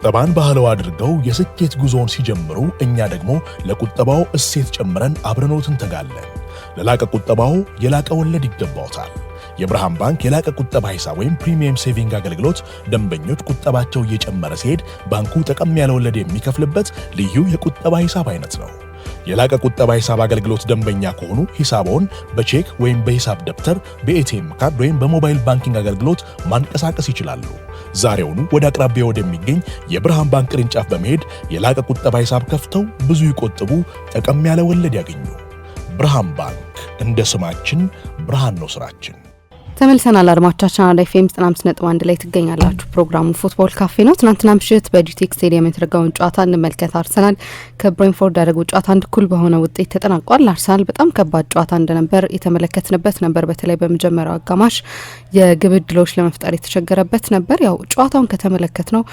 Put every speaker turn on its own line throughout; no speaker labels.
ቁጠባን ባህለው አድርገው የስኬት ጉዞውን ሲጀምሩ እኛ ደግሞ ለቁጠባው እሴት ጨምረን አብረኖት እንተጋለን። ለላቀ ቁጠባው የላቀ ወለድ ይገባውታል። የብርሃን ባንክ የላቀ ቁጠባ ሂሳብ ወይም ፕሪሚየም ሴቪንግ አገልግሎት ደንበኞች ቁጠባቸው እየጨመረ ሲሄድ ባንኩ ጠቀም ያለ ወለድ የሚከፍልበት ልዩ የቁጠባ ሂሳብ አይነት ነው። የላቀ ቁጠባ ሂሳብ አገልግሎት ደንበኛ ከሆኑ ሂሳቦን በቼክ ወይም በሂሳብ ደብተር፣ በኤቲኤም ካርድ ወይም በሞባይል ባንኪንግ አገልግሎት ማንቀሳቀስ ይችላሉ። ዛሬውኑ ወደ አቅራቢያው ወደሚገኝ የብርሃን ባንክ ቅርንጫፍ በመሄድ የላቀ ቁጠባ ሂሳብ ከፍተው ብዙ ይቆጥቡ፣ ጠቀም ያለ ወለድ ያገኙ። ብርሃን ባንክ፣ እንደ ስማችን ብርሃን ነው ስራችን።
ተመልሰናል። አድማጮቻችን አራዳ ኤፍኤም 95.1 ላይ ትገኛላችሁ። ፕሮግራሙ ፉትቦል ካፌ ነው። ትናንትና ምሽት በጂቴክ ስቴዲየም የተደረገውን ጨዋታ እንመልከት። አርሰናል ከብሬንፎርድ ያደረገው ጨዋታ አንድ እኩል በሆነ ውጤት ተጠናቋል። አርሰናል በጣም ከባድ ጨዋታ እንደነበር የተመለከትንበት ነበር። በተለይ በመጀመሪያው አጋማሽ የግብ ዕድሎች ለመፍጠር የተቸገረበት ነበር። ያው ጨዋታውን ከተመለከት ነው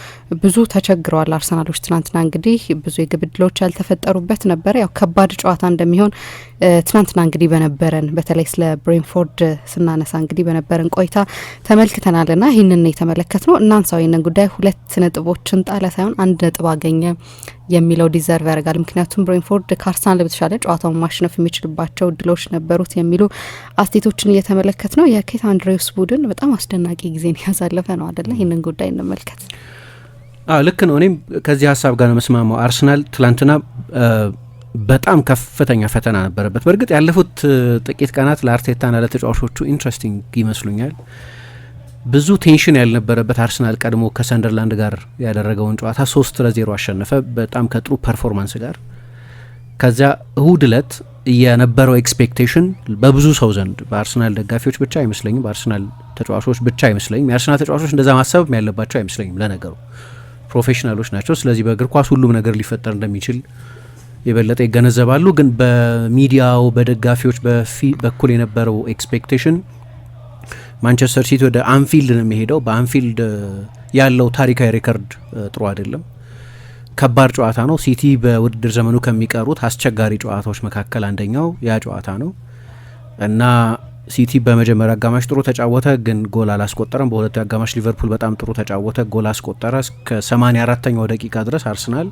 ብዙ ተቸግረዋል አርሰናሎች። ትናንትና እንግዲህ ብዙ የግብ ዕድሎች ያልተፈጠሩበት ነበር። ያው ከባድ ጨዋታ እንደሚሆን ትናንትና እንግዲህ በነበረን በተለይ ስለ ብሬንፎርድ ስናነሳ እንግዲህ በነበረን ቆይታ ተመልክተናልና ይህንን የተመለከትነው እናንሳው። ይህንን ጉዳይ 2 ነጥቦችን ጣለ ሳይሆን 1 ነጥብ አገኘ የሚለው ዲዘርቭ ያደርጋል። ምክንያቱም ብሬንፎርድ ከአርሰናል በተሻለ ጨዋታውን ማሸነፍ የሚችልባቸው እድሎች ነበሩት የሚሉ አስቴቶችን እየተመለከት ነው። የኬት አንድሬውስ ቡድን በጣም አስደናቂ ጊዜን ያሳለፈ ነው አይደለ? ይህንን ጉዳይ እንመልከት።
ልክ ነው። እኔም ከዚህ ሀሳብ ጋር ነው መስማማው። አርሰናል ትላንትና በጣም ከፍተኛ ፈተና ነበረበት። በእርግጥ ያለፉት ጥቂት ቀናት ለአርቴታና ለተጫዋቾቹ ኢንትረስቲንግ ይመስሉኛል። ብዙ ቴንሽን ያልነበረበት አርሰናል ቀድሞ ከሰንደርላንድ ጋር ያደረገውን ጨዋታ 3-0 አሸነፈ፣ በጣም ከጥሩ ፐርፎርማንስ ጋር። ከዚያ እሁድ ዕለት የነበረው ኤክስፔክቴሽን በብዙ ሰው ዘንድ በአርሰናል ደጋፊዎች ብቻ አይመስለኝም፣ በአርሰናል ተጫዋቾች ብቻ አይመስለኝም። የአርሰናል ተጫዋቾች እንደዛ ማሰብ ያለባቸው አይመስለኝም። ለነገሩ ፕሮፌሽናሎች ናቸው። ስለዚህ በእግር ኳስ ሁሉም ነገር ሊፈጠር እንደሚችል የበለጠ ይገነዘባሉ። ግን በሚዲያው በደጋፊዎች በኩል የነበረው ኤክስፔክቴሽን ማንቸስተር ሲቲ ወደ አንፊልድ ነው የሚሄደው። በአንፊልድ ያለው ታሪካዊ ሬከርድ ጥሩ አይደለም፣ ከባድ ጨዋታ ነው። ሲቲ በውድድር ዘመኑ ከሚቀሩት አስቸጋሪ ጨዋታዎች መካከል አንደኛው ያ ጨዋታ ነው እና ሲቲ በመጀመሪያ አጋማሽ ጥሩ ተጫወተ፣ ግን ጎል አላስቆጠረም። በሁለተኛው አጋማሽ ሊቨርፑል በጣም ጥሩ ተጫወተ፣ ጎል አስቆጠረ። እስከ 84ኛው ደቂቃ ድረስ አርሰናል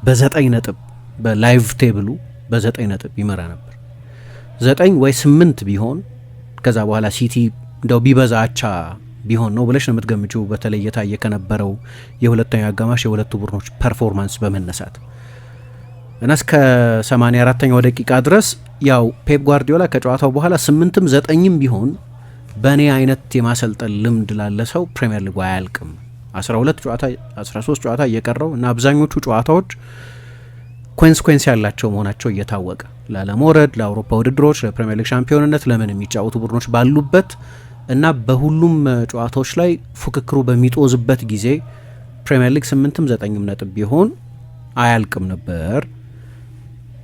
በ9 ነጥብ በላይቭ ቴብሉ በ9 ነጥብ ይመራ ነበር። 9 ወይ 8 ቢሆን ከዛ በኋላ ሲቲ እንደው ቢበዛ አቻ ቢሆን ነው ብለሽ ነው የምትገምጪው። በተለይ የታየ ከነበረው የሁለተኛው አጋማሽ የሁለቱ ቡድኖች ፐርፎርማንስ በመነሳት እና እስከ 84ኛው ደቂቃ ድረስ ያው ፔፕ ጓርዲዮላ ከጨዋታው በኋላ 8ም 9ም ቢሆን በእኔ አይነት የማሰልጠን ልምድ ላለ ሰው ፕሪሚየር ሊጉ አያልቅም። 12 ጨዋታ 13 ጨዋታ እየቀረው እና አብዛኞቹ ጨዋታዎች ኮንስኮንስ ያላቸው መሆናቸው እየታወቀ ላለመውረድ፣ ለአውሮፓ ውድድሮች፣ ለፕሪሚየር ሊግ ሻምፒዮንነት ለምን የሚጫወቱ ቡድኖች ባሉበት እና በሁሉም ጨዋታዎች ላይ ፉክክሩ በሚጦዝበት ጊዜ ፕሪሚየር ሊግ 8ም 9ም ነጥብ ቢሆን አያልቅም ነበር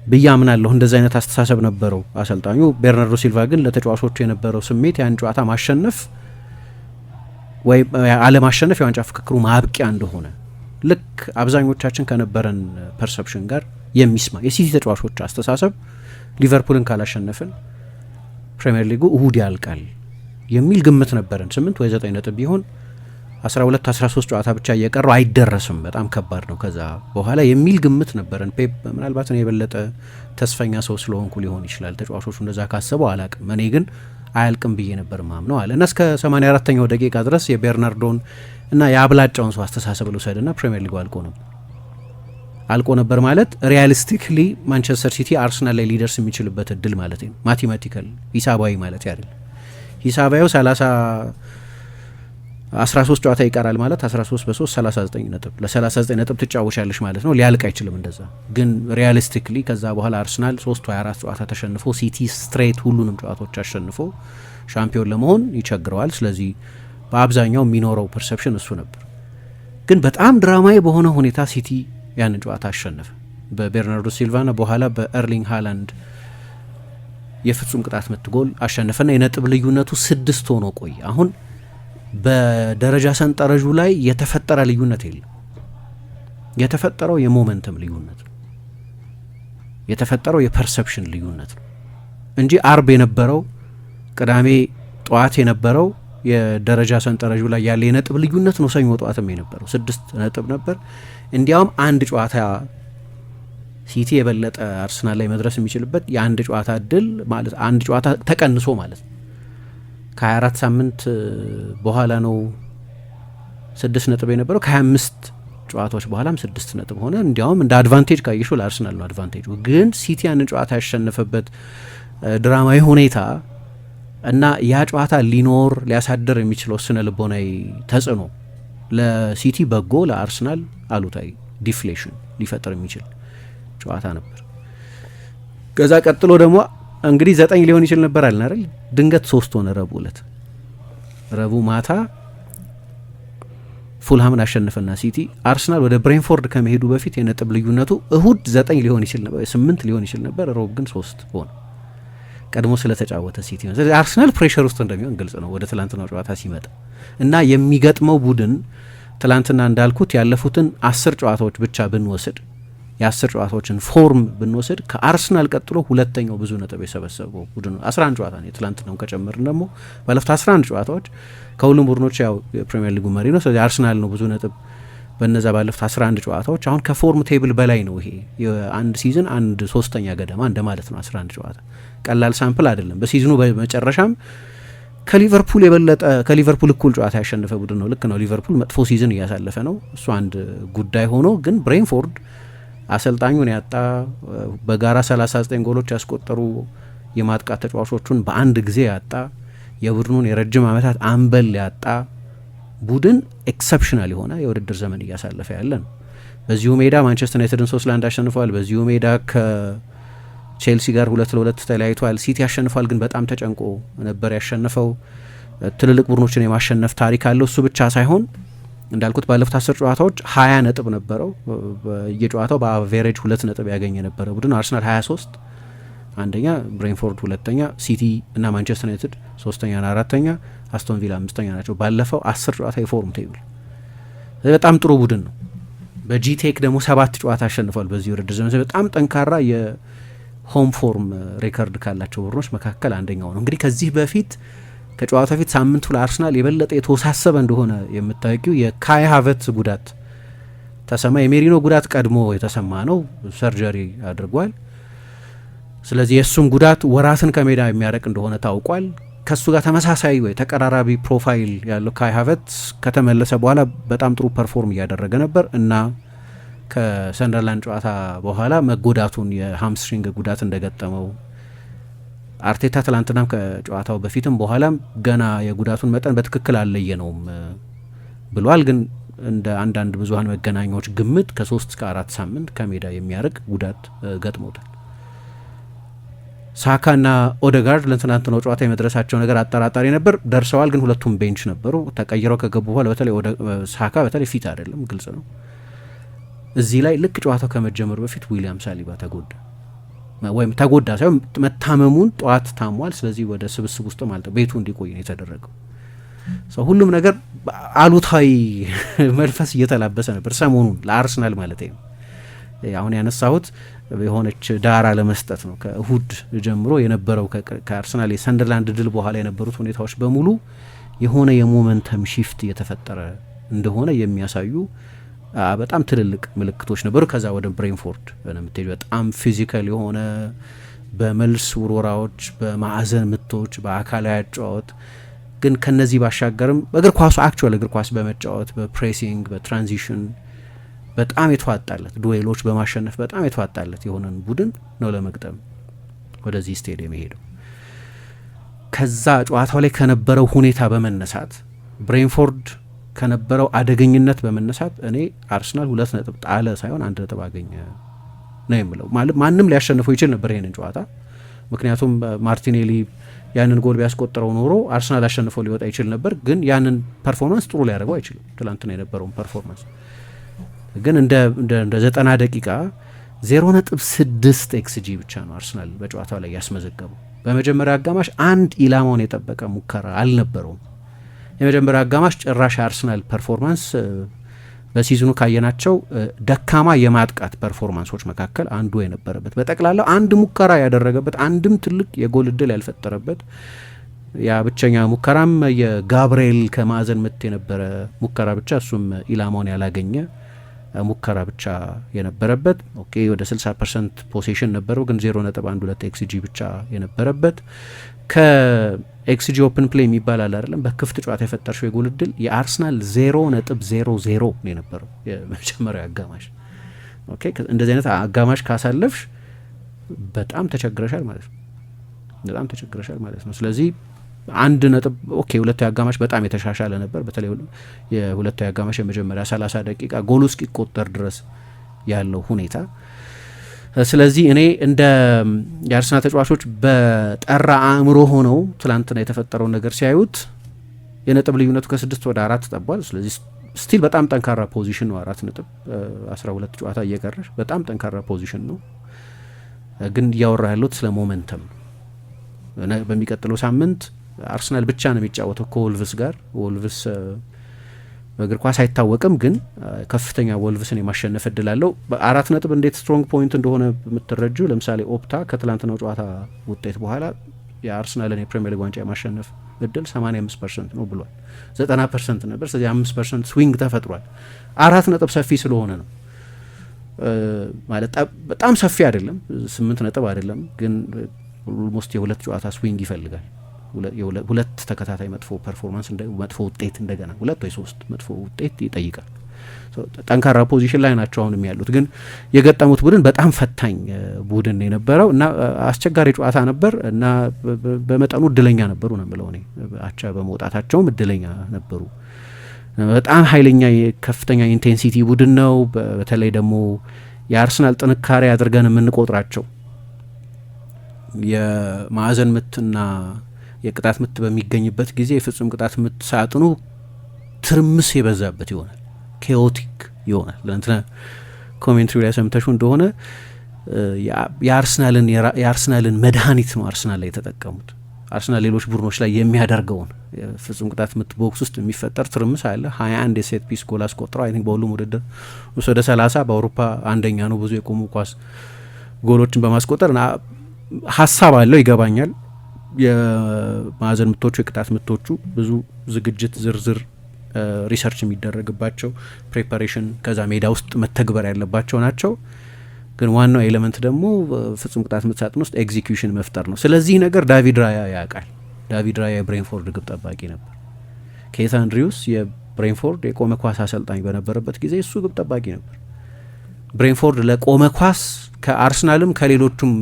ብዬ አምናለሁ። እንደዚህ አይነት አስተሳሰብ ነበረው አሰልጣኙ ቤርናርዶ ሲልቫ። ግን ለተጫዋቾቹ የነበረው ስሜት ያን ጨዋታ ማሸነፍ ወይ አለማሸነፍ የዋንጫ ፍክክሩ ማብቂያ እንደሆነ ልክ አብዛኞቻችን ከነበረን ፐርሰፕሽን ጋር የሚስማ የሲቲ ተጫዋቾች አስተሳሰብ ሊቨርፑልን ካላሸነፍን ፕሪሚየር ሊጉ እሁድ ያልቃል የሚል ግምት ነበረን። 8 ወይ 9 ነጥብ ቢሆን 12 13 ጨዋታ ብቻ እየቀረው አይደረስም፣ በጣም ከባድ ነው ከዛ በኋላ የሚል ግምት ነበረን። ፔፕ ምናልባት ነው የበለጠ ተስፈኛ ሰው ስለሆንኩ ሊሆን ይችላል ተጫዋቾቹ እንደዛ ካሰበው አላቅም፣ እኔ ግን አያልቅም ብዬ ነበር ማምነው አለ እና እስከ 84ኛው ደቂቃ ድረስ የቤርናርዶን እና የአብላጫውን ሰው አስተሳሰብ ልውሰድና ፕሪሚየር ሊጉ አልቆ ነበር ማለት ሪያሊስቲክሊ ማንቸስተር ሲቲ አርሰናል ላይ ሊደርስ የሚችልበት እድል ማለት ነው። ማቴማቲካል ሂሳባዊ ማለት አይደል። ሂሳባዊው 13 ጨዋታ ይቀራል ማለት 13 በ3 39 ነጥብ ለ39 ነጥብ ትጫወሻለሽ ማለት ነው። ሊያልቅ አይችልም እንደዛ። ግን ሪያሊስቲክሊ ከዛ በኋላ አርሰናል 3 ወይ 4 ጨዋታ ተሸንፎ ሲቲ ስትሬት ሁሉንም ጨዋታዎች አሸንፎ ሻምፒዮን ለመሆን ይቸግረዋል። ስለዚህ በአብዛኛው የሚኖረው ፐርሰፕሽን እሱ ነበር። ግን በጣም ድራማዊ በሆነ ሁኔታ ሲቲ ያንን ጨዋታ አሸነፈ። በቤርናርዶ ሲልቫና በኋላ በኤርሊንግ ሃላንድ የፍጹም ቅጣት ምት ጎል አሸነፈና የነጥብ ልዩነቱ 6 ሆኖ ቆየ። አሁን በደረጃ ሰንጠረዡ ላይ የተፈጠረ ልዩነት የለም። የተፈጠረው የሞመንተም ልዩነት ነው፣ የተፈጠረው የፐርሰፕሽን ልዩነት ነው እንጂ አርብ የነበረው ቅዳሜ ጠዋት የነበረው የደረጃ ሰንጠረዡ ላይ ያለ የነጥብ ልዩነት ነው ሰኞ ጠዋትም የነበረው 6 ነጥብ ነበር። እንዲያውም አንድ ጨዋታ ሲቲ የበለጠ አርሰናል ላይ መድረስ የሚችልበት የአንድ ጨዋታ እድል ማለት አንድ ጨዋታ ተቀንሶ ማለት ነው ከ24 ሳምንት በኋላ ነው 6 ነጥብ የነበረው። ከ25 ጨዋታዎች በኋላም 6 ነጥብ ሆነ። እንዲያውም እንደ አድቫንቴጅ ካየሽው ለአርሰናል ነው አድቫንቴጁ። ግን ሲቲ ያንን ጨዋታ ያሸነፈበት ድራማዊ ሁኔታ እና ያ ጨዋታ ሊያሳድር የሚችለው ስነ ልቦናዊ ተጽዕኖ ለሲቲ በጎ፣ ለአርሰናል አሉታዊ ዲፍሌሽን ሊፈጥር የሚችል ጨዋታ ነበር። ከዛ ቀጥሎ ደግሞ እንግዲህ 9 ሊሆን ይችል ነበር አልን አይደል? ድንገት 3 ሆነ። ረቡዕ ማታ ፉልሃምን አሸነፈና ሲቲ አርሰናል ወደ ብሬንፎርድ ከመሄዱ በፊት የነጥብ ልዩነቱ እሁድ 9 ሊሆን ይችል ነበር፣ 8 ሊሆን ይችል ነበር። ሮብ ግን 3 ሆነ ቀድሞ ስለተጫወተ ሲቲ ነው። ስለዚህ አርሰናል ፕሬሸር ውስጥ እንደሚሆን ግልጽ ነው ወደ ትላንትናው ጨዋታ ሲመጣ እና የሚገጥመው ቡድን ትላንትና እንዳልኩት ያለፉትን 10 ጨዋታዎች ብቻ ብንወስድ የ10 ጨዋታዎችን ፎርም ብንወስድ ከአርሰናል ቀጥሎ ሁለተኛው ብዙ ነጥብ የሰበሰበው ቡድን 11 ጨዋታ ነው። የትላንትናውን ከጨመርን ደግሞ ባለፉት 11 ጨዋታዎች ከሁሉም ቡድኖች ያው የፕሪሚየር ሊጉ መሪ ነው። ስለዚህ አርሰናል ነው ብዙ ነጥብ በነዛ ባለፉት 11 ጨዋታዎች። አሁን ከፎርም ቴብል በላይ ነው። ይሄ የአንድ ሲዝን 1/3 ገደማ እንደማለት ነው። 11 ጨዋታ ቀላል ሳምፕል አይደለም። በሲዝኑ በመጨረሻም ከሊቨርፑል የበለጠ ከሊቨርፑል እኩል ጨዋታ ያሸነፈ ቡድን ነው። ልክ ነው፣ ሊቨርፑል መጥፎ ሲዝን እያሳለፈ ነው። እሱ አንድ ጉዳይ ሆኖ ግን ብሬንፎርድ አሰልጣኙን ያጣ፣ በጋራ 39 ጎሎች ያስቆጠሩ የማጥቃት ተጫዋቾቹን በአንድ ጊዜ ያጣ፣ የቡድኑን የረጅም ዓመታት አምበል ያጣ ቡድን ኤክሰፕሽናል የሆነ የውድድር ዘመን እያሳለፈ ያለ ነው። በዚሁ ሜዳ ማንቸስተር ዩናይትድን 3-1 አሸንፏል። በዚሁ ሜዳ ከቼልሲ ጋር 2-2 ተለያይቷል። ሲቲ ያሸንፏል፣ ግን በጣም ተጨንቆ ነበር ያሸነፈው። ትልልቅ ቡድኖችን የማሸነፍ ታሪክ አለው። እሱ ብቻ ሳይሆን እንዳልኩት ባለፉት 10 ጨዋታዎች 20 ነጥብ ነበረው። የጨዋታው በአቬሬጅ 2 ነጥብ ያገኘ ነበረ ቡድን። አርሰናል 23 አንደኛ፣ ብሬንፎርድ ሁለተኛ፣ ሲቲ እና ማንቸስተር ዩናይትድ ሶስተኛና አራተኛ፣ አስቶን ቪላ አምስተኛ ናቸው። ባለፈው 10 ጨዋታ የፎርም ቴብል በጣም ጥሩ ቡድን ነው። በጂቴክ ደግሞ 7 ጨዋታ አሸንፏል በዚህ ውድድር ዘመን። በጣም ጠንካራ የሆም ፎርም ሬከርድ ካላቸው ቡድኖች መካከል አንደኛው ነው። እንግዲህ ከዚህ በፊት ከጨዋታ በፊት ሳምንቱ ለአርሰናል የበለጠ የተወሳሰበ እንደሆነ የምታውቂው የካይ ሃቨርትዝ ጉዳት ተሰማ። የሜሪኖ ጉዳት ቀድሞ የተሰማ ነው፣ ሰርጀሪ አድርጓል። ስለዚህ የእሱም ጉዳት ወራትን ከሜዳ የሚያረቅ እንደሆነ ታውቋል። ከሱ ጋር ተመሳሳይ ወይ ተቀራራቢ ፕሮፋይል ያለው ካይ ሃቨርትዝ ከተመለሰ በኋላ በጣም ጥሩ ፐርፎርም እያደረገ ነበር እና ከሰንደርላንድ ጨዋታ በኋላ መጎዳቱን የሃምስትሪንግ ጉዳት እንደገጠመው አርቴታ ትላንትናም ከጨዋታው በፊትም በኋላም ገና የጉዳቱን መጠን በትክክል አልለየነውም ብሏል። ግን እንደ አንዳንድ ብዙሀን መገናኛዎች ግምት ከ3 እስከ 4 ሳምንት ከሜዳ የሚያርቅ ጉዳት ገጥሞታል። ሳካና ኦደጋርድ ለትናንትናው ጨዋታ የመድረሳቸው ነገር አጠራጣሪ ነበር። ደርሰዋል፣ ግን ሁለቱም ቤንች ነበሩ። ተቀይረው ከገቡ በኋላ በተለይ ሳካ በተለይ ፊት አይደለም፣ ግልጽ ነው። እዚህ ላይ ልክ ጨዋታው ከመጀመሩ በፊት ዊሊያም ሳሊባ ተጎዳ፣ ወይም ተጎዳ ሳይሆን መታመሙን ጠዋት ታሟል። ስለዚህ ወደ ስብስብ ውስጥ ማለት ቤቱ እንዲቆይ ነው የተደረገው። ሁሉም ነገር አሉታዊ መንፈስ እየተላበሰ ነበር ሰሞኑን ለአርሰናል ማለት ነው። አሁን ያነሳሁት የሆነች ዳራ ለመስጠት ነው። ከእሁድ ጀምሮ የነበረው ከአርሰናል የሰንደርላንድ ድል በኋላ የነበሩት ሁኔታዎች በሙሉ የሆነ የሞመንተም ሺፍት እየተፈጠረ እንደሆነ የሚያሳዩ በጣም ትልልቅ ምልክቶች ነበሩ። ከዛ ወደ ብሬንፎርድ በምትሄድ በጣም ፊዚካል የሆነ በመልስ ውርወራዎች፣ በማዕዘን ምቶች፣ በአካላዊ አጨዋወት ግን ከነዚህ ባሻገርም እግር ኳሱ አክቹዋል እግር ኳስ በመጫወት በፕሬሲንግ በትራንዚሽን በጣም የተዋጣለት ዱዌሎች በማሸነፍ በጣም የተዋጣለት የሆነን ቡድን ነው ለመግጠም ወደዚህ ስቴዲየም የሄደው። ከዛ ጨዋታው ላይ ከነበረው ሁኔታ በመነሳት ብሬንፎርድ ከነበረው አደገኝነት በመነሳት እኔ አርሰናል 2 ነጥብ ጣለ ሳይሆን 1 ነጥብ አገኘ ነው የምለው። ማለት ማንም ሊያሸንፈው ይችል ነበር ይሄንን ጨዋታ። ምክንያቱም ማርቲኔሊ ያንን ጎል ቢያስቆጥረው ኖሮ አርሰናል አሸንፈው ሊወጣ ይችል ነበር። ግን ያንን ፐርፎርማንስ ጥሩ ሊያደርገው አይችልም። ትላንትና የነበረውን ፐርፎርማንስ ግን እንደ 90 ደቂቃ 0.6 ኤክስጂ ብቻ ነው አርሰናል በጨዋታው ላይ ያስመዘገበው። በመጀመሪያ አጋማሽ አንድ ኢላማውን የጠበቀ ሙከራ አልነበረውም። የመጀመሪያ አጋማሽ ጭራሽ አርሰናል ፐርፎርማንስ በሲዝኑ ካየናቸው ደካማ የማጥቃት ፐርፎርማንሶች መካከል አንዱ የነበረበት፣ በጠቅላላው አንድ ሙከራ ያደረገበት፣ አንድም ትልቅ የጎል እድል ያልፈጠረበት፣ ያ ብቸኛ ሙከራም የጋብርኤል ከማዕዘን ምት የነበረ ሙከራ ብቻ፣ እሱም ኢላማውን ያላገኘ ሙከራ ብቻ የነበረበት። ኦኬ ወደ 60% ፖሴሽን ነበረው፣ ግን 0.12 ኤክስጂ ብቻ የነበረበት። ከኤክስጂ ኦፕን ፕሌይ የሚባል አለ አይደለም፣ በክፍት ጨዋታ የፈጠርሽው የጎል እድል የአርሰናል 0.00 ነው የነበረው የመጀመሪያው አጋማሽ። ኦኬ እንደዚህ አይነት አጋማሽ ካሳለፍሽ በጣም ተቸግረሻል ማለት ነው፣ በጣም ተቸግረሻል ማለት ነው። ስለዚህ አንድ ነጥብ ኦኬ ሁለተኛው አጋማሽ በጣም የተሻሻለ ነበር። በተለይ የሁለተኛው አጋማሽ የመጀመሪያ 30 ደቂቃ ጎሉ እስኪቆጠር ድረስ ያለው ሁኔታ። ስለዚህ እኔ እንደ የአርሰናል ተጫዋቾች በጠራ አእምሮ ሆነው ትላንትና የተፈጠረውን ነገር ሲያዩት የነጥብ ልዩነቱ ከ6 ወደ 4 ጠቧል። ስለዚህ ስቲል በጣም ጠንካራ ፖዚሽን ነው። 4 ነጥብ 12 ጨዋታ እየቀረሽ በጣም ጠንካራ ፖዚሽን ነው። ግን እያወራ ያለሁት ስለ ሞመንተም ነው። በሚቀጥለው ሳምንት አርሰናል ብቻ ነው የሚጫወተው ከወልቭስ ጋር። ወልቭስ በእግር ኳስ አይታወቅም፣ ግን ከፍተኛ ወልቭስን የማሸነፍ እድል አለው። በ4 ነጥብ እንዴት ስትሮንግ ፖይንት እንደሆነ የምትረጁ ለምሳሌ ኦፕታ ከትላንትናው ጨዋታ ውጤት በኋላ የአርሰናልን የፕሪሚየር ሊግ ዋንጫ የማሸነፍ እድል 85% ነው ብሏል። 90% ነበር። ስለዚህ 5% ስዊንግ ተፈጥሯል። 4 ነጥብ ሰፊ ስለሆነ ነው ማለት በጣም ሰፊ አይደለም፣ 8 ነጥብ አይደለም፣ ግን ኦልሞስት የሁለት ጨዋታ ስዊንግ ይፈልጋል። ሁለት ተከታታይ መጥፎ ፐርፎርማንስ መጥፎ ውጤት እንደገና 2 ወይ 3 መጥፎ ውጤት ይጠይቃል። ጠንካራ ፖዚሽን ላይ ናቸው አሁንም ያሉት። ግን የገጠሙት ቡድን በጣም ፈታኝ ቡድን የነበረው እና አስቸጋሪ ጨዋታ ነበር እና በመጠኑ እድለኛ ነበሩ ነው የምለው እኔ። አቻ በመውጣታቸውም እድለኛ ነበሩ። በጣም ኃይለኛ ከፍተኛ ኢንቴንሲቲ ቡድን ነው። በተለይ ደግሞ የአርሰናል ጥንካሬ አድርገን የምንቆጥራቸው የማዕዘን ምትና የቅጣት ምት በሚገኝበት ጊዜ የፍጹም ቅጣት ምት ሳጥኑ ትርምስ የበዛበት ይሆናል፣ ኬኦቲክ ይሆናል። ለእንትና ኮሜንትሪ ላይ ሰምተሹ እንደሆነ የአርሰናልን መድኃኒት ነው አርሰናል ላይ የተጠቀሙት። አርሰናል ሌሎች ቡድኖች ላይ የሚያደርገውን የፍጹም ቅጣት ምት ቦክስ ውስጥ የሚፈጠር ትርምስ አለ። 21 የሴት ፒስ ጎል አስቆጥረው አይ ቲንክ በሁሉም ውድድር ወደ 30 በአውሮፓ አንደኛ ነው ብዙ የቆሙ ኳስ ጎሎችን በማስቆጠር ሀሳብ አለው፣ ይገባኛል። የማዕዘን ምቶቹ የቅጣት ምቶቹ ብዙ ዝግጅት ዝርዝር ሪሰርች የሚደረግባቸው ፕሬፓሬሽን ከዛ ሜዳ ውስጥ መተግበር ያለባቸው ናቸው። ግን ዋናው ኤሌመንት ደግሞ ፍጹም ቅጣት ምት ሳጥን ውስጥ ኤግዚኪዩሽን መፍጠር ነው። ስለዚህ ነገር ዳቪድ ራያ ያውቃል። ዳቪድ ራያ የብሬንፎርድ ግብ ጠባቂ ነበር። ኬት አንድሪውስ የብሬንፎርድ የቆመ ኳስ አሰልጣኝ በነበረበት ጊዜ እሱ ግብ ጠባቂ ነበር። ብሬንፎርድ ለቆመ ኳስ ከአርሰናልም ከሌሎቹም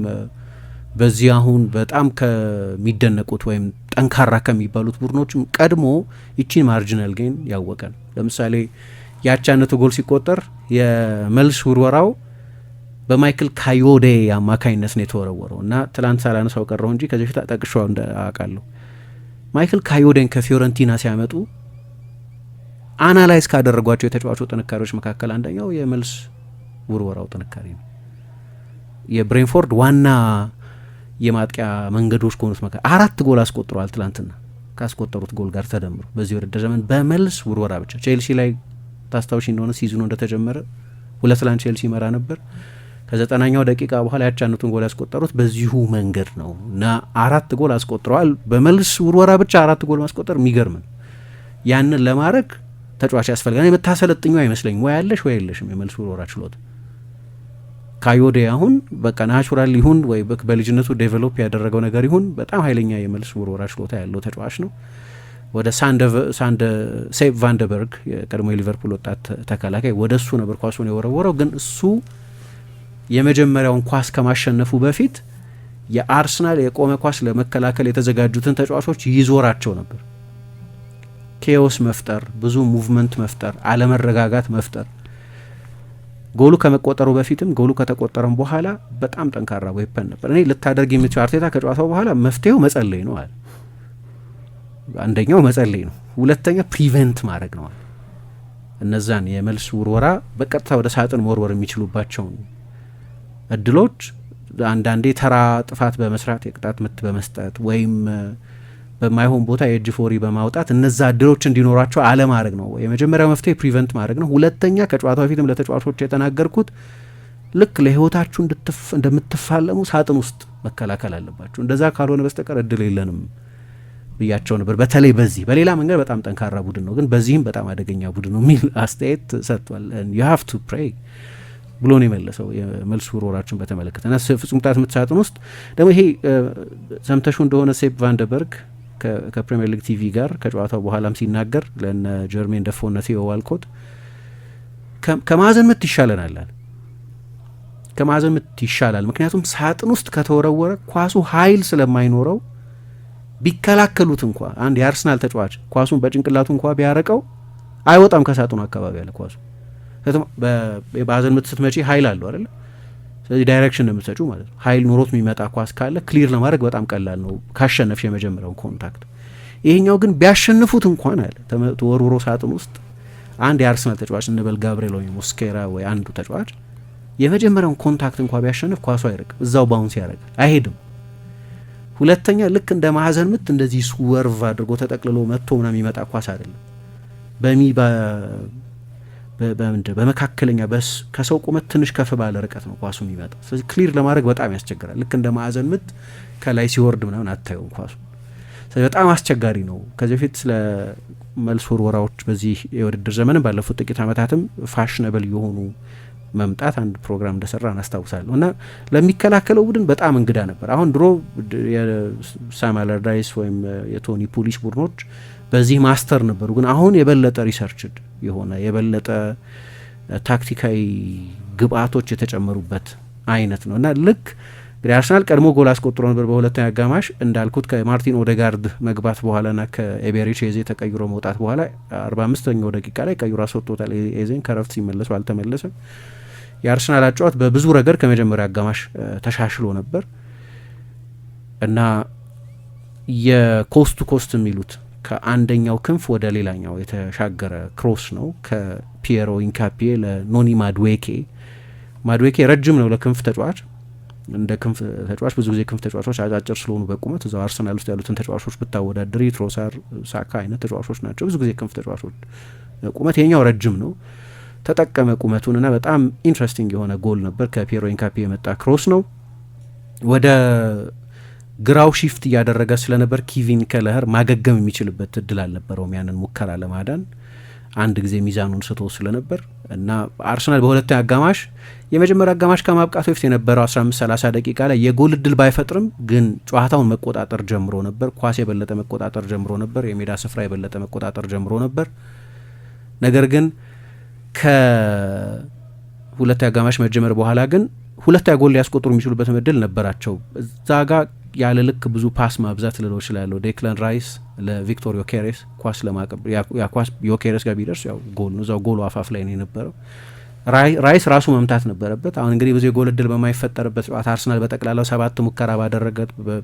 በዚህ አሁን በጣም ከሚደነቁት ወይም ጠንካራ ከሚባሉት ቡድኖችም ቀድሞ ይቺን ማርጂናል ጌን ያወቀ ነው። ለምሳሌ የአቻነቱ ጎል ሲቆጠር የመልስ ውርወራው በማይክል ካዮዴ አማካኝነት ነው የተወረወረው እና ትላንት ሳላነሳው ቀረው እንጂ ከዚህ በፊት ጠቅሼው አውቃለሁ። ማይክል ካዮዴን ከፊዮረንቲና ሲያመጡ አናላይዝ ካደረጓቸው የተጫዋቹ ጥንካሬዎች መካከል አንደኛው የመልስ ውርወራው ጥንካሬ ነው። የብሬንፎርድ ዋና የማጥቂያ መንገዶች ከሆኑት መካከል 4 ጎል አስቆጥረዋል። ትላንትና ካስቆጠሩት ጎል ጋር ተደምሮ በዚህ ውድድር ዘመን በመልስ ውርወራ ብቻ። ቼልሲ ላይ ታስታውሺ እንደሆነ ሲዝኑ እንደተጀመረ 2-0 ቼልሲ ይመራ ነበር። ከ90ኛው ደቂቃ በኋላ ያቻኑትን ጎል ያስቆጠሩት በዚሁ መንገድ ነው እና 4 ጎል አስቆጥረዋል። በመልስ ውርወራ ብቻ 4 ጎል ማስቆጠር የሚገርም ነው። ያንን ለማድረግ ተጫዋች ያስፈልጋል። የምታሰለጥኙ አይመስለኝም። ወይ ያለሽ ወይ የለሽም የመልስ ውርወራ ችሎታ። ካዮዴ አሁን በቃ ናቹራል ይሁን ወይ በልጅነቱ ዴቨሎፕ ያደረገው ነገር ይሁን በጣም ኃይለኛ የመልስ ውርወራ ችሎታ ያለው ተጫዋች ነው። ወደ ሴፕ ቫንደበርግ የቀድሞ የሊቨርፑል ወጣት ተከላካይ ወደ እሱ ነበር ኳሱን የወረወረው። ግን እሱ የመጀመሪያውን ኳስ ከማሸነፉ በፊት የአርሰናል የቆመ ኳስ ለመከላከል የተዘጋጁትን ተጫዋቾች ይዞራቸው ነበር። ኬዎስ መፍጠር፣ ብዙ ሙቭመንት መፍጠር፣ አለመረጋጋት መፍጠር። ጎሉ ከመቆጠሩ በፊትም ጎሉ ከተቆጠረም በኋላ በጣም ጠንካራ ዌፐን ነበር። እኔ ልታደርግ የምትችው አርቴታ ከጨዋታው በኋላ መፍትሄው መጸለይ ነው አለ። አንደኛው መጸለይ ነው፣ ሁለተኛ ፕሪቨንት ማድረግ ነው አለ። እነዛን የመልስ ውርወራ በቀጥታ ወደ ሳጥን መወርወር የሚችሉባቸውን እድሎች አንዳንዴ ተራ ጥፋት በመስራት የቅጣት ምት በመስጠት ወይም በማይሆን ቦታ የእጅ ፎሪ በማውጣት እነዛ እድሎች እንዲኖራቸው አለማድረግ ነው። የመጀመሪያው መፍትሄ ፕሪቨንት ማድረግ ነው። ሁለተኛ ከጨዋታው በፊትም ለተጫዋቾች የተናገርኩት ልክ ለህይወታችሁ እንደምትፋለሙ ሳጥን ውስጥ መከላከል አለባችሁ። እንደዛ ካልሆነ በስተቀር እድል የለንም ብያቸው ነበር። በተለይ በዚህ በሌላ መንገድ በጣም ጠንካራ ቡድን ነው፣ ግን በዚህም በጣም አደገኛ ቡድን ነው የሚል አስተያየት ሰጥቷል። ዩ ሃቭ ቱ ፕሬይ ብሎ ነው የመለሰው የመልስ ውርወራችን በተመለከተ እና ፍጹም ቅጣት ምት ሳጥን ውስጥ ደግሞ ይሄ ሰምተሹ እንደሆነ ሴፕ ቫንደበርግ ከፕሪሚየር ሊግ ቲቪ ጋር ከጨዋታው በኋላም ሲናገር ለነ ጀርሜን ደፎና ቴዮ ዋልኮት ከማዕዘን ምት ይሻለናል አለ። ከማዕዘን ምት ይሻላል ምክንያቱም ሳጥን ውስጥ ከተወረወረ ኳሱ ኃይል ስለማይኖረው ቢከላከሉት እንኳ አንድ የአርሰናል ተጫዋች ኳሱን በጭንቅላቱ እንኳ ቢያረቀው አይወጣም ከሳጥኑ አካባቢ ያለ ኳሱ። በማዕዘን ምት ስትመጪ ኃይል አለው አይደል? ስለዚህ ዳይሬክሽን ነው የምትሰጪው ማለት ነው። ኃይል ኖሮት የሚመጣ ኳስ ካለ ክሊር ለማድረግ በጣም ቀላል ነው ካሸነፍሽ የመጀመሪያውን ኮንታክት። ይሄኛው ግን ቢያሸንፉት እንኳን አለ ተወርውሮ ሳጥን ውስጥ አንድ የአርሰናል ተጫዋች እንበል ጋብሪኤል ወይ ሞስኬራ ወይ አንዱ ተጫዋች የመጀመሪያውን ኮንታክት እንኳ ቢያሸንፍ ኳሱ አይርቅም፣ እዛው ባውንስ ያደርጋል፣ አይሄድም። ሁለተኛ ልክ እንደ ማዕዘን ምት እንደዚህ ስወርቭ አድርጎ ተጠቅልሎ መጥቶ ምናምን የሚመጣ ኳስ አይደለም። በመካከለኛ ከሰው ቁመት ትንሽ ከፍ ባለ ርቀት ነው ኳሱ የሚመጣ። ስለዚህ ክሊር ለማድረግ በጣም ያስቸግራል። ልክ እንደ ማዕዘን ምት ከላይ ሲወርድ ምናምን አታየውም ኳሱ። ስለዚህ በጣም አስቸጋሪ ነው። ከዚህ በፊት ስለ መልስ ውርወራዎች በዚህ የውድድር ዘመንም ባለፉት ጥቂት ዓመታትም ፋሽነብል የሆኑ መምጣት አንድ ፕሮግራም እንደሰራ እናስታውሳለሁ። እና ለሚከላከለው ቡድን በጣም እንግዳ ነበር። አሁን ድሮ የሳም አለርዳይስ ወይም የቶኒ ፑሊስ ቡድኖች በዚህ ማስተር ነበሩ፣ ግን አሁን የበለጠ ሪሰርችድ የሆነ የበለጠ ታክቲካዊ ግብአቶች የተጨመሩበት አይነት ነው እና ልክ እንግዲህ አርሰናል ቀድሞ ጎል አስቆጥሮ ነበር በሁለተኛ አጋማሽ እንዳልኩት ከማርቲን ኦዴጋርድ መግባት በኋላና ከኤቤሪች ኤዜ ተቀይሮ መውጣት በኋላ 45ኛው ደቂቃ ላይ ቀይሮ አስወጥቶታል። ኤዜን ከረፍት ሲመለሱ አልተመለሰም። የአርሰናል አጫዋት በብዙ ረገድ ከመጀመሪያ አጋማሽ ተሻሽሎ ነበር እና የኮስት ቱ ኮስት የሚሉት ከአንደኛው ክንፍ ወደ ሌላኛው የተሻገረ ክሮስ ነው ከፒየሮ ኢንካፒዬ ለኖኒ ማድዌኬ ረጅም ነው ለክንፍ ተጫዋች። እንደ ክንፍ ተጫዋች ብዙ ጊዜ ክንፍ ተጫዋቾች አጫጭር ስለሆኑ በቁመት እዛው አርሰናል ውስጥ ያሉትን ተጫዋቾች ብታወዳድሪ ትሮሳር፣ ሳካ አይነት ተጫዋቾች ናቸው ብዙ ጊዜ ክንፍ ተጫዋቾች ቁመት። የኛው ረጅም ነው ተጠቀመ ቁመቱንና በጣም ኢንትረስቲንግ የሆነ ጎል ነበር። ከፒየሮ ኢንካፒ የመጣ ክሮስ ነው። ወደ ግራው ሺፍት እያደረገ ስለነበር ኪቪን ከለህር ማገገም የሚችልበት እድል አልነበረውም ያንን ሙከራ ለማዳን አንድ ጊዜ ሚዛኑን ስቶ ስለነበር እና አርሰናል በሁለተኛ አጋማሽ የመጀመሪያ አጋማሽ ከማብቃቱ በፊት የነበረው 15-30 ደቂቃ ላይ የጎል እድል ባይፈጥርም ግን ጨዋታውን መቆጣጠር ጀምሮ ነበር። ኳስ የበለጠ መቆጣጠር ጀምሮ ነበር። የሜዳ ስፍራ የበለጠ መቆጣጠር ጀምሮ ነበር። ነገር ግን ከሁለተኛ አጋማሽ መጀመር በኋላ ግን ሁለተኛ ጎል ሊያስቆጥሩ የሚችሉበት እድል ነበራቸው። እዛ ጋር ያለ ልክ ብዙ ፓስ ማብዛት ልለው ይችላለሁ። ዴክላን ራይስ ለቪክቶር ዮኬሬስ ኳስ ለማቀበል ያ ኳስ ዮኬሬስ ጋር ቢደርስ ያው ጎል ነው። እዛው ጎሉ አፋፍ ላይ ነው የነበረው። ራይስ ራሱ መምታት ነበረበት። አሁን እንግዲህ ብዙ የጎል እድል በማይፈጠርበት ጨዋታ አርሰናል በጠቅላላው 7 ሙከራ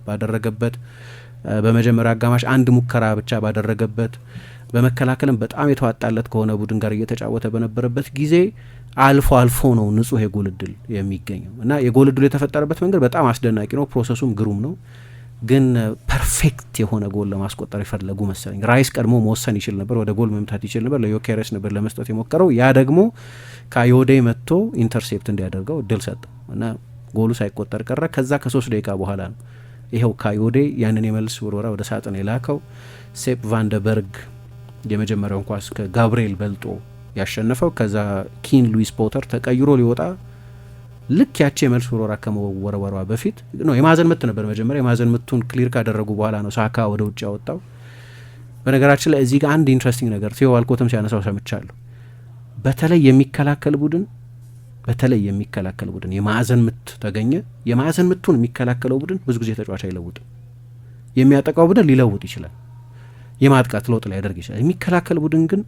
ባደረገበት በመጀመሪያ አጋማሽ 1 ሙከራ ብቻ ባደረገበት በመከላከልም በጣም የተዋጣለት ከሆነ ቡድን ጋር እየተጫወተ በነበረበት ጊዜ አልፎ አልፎ ነው ንጹህ የጎል እድል የሚገኘው እና የጎል እድሉ የተፈጠረበት መንገድ በጣም አስደናቂ ነው። ፕሮሰሱም ግሩም ነው። ግን ፐርፌክት የሆነ ጎል ለማስቆጠር የፈለጉ መሰለኝ። ራይስ ቀድሞ መወሰን ይችል ነበር፣ ወደ ጎል መምታት ይችል ነበር። ለዮኬሬስ ነበር ለመስጠት የሞከረው። ያ ደግሞ ከአዮዴ መጥቶ ኢንተርሴፕት እንዲያደርገው እድል ሰጠው እና ጎሉ ሳይቆጠር ቀረ። ከዛ ከ3 ደቂቃ በኋላ ነው ይኸው ከአዮዴ ያንን የመልስ ውርወራ ወደ ሳጥን የላከው። ሴፕ ቫንደበርግ የመጀመሪያውን ኳስ ከጋብሪኤል በልጦ ያሸነፈው። ከዛ ኪን ሉዊስ ፖተር ተቀይሮ ሊወጣ ልክ ያቺ የመልስ ውርወራ ከመወረወሯ በፊት ነው የማዕዘን ምት ነበር መጀመሪያ። የማዕዘን ምቱን ክሊር ካደረጉ በኋላ ነው ሳካ ወደ ውጭ ያወጣው። በነገራችን ላይ እዚህ ጋር አንድ ኢንትረስቲንግ ነገር ቴዎ ዋልኮትም ሲያነሳው ሰምቻለሁ። በተለይ የሚከላከል ቡድን የማዕዘን ምት ተገኘ፣ የማዕዘን ምቱን የሚከላከለው ቡድን ብዙ ጊዜ ተጫዋች አይለውጥም። የሚያጠቃው ቡድን ሊለውጥ ይችላል፣ የማጥቃት ለውጥ ሊያደርግ ይችላል። የሚከላከል ቡድን ግን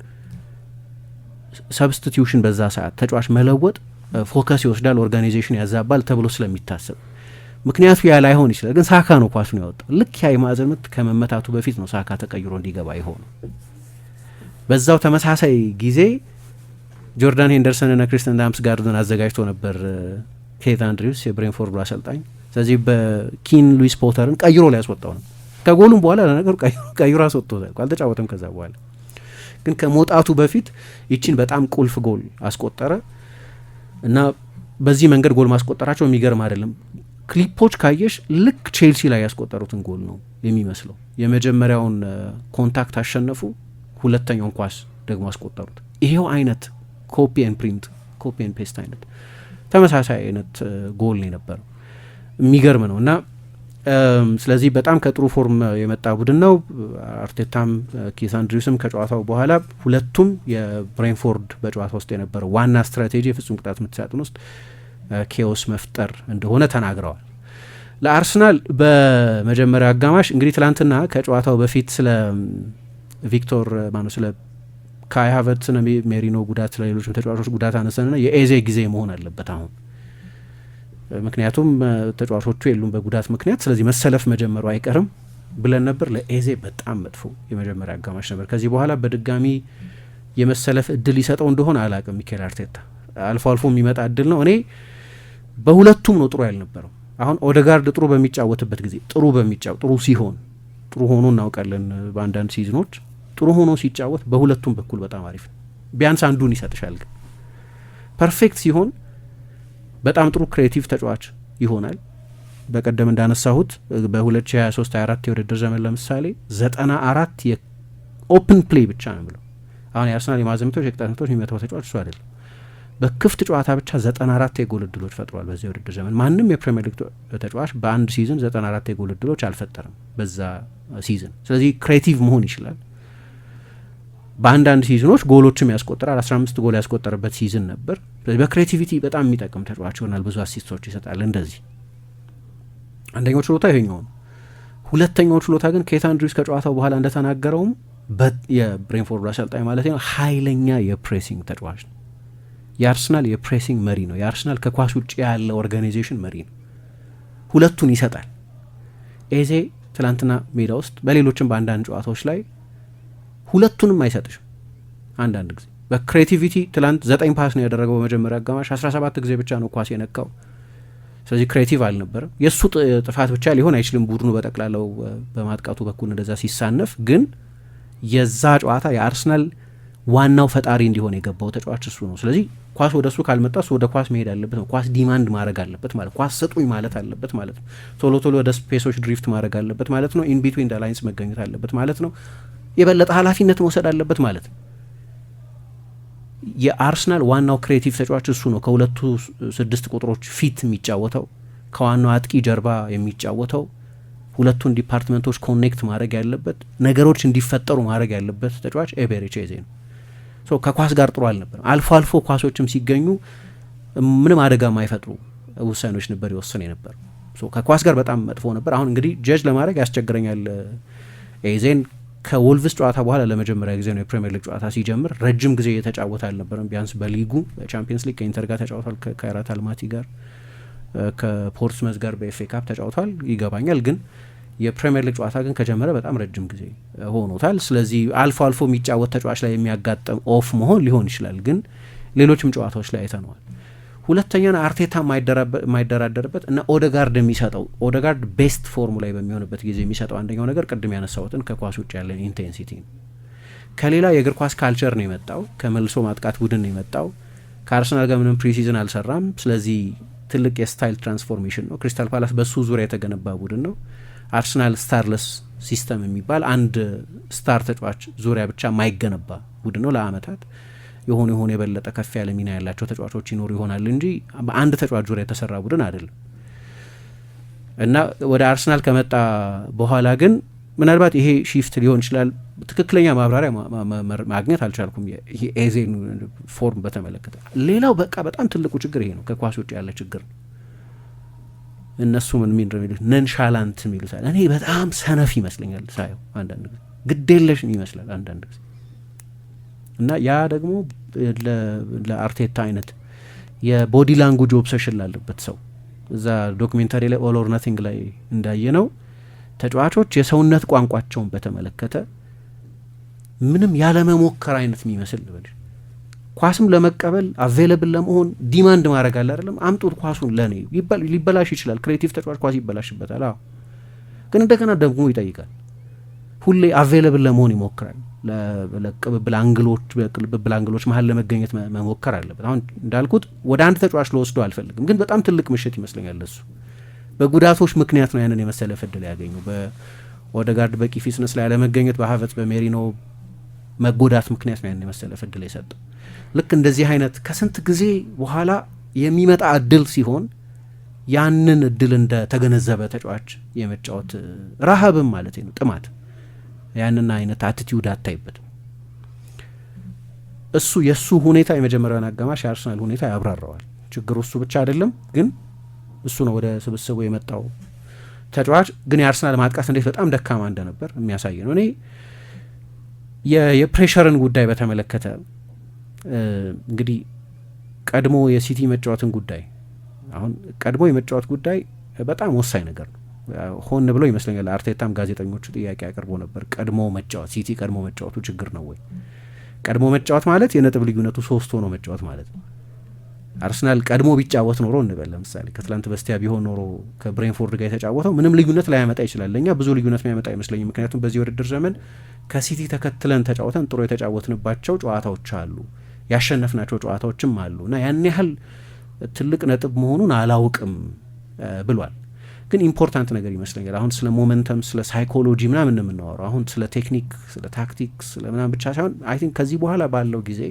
ሰብስቲቲዩሽን በዛ ሰዓት ተጫዋች መለወጥ ፎከስ ይወስዳል፣ ኦርጋናይዜሽን ያዛባል ተብሎ ስለሚታሰብ ምክንያቱ ያ ላይሆን ይችላል። ግን ሳካ ነው ኳሱን ያወጣው። ልክ ያ የማዕዘን ምት ከመመታቱ በፊት ነው ሳካ ተቀይሮ እንዲገባ ይሆኑ። በዛው ተመሳሳይ ጊዜ ጆርዳን ሄንደርሰንና ክሪስተን ዳምስጋርድን አዘጋጅቶ ነበር ኬት አንድሪውስ የብሬንፎርዱ አሰልጣኝ። ስለዚህ በኪን ሉዊስ ፖተርን ቀይሮ ሊያስወጣው ነው። ከጎሉም በኋላ ለነገሩ ቀይሮ አስወጥቶታል፣ አልተጫወተም ከዛ በኋላ። ግን ከመውጣቱ በፊት ይችን በጣም ቁልፍ ጎል አስቆጠረ እና በዚህ መንገድ ጎል ማስቆጠራቸው የሚገርም አይደለም። ክሊፖች ካየሽ ልክ ቼልሲ ላይ ያስቆጠሩትን ጎል ነው የሚመስለው። የመጀመሪያውን ኮንታክት አሸነፉ፣ ሁለተኛውን ኳስ ደግሞ አስቆጠሩት። ይሄው አይነት ኮፒ ኤን ፕሪንት ኮፒ ኤን ፔስት አይነት ተመሳሳይ አይነት ጎል ነው የነበረው። የሚገርም ነው እና ስለዚህ በጣም ከጥሩ ፎርም የመጣ ቡድን ነው። አርቴታም ኪስ አንድሪውስም ከጨዋታው በኋላ ሁለቱም የብሬንፎርድ በጨዋታ ውስጥ የነበረው ዋና ስትራቴጂ የፍጹም ቅጣት ምት ሳጥን ውስጥ ኬዎስ መፍጠር እንደሆነ ተናግረዋል። ለአርሰናል በመጀመሪያ አጋማሽ እንግዲህ ትላንትና ከጨዋታው በፊት ስለ ቪክቶር ማነው ስለ ካይ ሃቨርትዝ እና ሜሪኖ ጉዳት፣ ስለ ሌሎችም ተጫዋቾች ጉዳት አነሳንና የኤዜ ጊዜ መሆን አለበት አሁን ምክንያቱም ተጫዋቾቹ የሉም በጉዳት ምክንያት፣ ስለዚህ መሰለፍ መጀመሩ አይቀርም ብለን ነበር። ለኤዜ በጣም መጥፎ የመጀመሪያ አጋማሽ ነበር። ከዚህ በኋላ በድጋሚ የመሰለፍ እድል ይሰጠው እንደሆነ አላቅም ሚኬል አርቴታ። አልፎ አልፎ የሚመጣ እድል ነው። እኔ በሁለቱም ነው ጥሩ ያልነበረው። አሁን ኦደጋርድ ጥሩ በሚጫወትበት ጊዜ ጥሩ ሲሆን ጥሩ ሆኖ እናውቃለን። በአንዳንድ ሲዝኖች ጥሩ ሆኖ ሲጫወት በሁለቱም በኩል በጣም አሪፍ ነው። ቢያንስ አንዱን ይሰጥሻል። ግን ፐርፌክት ሲሆን በጣም ጥሩ ክሬቲቭ ተጫዋች ይሆናል። በቀደም እንዳነሳሁት በ2023/24 የውድድር ዘመን ለምሳሌ 94 የኦፕን ፕሌይ ብቻ ነው ብለው አሁን የአርሰናል የማዕዘን ምቶች የቅጣት ምቶች የሚመታው ተጫዋች እሱ አይደለም። በክፍት ጨዋታ ብቻ 94 የጎል እድሎች ፈጥሯል በዚህ የውድድር ዘመን። ማንም የፕሪሚየር ሊግ ተጫዋች በአንድ ሲዝን 94 የጎል እድሎች አልፈጠረም በዛ ሲዝን። ስለዚህ ክሬቲቭ መሆን ይችላል። በአንዳንድ ሲዝኖች ጎሎችም ያስቆጥራል። 15 ጎል ያስቆጠረበት ሲዝን ነበር። ስለዚህ በክሬቲቪቲ በጣም የሚጠቅም ተጫዋች ይሆናል። ብዙ አሲስቶች ይሰጣል። እንደዚህ አንደኛው ችሎታ ይሄኛው ነው። ሁለተኛው ችሎታ ግን ኬት አንድሪውስ ከጨዋታው በኋላ እንደተናገረውም የብሬንፎርድ አሰልጣኝ ማለት ነው ኃይለኛ የፕሬሲንግ ተጫዋች ነው። የአርሰናል የፕሬሲንግ መሪ ነው። የአርሰናል ከኳስ ውጭ ያለ ኦርጋናይዜሽን መሪ ነው። ሁለቱን ይሰጣል። ኤዜ ትላንትና ሜዳ ውስጥ በሌሎችም በአንዳንድ ጨዋታዎች ላይ ሁለቱንም አይሰጥሽም። አንዳንድ ጊዜ በክሬቲቪቲ ትላንት 9 ፓስ ነው ያደረገው በመጀመሪያ አጋማሽ፣ 17 ጊዜ ብቻ ነው ኳስ የነካው። ስለዚህ ክሬቲቭ አልነበረም። የእሱ ጥፋት ብቻ ሊሆን አይችልም ቡድኑ በጠቅላላው በማጥቃቱ በኩል እንደዛ ሲሳነፍ። ግን የዛ ጨዋታ የአርሰናል ዋናው ፈጣሪ እንዲሆን የገባው ተጫዋች እሱ ነው። ስለዚህ ኳስ ወደ እሱ ካልመጣ እሱ ወደ ኳስ መሄድ አለበት ነው። ኳስ ዲማንድ ማድረግ አለበት ማለት ኳስ ስጡኝ ማለት አለበት ማለት ነው። ቶሎ ቶሎ ወደ ስፔሶች ድሪፍት ማድረግ አለበት ማለት ነው። ኢን ቢትዊን ደ ላይንስ መገኘት አለበት ማለት ነው። የበለጠ ኃላፊነት መውሰድ አለበት ማለት ነው። የአርሰናል ዋናው ክሬቲቭ ተጫዋች እሱ ነው። ከሁለቱ 6 ቁጥሮች ፊት የሚጫወተው ከዋናው አጥቂ ጀርባ የሚጫወተው ሁለቱን ዲፓርትመንቶች ኮኔክት ማድረግ ያለበት ነገሮች እንዲፈጠሩ ማድረግ ያለበት ተጫዋች ኤቤሬቺ ኤዜ ነው። ከኳስ ጋር ጥሩ አልነበረም። አልፎ አልፎ ኳሶችም ሲገኙ ምንም አደጋ የማይፈጥሩ ውሳኔዎች ነበር ይወስን የነበር። ከኳስ ጋር በጣም መጥፎ ነበር። አሁን እንግዲህ ጀጅ ለማድረግ ያስቸግረኛል ኤዜን። ከወልቭስ ጨዋታ በኋላ ለመጀመሪያ ጊዜ ነው የፕሪሚየር ሊግ ጨዋታ ሲጀምር። ረጅም ጊዜ እየተጫወተ አልነበረም። ቢያንስ በሊጉ በቻምፒየንስ ሊግ ከኢንተር ጋር ተጫውቷል፣ ከካይራት አልማቲ ጋር፣ ከፖርትስመዝ ጋር በኤፍኤ ካፕ ተጫውቷል ይገባኛል። ግን የፕሪሚየር ሊግ ጨዋታ ግን ከጀመረ በጣም ረጅም ጊዜ ሆኖታል። ስለዚህ አልፎ አልፎ የሚጫወት ተጫዋች ላይ የሚያጋጥም ኦፍ መሆን ሊሆን ይችላል። ግን ሌሎችም ጨዋታዎች ላይ አይተነዋል። ሁለተኛና አርቴታ የማይደራደርበት እና ኦደጋርድ የሚሰጠው ኦደጋርድ ቤስት ፎርሙ ላይ በሚሆንበት ጊዜ የሚሰጠው አንደኛው ነገር ቅድም ያነሳሁትን ከኳስ ውጭ ያለን ኢንቴንሲቲ ነው። ከሌላ የእግር ኳስ ካልቸር ነው የመጣው። ከመልሶ ማጥቃት ቡድን ነው የመጣው። ከአርሰናል ጋር ምንም ፕሪሲዝን አልሰራም። ስለዚህ ትልቅ የስታይል ትራንስፎርሜሽን ነው። ክሪስታል ፓላስ በሱ ዙሪያ የተገነባ ቡድን ነው። አርሰናል ስታርለስ ሲስተም የሚባል አንድ ስታር ተጫዋች ዙሪያ ብቻ ማይገነባ ቡድን ነው። ለአመታት የሆነ የበለጠ ከፍ ያለ ሚና ያላቸው ተጫዋቾች ይኖሩ ይሆናል እንጂ በአንድ ተጫዋች ዙሪያ የተሰራ ቡድን አይደለም። እና ወደ አርሰናል ከመጣ በኋላ ግን ምናልባት ይሄ ሺፍት ሊሆን ይችላል። ትክክለኛ ማብራሪያ ማግኘት አልቻልኩም ይሄ ኤዜን ፎርም በተመለከተ። ሌላው በጣም ትልቁ ችግር ይሄ ነው፣ ከኳስ ውጭ ያለ ችግር ነው። እነሱ ምን እንደሚሉት ነንሻላንት የሚሉታል። እኔ በጣም ሰነፍ ይመስለኛል ሳየው፣ አንዳንድ ጊዜ ግዴለሽ ይመስላል አንዳንድ ጊዜ። እና ያ ደግሞ ለአርቴታ አይነት የቦዲ ላንጉጅ ኦብሰሽን ላለበት ሰው እዛ ዶክሜንታሪ ላይ ኦል ኦር ናቲንግ ላይ እንዳየ ነው ተጫዋቾች የሰውነት ቋንቋቸውን በተመለከተ ምንም ያለመሞከር አይነት የሚመስል ልበልሽ፣ ኳስም ለመቀበል አቬለብል ለመሆን ዲማንድ ማድረግ አለ አይደለም። አምጡት ኳሱን ለኔ። ሊበላሽ ይችላል። ክሬቲቭ ተጫዋች ኳስ ይበላሽበታል። አዎ፣ ግን እንደገና ደግሞ ይጠይቃል። ሁሌ አቬለብል ለመሆን ይሞክራል። ለቅብብል አንግሎች መሀል ለመገኘት መሞከር አለበት። አሁን እንዳልኩት ወደ አንድ ተጫዋች ለወስዶ አልፈልግም፣ ግን በጣም ትልቅ ምሽት ይመስለኛል ለሱ። በጉዳቶች ምክንያት ነው ያንን የመሰለፍ እድል ያገኘው። በኦዴጋርድ በቂ ፊትነስ ላይ አለመገኘት፣ በሀቨርትዝ በሜሪኖ መጎዳት ምክንያት ነው ያንን የመሰለፍ እድል የሰጠው። ልክ እንደዚህ አይነት ከስንት ጊዜ በኋላ የሚመጣ እድል ሲሆን ያንን እድል እንደ ተገነዘበ ተጫዋች የመጫወት ረሃብም ማለት ነው ጥማት፣ ያንን አይነት አቲቲዩድ አታይበትም። እሱ የእሱ ሁኔታ የመጀመሪያውን አጋማሽ የአርሰናል ሁኔታ ያብራራዋል። ችግሩ እሱ ብቻ አይደለም፣ ግን እሱ ነው ወደ ስብስቡ የመጣው ተጫዋች። ግን የአርሰናል ማጥቃት እንዴት በጣም ደካማ እንደነበር የሚያሳይ ነው። እኔ የፕሬሸርን ጉዳይ በተመለከተ እንግዲህ ቀድሞ የሲቲ መጫወትን ጉዳይ አሁን ቀድሞ የመጫወት ጉዳይ በጣም ወሳኝ ነገር ነው። ሆን ብሎ ይመስለኛል አርቴታም ጋዜጠኞቹ ጥያቄ አቅርቦ ነበር። ቀድሞ መጫወት ሲቲ ቀድሞ መጫወቱ ችግር ነው ወይ? ቀድሞ መጫወት ማለት የነጥብ ልዩነቱ 3 ሆኖ መጫወት ማለት ነው። አርሰናል ቀድሞ ቢጫወት ኖሮ እንበል ለምሳሌ ከትላንት በስቲያ ቢሆን ኖሮ ከብሬንፎርድ ጋር የተጫወተው ምንም ልዩነት ላያመጣ ይችላል። ለእኛ ብዙ ልዩነት የሚያመጣ አይመስለኝም። ምክንያቱም በዚህ ውድድር ዘመን ከሲቲ ተከትለን ተጫወተን ጥሩ የተጫወትንባቸው ጨዋታዎች አሉ፣ ያሸነፍናቸው ጨዋታዎችም አሉ እና ያን ያህል ትልቅ ነጥብ መሆኑን አላውቅም ብሏል። ግን ኢምፖርታንት ነገር ይመስለኛል አሁን ስለ ሞመንተም ስለ ሳይኮሎጂ ምናምን የምናወራው አሁን ስለ ቴክኒክ ስለ ታክቲክስ ስለ ምናምን ብቻ ሳይሆን አይ ቲንክ ከዚህ በኋላ ባለው ጊዜ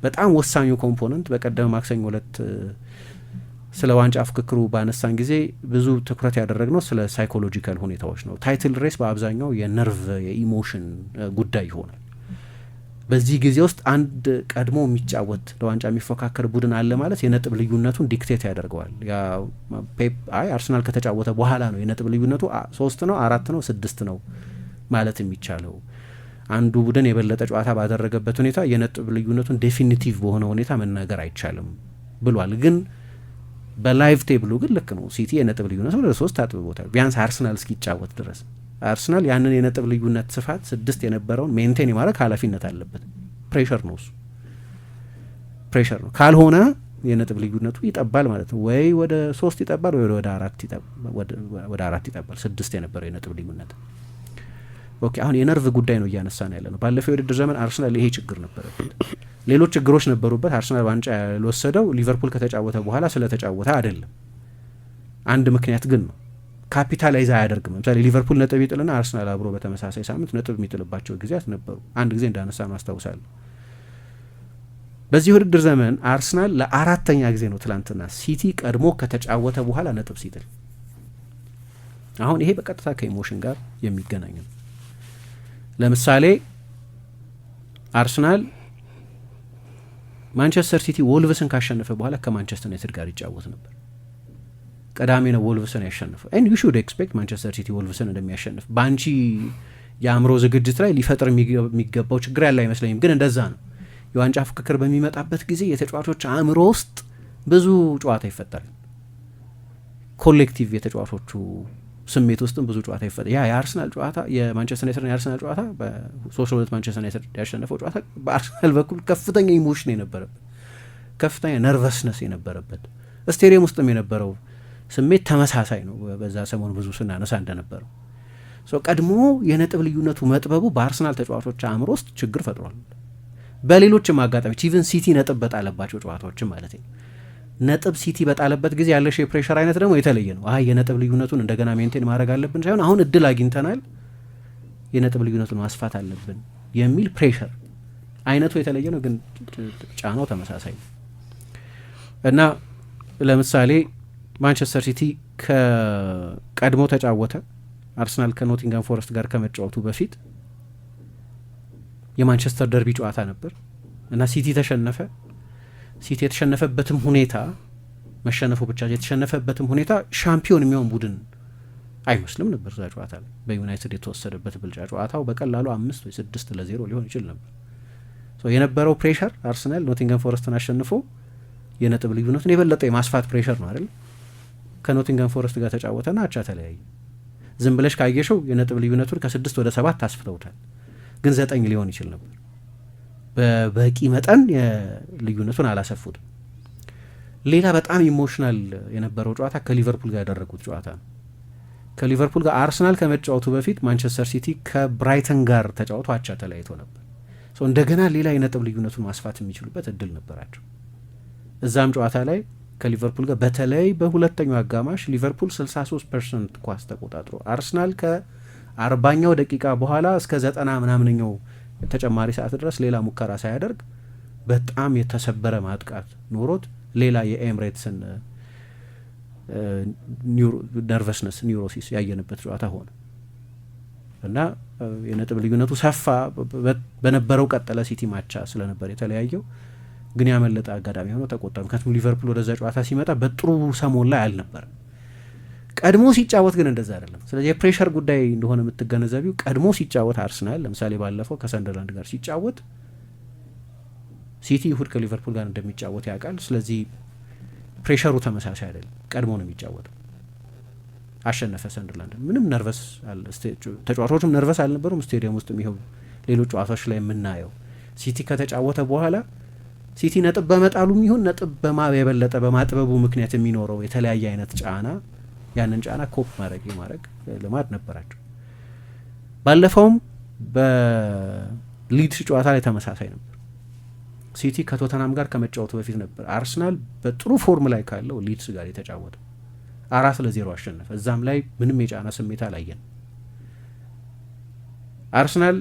በጣም ወሳኙ ኮምፖነንት በቀደም ማክሰኞ ዕለት ስለ ዋንጫ ፍክክሩ ባነሳን ጊዜ ብዙ ትኩረት ያደረግነው ስለ ሳይኮሎጂካል ሁኔታዎች ነው። ታይትል ሬስ በአብዛኛው የነርቭ የኢሞሽን ጉዳይ ይሆናል። በዚህ ጊዜ ውስጥ አንድ ቀድሞ የሚጫወት ለዋንጫ የሚፎካከር ቡድን አለ ማለት የነጥብ ልዩነቱን ዲክቴት ያደርገዋል። አርሰናል ከተጫወተ በኋላ ነው የነጥብ ልዩነቱ 3 ነው 4 ነው 6 ነው ማለት የሚቻለው። አንዱ ቡድን የበለጠ ጨዋታ ባደረገበት ሁኔታ የነጥብ ልዩነቱን ዴፊኒቲቭ በሆነ ሁኔታ መናገር አይቻልም ብሏል። ግን በላይቭ ቴብሉ ግን ልክ ነው። ሲቲ የነጥብ ልዩነቱ ወደ 3 አጥብቦታል ቢያንስ አርሰናል እስኪጫወት ድረስ። አርሰናል ያንን የነጥብ ልዩነት ስፋት 6 የነበረውን ሜንቴን የማድረግ ኃላፊነት አለበት። ፕሬሸር ነው እሱ ፕሬሸር ነው። ካልሆነ የነጥብ ልዩነቱ ይጠባል ማለት ነው። ወይ ወደ 3 ይጠባል ወይ ወደ 4 ይጠባል። 6 የነበረው የነጥብ ልዩነት ኦኬ። አሁን የነርቭ ጉዳይ ነው እያነሳን ያለ ነው። ባለፈው የውድድር ዘመን አርሰናል ይሄ ችግር ነበረበት። ሌሎች ችግሮች ነበሩበት። አርሰናል ዋንጫ ያልወሰደው ሊቨርፑል ከተጫወተ በኋላ ስለተጫወተ አይደለም። አንድ ምክንያት ግን ነው፣ ካፒታላይዝ አያደርግም። ለምሳሌ ሊቨርፑል ነጥብ ይጥልና አርሰናል አብሮ በተመሳሳይ ሳምንት ነጥብ የሚጥልባቸው ጊዜያት ነበሩ። አንድ ጊዜ እንዳነሳ ነው አስታውሳለሁ። በዚህ ውድድር ዘመን አርሰናል ለ4ተኛ ጊዜ ነው ትላንትና ሲቲ ቀድሞ ከተጫወተ በኋላ ነጥብ ሲጥል። አሁን ይሄ በቀጥታ ከኢሞሽን ጋር የሚገናኝ ነው። ለምሳሌ አርሰናል ማንቸስተር ሲቲ ወልቭስን ካሸነፈ በኋላ ከማንቸስተር ዩናይትድ ጋር ይጫወት ነበር። ቀዳሚ ነው ወልቭስን ያሸነፈው። ኤንድ ዩ ሹድ ኤክስፔክት ማንቸስተር ሲቲ ወልቭስን እንደሚያሸንፍ በአንቺ የአእምሮ ዝግጅት ላይ ሊፈጥር የሚገባው ችግር ያለ አይመስለኝም። ግን እንደዛ ነው። የዋንጫ ፍክክር በሚመጣበት ጊዜ የተጫዋቾች አእምሮ ውስጥ ብዙ ጨዋታ ይፈጠራል። ኮሌክቲቭ የተጫዋቾቹ ስሜት ውስጥም ብዙ ጨዋታ ይፈጠራል። ያ የአርሰናል ጨዋታ የማንቸስተር ዩናይትድና የአርሰናል ጨዋታ በ3-2 ማንቸስተር ዩናይትድ ያሸነፈው ጨዋታ በአርሰናል በኩል ከፍተኛ ኢሞሽን የነበረበት ከፍተኛ ነርቨስነስ የነበረበት ስቴዲየም ውስጥም የነበረው ስሜት ተመሳሳይ ነው። በዛ ሰሞን ብዙ ስናነሳ እንደነበረው ቀድሞ የነጥብ ልዩነቱ መጥበቡ በአርሰናል ተጫዋቾች አእምሮ ውስጥ ችግር ፈጥሯል። በሌሎችም አጋጣሚዎች ኢቨን ሲቲ ነጥብ በጣለባቸው ጨዋታዎችም ማለት ነው ነጥብ ሲቲ በጣለበት ጊዜ ያለሽ የፕሬሸር አይነት ደግሞ የተለየ ነው። የነጥብ ልዩነቱን እንደገና ሜንቴን ማድረግ አለብን ሳይሆን አሁን እድል አግኝተናል የነጥብ ልዩነቱን ማስፋት አለብን የሚል ፕሬሸር አይነቱ የተለየ ነው። ግን ጫናው ተመሳሳይ ነው እና ለምሳሌ ማንቸስተር ሲቲ ከቀድሞ ተጫወተ። አርሰናል ከኖቲንጋም ፎረስት ጋር ከመጫወቱ በፊት የማንቸስተር ደርቢ ጨዋታ ነበር እና ሲቲ ተሸነፈ። ሲቲ የተሸነፈበትም ሁኔታ መሸነፉ ብቻ የተሸነፈበትም ሁኔታ ሻምፒዮን የሚሆን ቡድን አይመስልም ነበር። እዛ ጨዋታ ላይ በዩናይትድ የተወሰደበት ብልጫ ጨዋታው በቀላሉ 5 ወይ 6-0 ሊሆን ይችል ነበር። የነበረው ፕሬሸር አርሰናል ኖቲንጋም ፎረስትን አሸንፎ የነጥብ ልዩነቱን የበለጠ የማስፋት ፕሬሸር ነው አይደል? ከኖቲንጋም ፎረስት ጋር ተጫወተና አቻ ተለያየ። ዝም ብለሽ ካየሽው የነጥብ ልዩነቱን ከ6 ወደ 7 አስፍተውታል። ግን 9 ሊሆን ይችል ነበር። በበቂ መጠን የልዩነቱን አላሰፉትም። ሌላ በጣም ኢሞሽናል የነበረው ጨዋታ ከሊቨርፑል ጋር ያደረጉት ጨዋታ ነው። ከሊቨርፑል ጋር አርሰናል ከመጫወቱ በፊት ማንቸስተር ሲቲ ከብራይተን ጋር ተጫውቶ አቻ ተለያይቶ ነበር። እንደገና ሌላ የነጥብ ልዩነቱን ማስፋት የሚችሉበት እድል ነበራቸው። እዛም ጨዋታ ላይ ከሊቨርፑል ጋር በተለይ በሁለተኛው አጋማሽ ሊቨርፑል 63% ኳስ ተቆጣጥሮ አርሰናል ከ40ኛው ደቂቃ በኋላ እስከ 90 ምናምንኛው ተጨማሪ ሰዓት ድረስ ሌላ ሙከራ ሳያደርግ በጣም የተሰበረ ማጥቃት ኖሮት ሌላ የኤምሬትስን ነርቨስነስ ኒውሮሲስ ያየንበት ጨዋታ ሆነ እና የነጥብ ልዩነቱ ሰፋ በነበረው ቀጠለ። ሲቲ ማቻ ስለነበር የተለያየው ግን ያመለጠ አጋጣሚ ሆኖ ተቆጠረ። ምክንያቱም ሊቨርፑል ወደዛ ጨዋታ ሲመጣ በጥሩ ሰሞን ላይ አልነበረም። ቀድሞ ሲጫወት ግን እንደዛ አይደለም። ስለዚህ የፕሬሸር ጉዳይ እንደሆነ የምትገነዘቢው ቀድሞ ሲጫወት አርሰናል ለምሳሌ ባለፈው ከሰንደርላንድ ጋር ሲጫወት ሲቲ እሁድ ከሊቨርፑል ጋር እንደሚጫወት ያውቃል። ስለዚህ ፕሬሸሩ ተመሳሳይ አይደለም። ቀድሞ ነው የሚጫወተው። አሸነፈ ሰንደርላንድ። ምንም ነርቨስ አለ ተጫዋቾችም ነርቨስ አልነበሩም። ስቴዲየም ውስጥ የሚሆን ሌሎች ጨዋታዎች ላይ የምናየው ሲቲ ከተጫወተ በኋላ ሲቲ ነጥብ በመጣሉም ይሁን ነጥብ የበለጠ በማጥበቡ ምክንያት የሚኖረው የተለያየ አይነት ጫና ያንን ጫና ኮፕ ማድረግ ልማድ ነበራቸው። ባለፈውም በሊድስ ጨዋታ ላይ ተመሳሳይ ነበር። ሲቲ ከቶተናም ጋር ከመጫወቱ በፊት ነበር አርሰናል በጥሩ ፎርም ላይ ካለው ሊድስ ጋር የተጫወተው 4-0 አሸነፈ። እዛም ላይ ምንም የጫና ስሜት አላየን። አርሰናል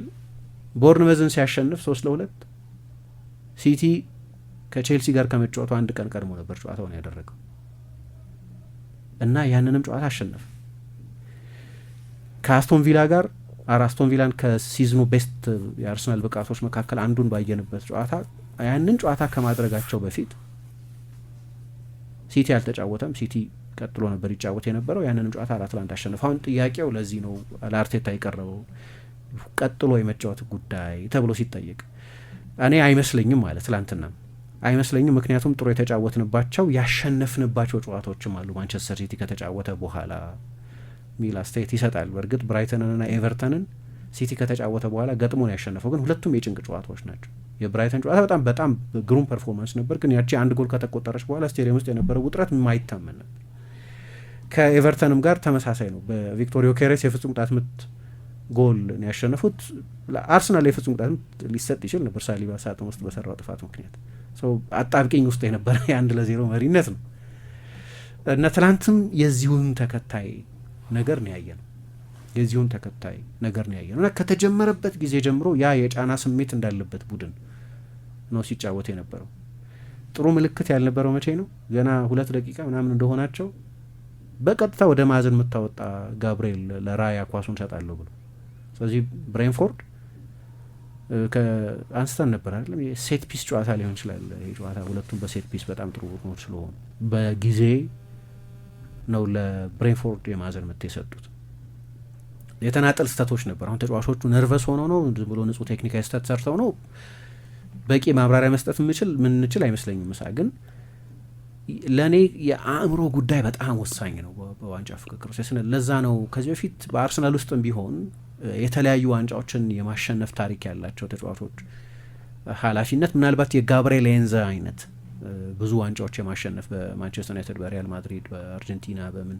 ቦርንመዝን ሲያሸንፍ 3-2 ሲቲ ከቼልሲ ጋር ከመጫወቱ አንድ ቀን ቀድሞ ነበር ጨዋታውን ያደረገው እና ያንንም ጨዋታ አሸነፈ። ከአስቶን ቪላ ጋር አስቶን ቪላን ከሲዝኑ ቤስት የአርሰናል ብቃቶች መካከል አንዱን ባየንበት ጨዋታ ያንን ጨዋታ ከማድረጋቸው በፊት ሲቲ አልተጫወተም። ሲቲ ቀጥሎ ነበር ይጫወት የነበረው። ያንንም ጨዋታ 4-1 አሸነፈ። አሁን ጥያቄው ለዚህ ነው ለአርቴታ የቀረበው ቀጥሎ የመጫወት ጉዳይ ተብሎ ሲጠየቅ እኔ አይመስለኝም ማለት ትላንትና አይመስለኝም። ምክንያቱም ጥሩ የተጫወትንባቸው ያሸነፍንባቸው ጨዋታዎችም አሉ ማንቸስተር ሲቲ ከተጫወተ በኋላ ሚል አስተያየት ይሰጣል። በእርግጥ ብራይተንንና ኤቨርተንን ሲቲ ከተጫወተ በኋላ ገጥሞ ነው ያሸነፈው፣ ግን ሁለቱም የጭንቅ ጨዋታዎች ናቸው። የብራይተን ጨዋታ በጣም ግሩም ፐርፎርማንስ ነበር፣ ግን ያቺ አንድ ጎል ከተቆጠረች በኋላ ስቴዲየም ውስጥ የነበረው ውጥረት የማይታመን ነበር። ከኤቨርተንም ጋር ተመሳሳይ ነው። በቪክቶሪዮ ኬሬስ የፍጹም ቅጣት ምት ጎል ነው ያሸነፉት። አርሰናል የፍጹም ቅጣት ምት ሊሰጥ ይችል ነበር ሳሊባ ሳጥን ውስጥ በሰራው ጥፋት ምክንያት። አጣብቂኝ ውስጥ የነበረ የ1-0 መሪነት ነው እና ትላንትም የዚሁን ተከታይ ነገር ነው ያየነው እና ከተጀመረበት ጊዜ ጀምሮ ያ የጫና ስሜት እንዳለበት ቡድን ነው ሲጫወት የነበረው። ጥሩ ምልክት ያልነበረው መቼ ነው? ገና 2 ደቂቃ ምናምን እንደሆናቸው በቀጥታ ወደ ማዕዘን የምታወጣ ጋብርኤል ለራያ ኳሱን ሰጣለሁ ብሎ። ስለዚህ ብሬንፎርድ አንስተን ነበር አይደለም፣ የሴት ፒስ ጨዋታ ሊሆን ይችላል ይሄ ጨዋታ። ሁለቱም በሴት ፒስ በጣም ጥሩ ቡድኖች ስለሆኑ በጊዜ ነው ለብሬንፎርድ የማዕዘን ምት የሰጡት። የተናጠል ስህተቶች ነበር። አሁን ተጫዋቾቹ ነርቨስ ሆነው ነው ዝም ብሎ ንጹህ ቴክኒካዊ ስህተት ሰርተው ነው በቂ ማብራሪያ መስጠት ምንችል አይመስለኝም። ምሳ ግን ለእኔ የአእምሮ ጉዳይ በጣም ወሳኝ ነው በዋንጫ ፍክክር ውስጥ። ለዛ ነው ከዚህ በፊት በአርሰናል ውስጥም ቢሆን የተለያዩ ዋንጫዎችን የማሸነፍ ታሪክ ያላቸው ተጫዋቾች ኃላፊነት ምናልባት የጋብርኤል ኤንዛ አይነት ብዙ ዋንጫዎች የማሸነፍ በማንቸስተር ዩናይትድ፣ በሪያል ማድሪድ፣ በአርጀንቲና በምን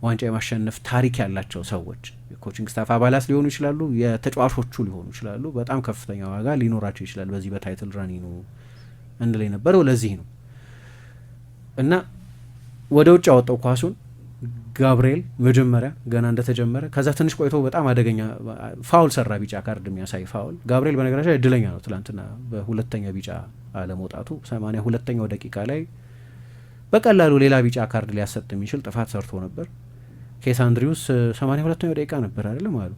ዋንጫ የማሸነፍ ታሪክ ያላቸው ሰዎች የኮችንግ ስታፍ አባላት ሊሆኑ ይችላሉ፣ የተጫዋቾቹ ሊሆኑ ይችላሉ። በጣም ከፍተኛ ዋጋ ሊኖራቸው ይችላል። በዚህ በታይትል ራኒኑ እንል የነበረው ለዚህ ነው እና ወደ ውጭ ያወጣው ኳሱን ጋብርኤል መጀመሪያ ገና እንደተጀመረ፣ ከዛ ትንሽ ቆይቶ በጣም አደገኛ ፋውል ሰራ፣ ቢጫ ካርድ የሚያሳይ ፋውል። ጋብርኤል በነገራችን እድለኛ ነው ትላንትና በሁለተኛ ቢጫ አለመውጣቱ። 82ኛው ደቂቃ ላይ በቀላሉ ሌላ ቢጫ ካርድ ሊያሰጥ የሚችል ጥፋት ሰርቶ ነበር። ኬስ አንድሪውስ 82ኛው ደቂቃ ነበር አይደለም አሉ።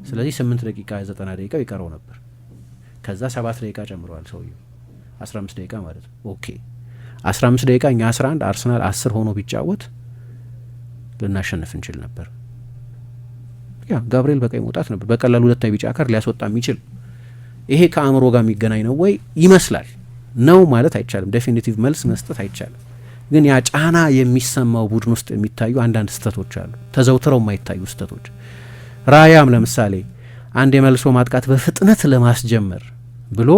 ስለዚህ 8 ደቂቃ 90 ደቂቃ ይቀረው ነበር። ከዛ 7 ደቂቃ ጨምረዋል ሰውየው 15 ደቂቃ ማለት ነው። ኦኬ 15 ደቂቃ እኛ 11 አርሰናል 10 ሆኖ ቢጫወት ልናሸንፍ እንችል ነበር። ያ ጋብርኤል በቀይ መውጣት ነበር በቀላሉ ሁለተኛ ቢጫ ካርድ ሊያስወጣ የሚችል። ይሄ ከአእምሮ ጋር የሚገናኝ ነው ወይ ይመስላል። ነው ማለት አይቻልም። ዴፊኒቲቭ መልስ መስጠት አይቻልም። ግን ያ ጫና የሚሰማው ቡድን ውስጥ የሚታዩ አንዳንድ ስህተቶች አሉ፣ ተዘውትረው የማይታዩ ስህተቶች። ራያም ለምሳሌ አንድ የመልሶ ማጥቃት በፍጥነት ለማስጀመር ብሎ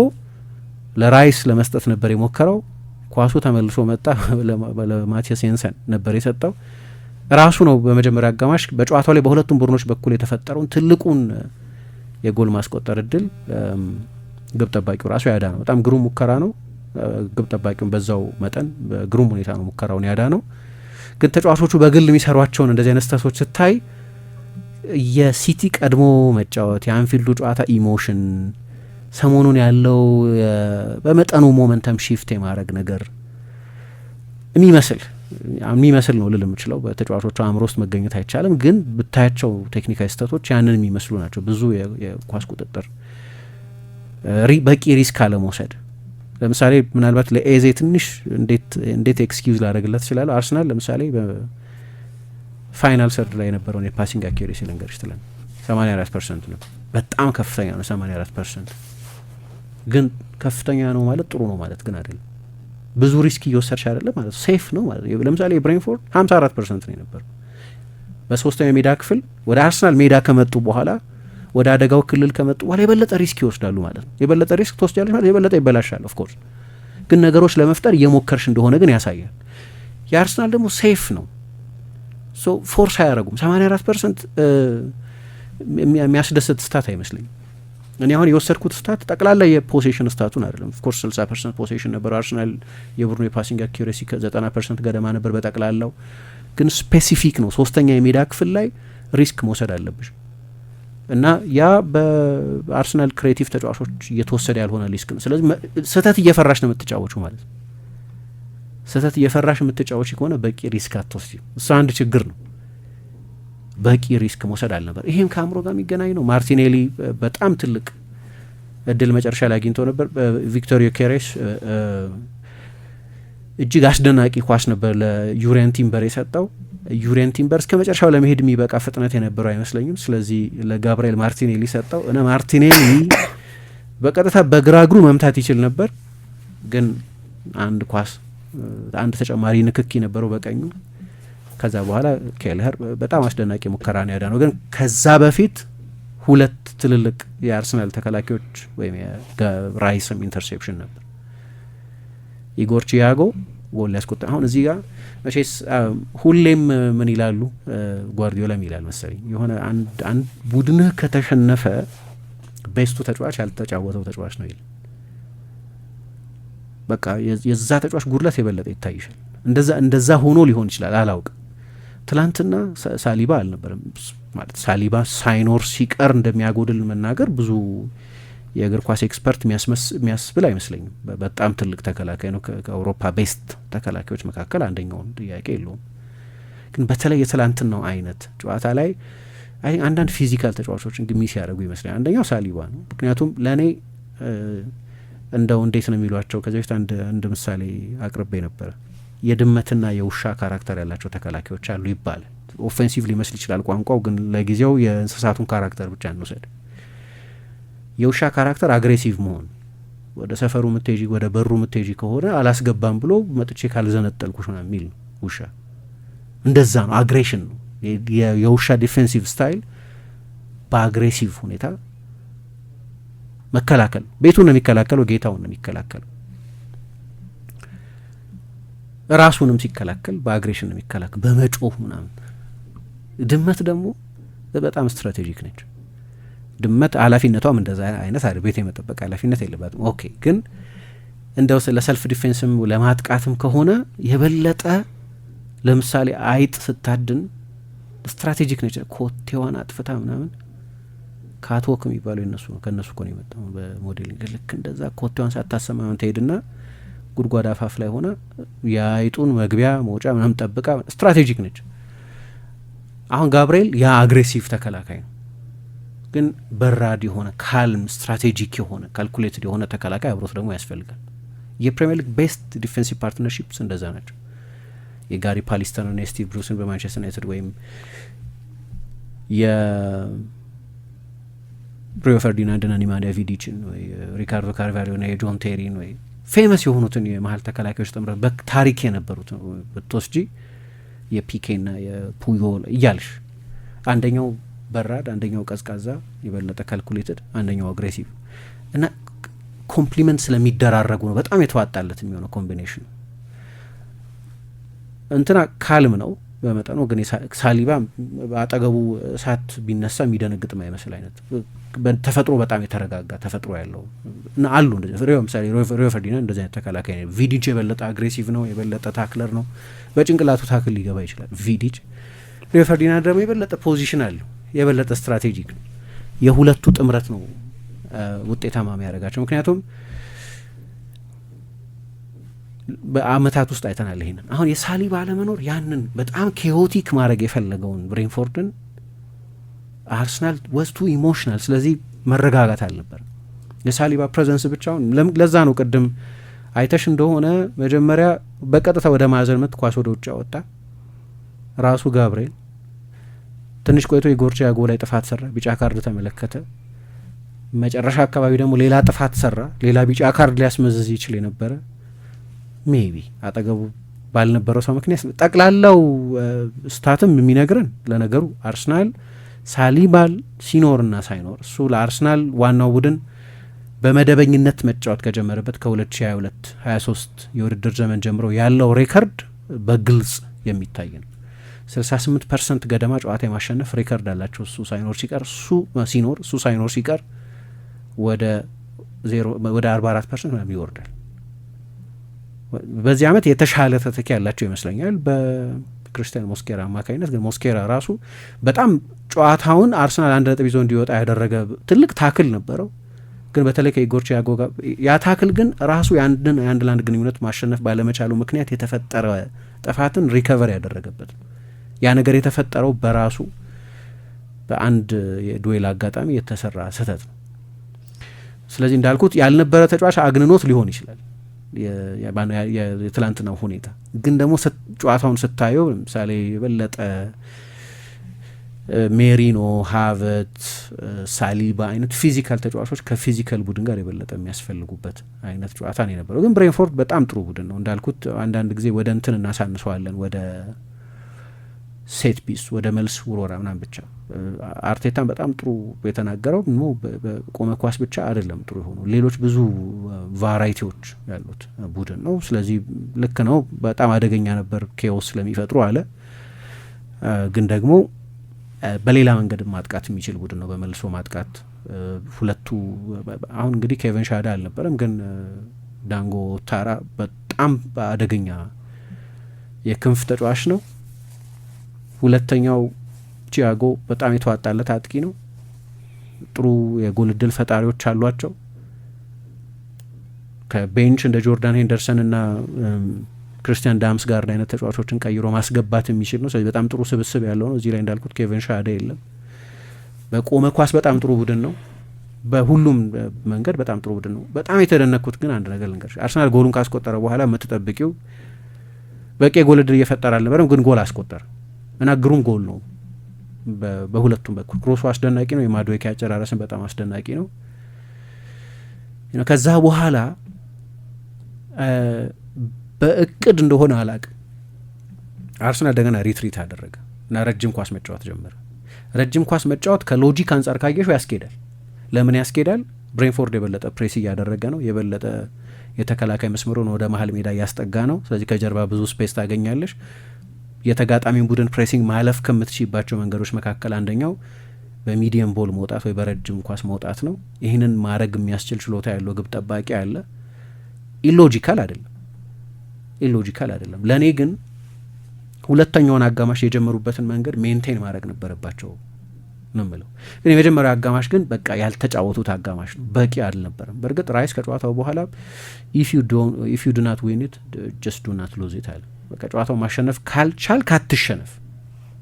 ለራይስ ለመስጠት ነበር የሞከረው። ኳሱ ተመልሶ መጣ፣ ለማቲያስ ጄንሰን ነበር የሰጠው። ራሱ ነው በመጀመሪያ አጋማሽ በጨዋታው ላይ በሁለቱም ቡድኖች በኩል የተፈጠረውን ትልቁን የጎል ማስቆጠር እድል ግብ ጠባቂው ራሱ ያዳ ነው። በጣም ግሩም ሙከራ ነው። ግብ ጠባቂውን በዛው መጠን በግሩም ሁኔታ ነው ሙከራውን ያዳ ነው። ግን ተጫዋቾቹ በግል የሚሰሯቸውን እንደዚህ አይነት ስህተቶች ስታይ የሲቲ ቀድሞ መጫወት የአንፊልዱ ጨዋታ ኢሞሽን ሰሞኑን ያለው በመጠኑ ሞመንተም ሺፍት የማድረግ ነገር የሚመስል ነው ልል የምችለው። በተጫዋቾቹ አእምሮ ውስጥ መገኘት አይቻልም፣ ግን ብታያቸው ቴክኒካዊ ስህተቶች ያንን የሚመስሉ ናቸው። ብዙ የኳስ ቁጥጥር፣ በቂ ሪስክ አለመውሰድ። ለምሳሌ ምናልባት ለኤዜ ትንሽ እንዴት ኤክስኪውዝ ላደረግለት እችላለሁ። አርሰናል ለምሳሌ በፋይናል ሰርድ ላይ የነበረውን የፓሲንግ አኪሬሲ ልንገርሽ ትለን 84% ነው። በጣም ከፍተኛ ነው 84%። ግን ከፍተኛ ነው ማለት ጥሩ ነው ማለት ግን አይደለም። ብዙ ሪስክ እየወሰድሽ አይደለም ማለት ሴፍ ነው ማለት ነው። ለምሳሌ የብሬንፎርድ 54% ነው የነበረው። በሶስተኛው የሜዳ ክፍል ወደ አርሰናል ሜዳ ከመጡ በኋላ ወደ አደጋው ክልል ከመጡ በኋላ የበለጠ ሪስክ ይወስዳሉ ማለት ነው። የበለጠ ሪስክ ትወስጃለሽ ማለት የበለጠ ይበላሻል። ኦፍኮርስ ግን ነገሮች ለመፍጠር እየሞከርሽ እንደሆነ ግን ያሳያል። የአርሰናል ደግሞ ሴፍ ነው፣ ሶ ፎርስ አያደርጉም። 84% የሚያስደስት ስታት አይመስለኝም። እኔ አሁን የወሰድኩት ስታት ጠቅላላ የፖሴሽን ስታቱን አይደለም። ኦፍኮርስ 60% ፖሴሽን ነበር አርሰናል። የቡድኑ የፓሲንግ አኪሬሲ ከ90% ገደማ ነበር በጠቅላላው። ግን ስፔሲፊክ ነው። ሶስተኛ የሜዳ ክፍል ላይ ሪስክ መውሰድ አለብሽ እና ያ በአርሰናል ክሬቲቭ ተጫዋቾች እየተወሰደ ያልሆነ ሪስክ ነው። ስለዚህ ስህተት እየፈራሽ ነው የምትጫወቹ ማለት ነው። ስህተት እየፈራሽ የምትጫወች ከሆነ በቂ ሪስክ አትወስጂም። እሱ አንድ ችግር ነው። በቂ ሪስክ መውሰድ አልነበር። ይሄም ከአእምሮ ጋር የሚገናኝ ነው። ማርቲኔሊ በጣም ትልቅ እድል መጨረሻ ላይ አግኝቶ ነበር። ቪክቶር ዮኬሬስ እጅግ አስደናቂ ኳስ ነበር ለዩሪየን ቲምበር የሰጠው። ዩሪየን ቲምበር እስከ መጨረሻው ለመሄድ የሚበቃ ፍጥነት የነበረው አይመስለኝም። ስለዚህ ለጋብርኤል ማርቲኔሊ ሰጠው እና ማርቲኔሊ በቀጥታ በግራ እግሩ መምታት ይችል ነበር፣ ግን አንድ ተጨማሪ ንክኪ ነበረው በቀኙ። ከዛ በኋላ ኬለር በጣም አስደናቂ ሙከራ ነው ያዳነው። ግን ከዛ በፊት ሁለት ትልልቅ የአርሰናል ተከላካዮች ወይም የራይስም ኢንተርሴፕሽን ነበር። ኢጎር ቺያጎ ጎል ሊያስቆጣ አሁን እዚህ ጋር መቼስ ሁሌም ምን ይላሉ ጓርዲዮላም ይላል መሰለኝ የሆነ አንድ ቡድንህ ከተሸነፈ ቤስቱ ተጫዋች ያልተጫወተው ተጫዋች ነው ይል። በቃ የዛ ተጫዋች ጉድለት የበለጠ ይታይሻል። እንደዛ ሆኖ ሊሆን ይችላል አላውቅም። ትላንትና ሳሊባ አልነበረም ማለት ሳሊባ ሳይኖር ሲቀር እንደሚያጎድል መናገር ብዙ የእግር ኳስ ኤክስፐርት የሚያስብል አይመስለኝም። በጣም ትልቅ ተከላካይ ነው። ከአውሮፓ ቤስት ተከላካዮች መካከል አንደኛውን ጥያቄ የለውም። ግን በተለይ የትላንትናው አይነት ጨዋታ ላይ አንዳንድ ፊዚካል ተጫዋቾችን ሚስ ያደርጉ ይመስለኛል። አንደኛው ሳሊባ ነው። ምክንያቱም ለእኔ እንደው እንዴት ነው የሚሏቸው ከዚህ በፊት አንድ ምሳሌ አቅርቤ ነበረ። የድመትና የውሻ ካራክተር ያላቸው ተከላካዮች አሉ ይባላል። ኦፌንሲቭ ሊመስል ይችላል ቋንቋው፣ ግን ለጊዜው የእንስሳቱን ካራክተር ብቻ እንውሰድ። የውሻ ካራክተር አግሬሲቭ መሆን፣ ወደ ሰፈሩ ምትሄጂ ወደ በሩ ምትሄጂ ከሆነ አላስገባም ብሎ መጥቼ ካልዘነጠልኩሽ ነው የሚል ነው ውሻ። እንደዛ ነው፣ አግሬሽን ነው የውሻ ዲፌንሲቭ ስታይል። በአግሬሲቭ ሁኔታ መከላከል፣ ቤቱን ነው የሚከላከለው፣ ጌታውን ነው የሚከላከለው። ራሱንም ሲከላከል በአግሬሽን ነው የሚከላከል፣ በመጮህ ምናምን። ድመት ደግሞ በጣም ስትራቴጂክ ነች። ድመት ኃላፊነቷም እንደዛ አይነት አይደል፣ ቤት የመጠበቅ ኃላፊነት የለባትም። ኦኬ፣ ግን እንደው ለሰልፍ ዲፌንስም ለማጥቃትም ከሆነ የበለጠ ለምሳሌ አይጥ ስታድን ስትራቴጂክ ነች። ኮቴዋን አጥፍታ ምናምን ካትወክ የሚባለው የነሱ ነው፣ ከነሱ እኮ ነው የመጣው በሞዴሊንግ። ልክ እንደዛ ኮቴዋን ሳታሰማ ትሄድና ጉድጓድ አፋፍ ላይ ሆና የአይጡን መግቢያ መውጫ ምናምን ጠብቃ ስትራቴጂክ ነች። አሁን ጋብርኤል ያ አግሬሲቭ ተከላካይ ነው፣ ግን በራድ የሆነ ካልም ስትራቴጂክ የሆነ ካልኩሌትድ የሆነ ተከላካይ አብሮት ደግሞ ያስፈልጋል። የፕሪሚየር ሊግ ቤስት ዲፌንሲቭ ፓርትነርሺፕስ እንደዛ ናቸው። የጋሪ ፓሊስተርና የስቲቭ ብሩስን በማንቸስተር ዩናይትድ ወይም የብሩኖ ፈርዲናንድና ኒማንያ ቪዲችን ወይ ሪካርዶ ካርቫሊዮና የጆን ቴሪን ወይ ፌመስ የሆኑትን የመሀል ተከላካዮች ጥምረት በታሪክ የነበሩት ብትወስጂ የፒኬና የፑዮል እያልሽ አንደኛው በራድ፣ አንደኛው ቀዝቃዛ፣ የበለጠ ካልኩሌትድ፣ አንደኛው አግሬሲቭ እና ኮምፕሊመንት ስለሚደራረጉ ነው በጣም የተዋጣለት የሚሆነው ኮምቢኔሽን። እንትና ካልም ነው በመጠኑ ግን ሳሊባ አጠገቡ እሳት ቢነሳ የሚደነግጥም አይመስል አይነት ተፈጥሮ በጣም የተረጋጋ ተፈጥሮ ያለው እና አሉ ለምሳሌ ሪዮ ፈርዲናንድ እንደዚህ አይነት ተከላካይ ነው። ቪዲች የበለጠ አግሬሲቭ ነው፣ የበለጠ ታክለር ነው፣ በጭንቅላቱ ታክል ሊገባ ይችላል ቪዲች። ሪዮ ፈርዲናንድ ደግሞ የበለጠ ፖዚሽን አለው፣ የበለጠ ስትራቴጂክ ነው። የሁለቱ ጥምረት ነው ውጤታማ የሚያደርጋቸው። ምክንያቱም በአመታት ውስጥ አይተናል ይሄንን። አሁን የሳሊባ አለመኖር ያንን በጣም ኬዮቲክ ማድረግ የፈለገውን ብሬንፎርድን አርሰናል ወስቱ ኢሞሽናል፣ ስለዚህ መረጋጋት አልነበር። የሳሊባ ፕሬዘንስ ብቻውን ለዛ ነው ቅድም አይተሽ እንደሆነ መጀመሪያ በቀጥታ ወደ ማዕዘን ምት ኳስ ወደ ውጭ አወጣ ራሱ ጋብርኤል። ትንሽ ቆይቶ የጎርጂያጎ ላይ ጥፋት ሰራ፣ ቢጫ ካርድ ተመለከተ። መጨረሻ አካባቢ ደግሞ ሌላ ጥፋት ሰራ፣ ሌላ ቢጫ ካርድ ሊያስመዘዝ ይችል የነበረ ሜቢ አጠገቡ ባልነበረው ሰው ምክንያት። ጠቅላላው ስታትም የሚነግረን ለነገሩ አርሰናል ሳሊባል ሲኖርና ሳይኖር እሱ ለአርሰናል ዋናው ቡድን በመደበኝነት መጫወት ከጀመረበት ከ2022-23 የውድድር ዘመን ጀምሮ ያለው ሬከርድ በግልጽ የሚታይ ነው። 68% ገደማ ጨዋታ የማሸነፍ ሬከርድ አላቸው። እሱ ሳይኖር ሲቀር እሱ ሳይኖር ሲቀር ወደ 44% ምናምን ይወርዳል። በዚህ ዓመት የተሻለ ተተኪ ያላቸው ይመስለኛል በክርስቲያን ሞስኬራ አማካኝነት። ግን ሞስኬራ ራሱ በጣም ጨዋታውን አርሰናል 1 ነጥብ ይዞ እንዲወጣ ያደረገ ትልቅ ታክል ነበረው። ግን በተለይ ከኢጎርቺያጎ ጋር ያ ታክል ግን ራሱ የአንድ ለአንድ ግንኙነት ማሸነፍ ባለመቻሉ ምክንያት የተፈጠረ ጥፋትን ሪከቨር ያደረገበት ነው። ያ ነገር የተፈጠረው በራሱ በአንድ የዱዌል አጋጣሚ የተሰራ ስህተት ነው። ስለዚህ እንዳልኩት ያልነበረ ተጫዋች አግንኖት ሊሆን ይችላል የትላንትናው ሁኔታ። ግን ደግሞ ጨዋታውን ስታየው ለምሳሌ የበለጠ ሜሪኖ፣ ሃቨርት፣ ሳሊባ አይነት ፊዚካል ተጫዋቾች ከፊዚካል ቡድን ጋር የበለጠ የሚያስፈልጉበት አይነት ጨዋታ ነው የነበረው። ግን ብሬንፎርድ በጣም ጥሩ ቡድን ነው እንዳልኩት። አንዳንድ ጊዜ ወደ እንትን እናሳንሰዋለን፣ ወደ ሴት ፒስ፣ ወደ መልስ ውርወራ ምናምን ብቻ። አርቴታን በጣም ጥሩ የተናገረው በቆመ ኳስ ብቻ አይደለም ጥሩ የሆኑ ሌሎች ብዙ ቫራይቲዎች ያሉት ቡድን ነው። ስለዚህ ልክ ነው፣ በጣም አደገኛ ነበር ኬዎስ ስለሚፈጥሩ አለ። ግን ደግሞ በሌላ መንገድ ማጥቃት የሚችል ቡድን ነው፣ በመልሶ ማጥቃት ሁለቱ። አሁን እንግዲህ ኬቨን ሻዳ አልነበረም፣ ግን ዳንጎ ታራ በጣም አደገኛ የክንፍ ተጫዋች ነው። ሁለተኛው ቲያጎ በጣም የተዋጣለት አጥቂ ነው። ጥሩ የጎል እድል ፈጣሪዎች አሏቸው። ከቤንች እንደ ጆርዳን ሄንደርሰን እና ክርስቲያን ዳምስጋርድ አይነት ተጫዋቾችን ቀይሮ ማስገባት የሚችል ነው። ስለዚህ በጣም ጥሩ ስብስብ ያለው ነው። እዚህ ላይ እንዳልኩት ኬቨን ሻዳ የለም። በቆመ ኳስ በጣም ጥሩ ቡድን ነው። በሁሉም መንገድ በጣም ጥሩ ቡድን ነው። በጣም የተደነቅኩት ግን አንድ ነገር ልንገርሽ፣ አርሰናል ጎሉን ካስቆጠረ በኋላ የምትጠብቂው በቂ የጎል እድል እየፈጠረ አልነበረም፣ ግን ጎል አስቆጠረ እና ግሩም ጎል ነው። በሁለቱም በኩል ክሮሱ አስደናቂ ነው። የማድዌኬ አጨራረስን በጣም አስደናቂ ነው። ከዛ በኋላ በእቅድ እንደሆነ አላቅም አርሰናል እንደገና ሪትሪት አደረገ እና ረጅም ኳስ መጫወት ጀመረ። ረጅም ኳስ መጫወት ከሎጂክ አንጻር ካየሽው ያስኬዳል። ለምን ያስኬዳል? ብሬንፎርድ የበለጠ ፕሬስ እያደረገ ነው። የበለጠ የተከላካይ መስመሩን ወደ መሀል ሜዳ እያስጠጋ ነው። ስለዚህ ከጀርባ ብዙ ስፔስ ታገኛለሽ። የተጋጣሚን ቡድን ፕሬሲንግ ማለፍ ከምትችይባቸው መንገዶች መካከል አንደኛው በሚዲየም ቦል መውጣት ወይ በረጅም ኳስ መውጣት ነው። ይህንን ማድረግ የሚያስችል ችሎታ ያለው ግብ ጠባቂ አለ። ኢሎጂካል አይደለም። ለእኔ ግን ሁለተኛውን አጋማሽ የጀመሩበትን መንገድ ሜንቴን ማድረግ ነበረባቸው ነው የምለው። ግን የመጀመሪያው አጋማሽ ግን በቃ ያልተጫወቱት አጋማሽ ነው፣ በቂ አልነበረም። በእርግጥ ራይስ ከጨዋታው በኋላ ኢፍ ዩ ዱ ናት ዊን ኢት ጀስት ዱ ናት ሉዝ ኢት አለ። በቃ ጨዋታው ማሸነፍ ካልቻል ካትሸነፍ፣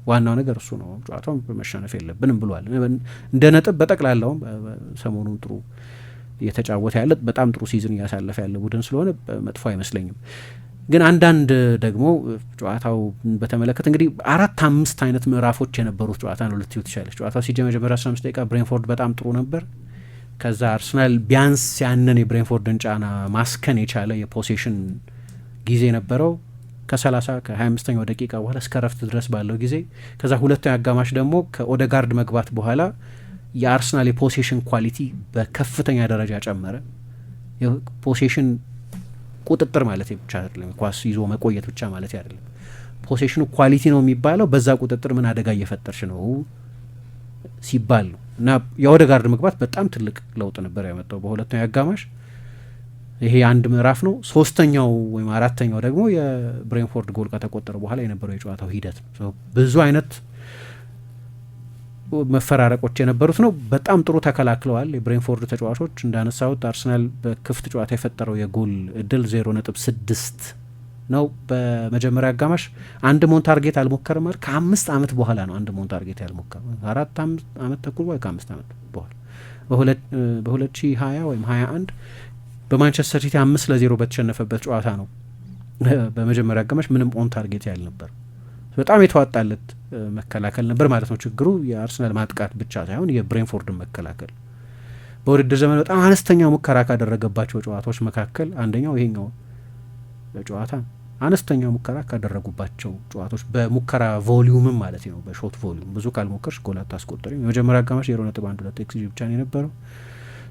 ዋናው ነገር እሱ ነው። ጨዋታውን መሸነፍ የለብንም ብሏል። እንደ ነጥብ በጠቅላላውም ሰሞኑን ጥሩ እየተጫወተ ያለ በጣም ጥሩ ሲዝን እያሳለፈ ያለ ቡድን ስለሆነ መጥፎ አይመስለኝም። ግን አንዳንድ ደግሞ ጨዋታው በተመለከተ እንግዲህ 4-5 አይነት ምዕራፎች የነበሩት ጨዋታ ነው ልትዩ ትችላለች። ጨዋታው ሲጀመር መጀመሪያ 15 ደቂቃ ብሬንፎርድ በጣም ጥሩ ነበር። ከዛ አርሰናል ቢያንስ ያንን የብሬንፎርድን ጫና ማስከን የቻለ የፖሴሽን ጊዜ ነበረው ከ25ኛው ደቂቃ በኋላ እስከ ረፍት ድረስ ባለው ጊዜ። ከዛ ሁለተኛው አጋማሽ ደግሞ ከኦደጋርድ መግባት በኋላ የአርሰናል የፖሴሽን ኳሊቲ በከፍተኛ ደረጃ ጨመረ። የፖሴሽን ቁጥጥር ማለት ብቻ አይደለም፣ ኳስ ይዞ መቆየት ብቻ ማለት አይደለም። ፖሴሽኑ ኳሊቲ ነው የሚባለው በዛ ቁጥጥር ምን አደጋ እየፈጠርሽ ነው ሲባል ነው። እና የኦዴጋርድ መግባት በጣም ትልቅ ለውጥ ነበር ያመጣው በሁለተኛው አጋማሽ። ይሄ አንድ ምዕራፍ ነው። ሶስተኛው ወይም አራተኛው ደግሞ የብሬንፎርድ ጎል ከተቆጠረ በኋላ የነበረው የጨዋታው ሂደት ነው። ብዙ አይነት መፈራረቆች የነበሩት ነው። በጣም ጥሩ ተከላክለዋል የብሬንፎርድ ተጫዋቾች። እንዳነሳሁት አርሰናል በክፍት ጨዋታ የፈጠረው የጎል እድል 0.6 ነው። በመጀመሪያ አጋማሽ አንድ ሞን ታርጌት አልሞከረም ማለት ከ5 ዓመት በኋላ ነው አንድ ሞን ታርጌት ያልሞከረው 4 ዓመት ተኩል ወይ ከ5 ዓመት በኋላ በ2020 ወይም 21 በማንቸስተር ሲቲ 5-0 በተሸነፈበት ጨዋታ ነው በመጀመሪያ አጋማሽ ምንም ኦን ታርጌት ያልነበር። በጣም የተዋጣለት መከላከል ነበር ማለት ነው። ችግሩ የአርሰናል ማጥቃት ብቻ ሳይሆን የብሬንፎርድን መከላከል በውድድር ዘመን በጣም አነስተኛ ሙከራ ካደረገባቸው ጨዋታዎች መካከል አንደኛው ይሄኛው ጨዋታ አነስተኛ ሙከራ ካደረጉባቸው ጨዋታዎች በሙከራ ቮሊዩምም ማለት ነው። በሾት ቮሊዩም ብዙ ካልሞከርሽ ጎል አታስቆጥሪም። የመጀመሪያ አጋማሽ 0.12 ኤክስጂ ብቻ ነው የነበረው፣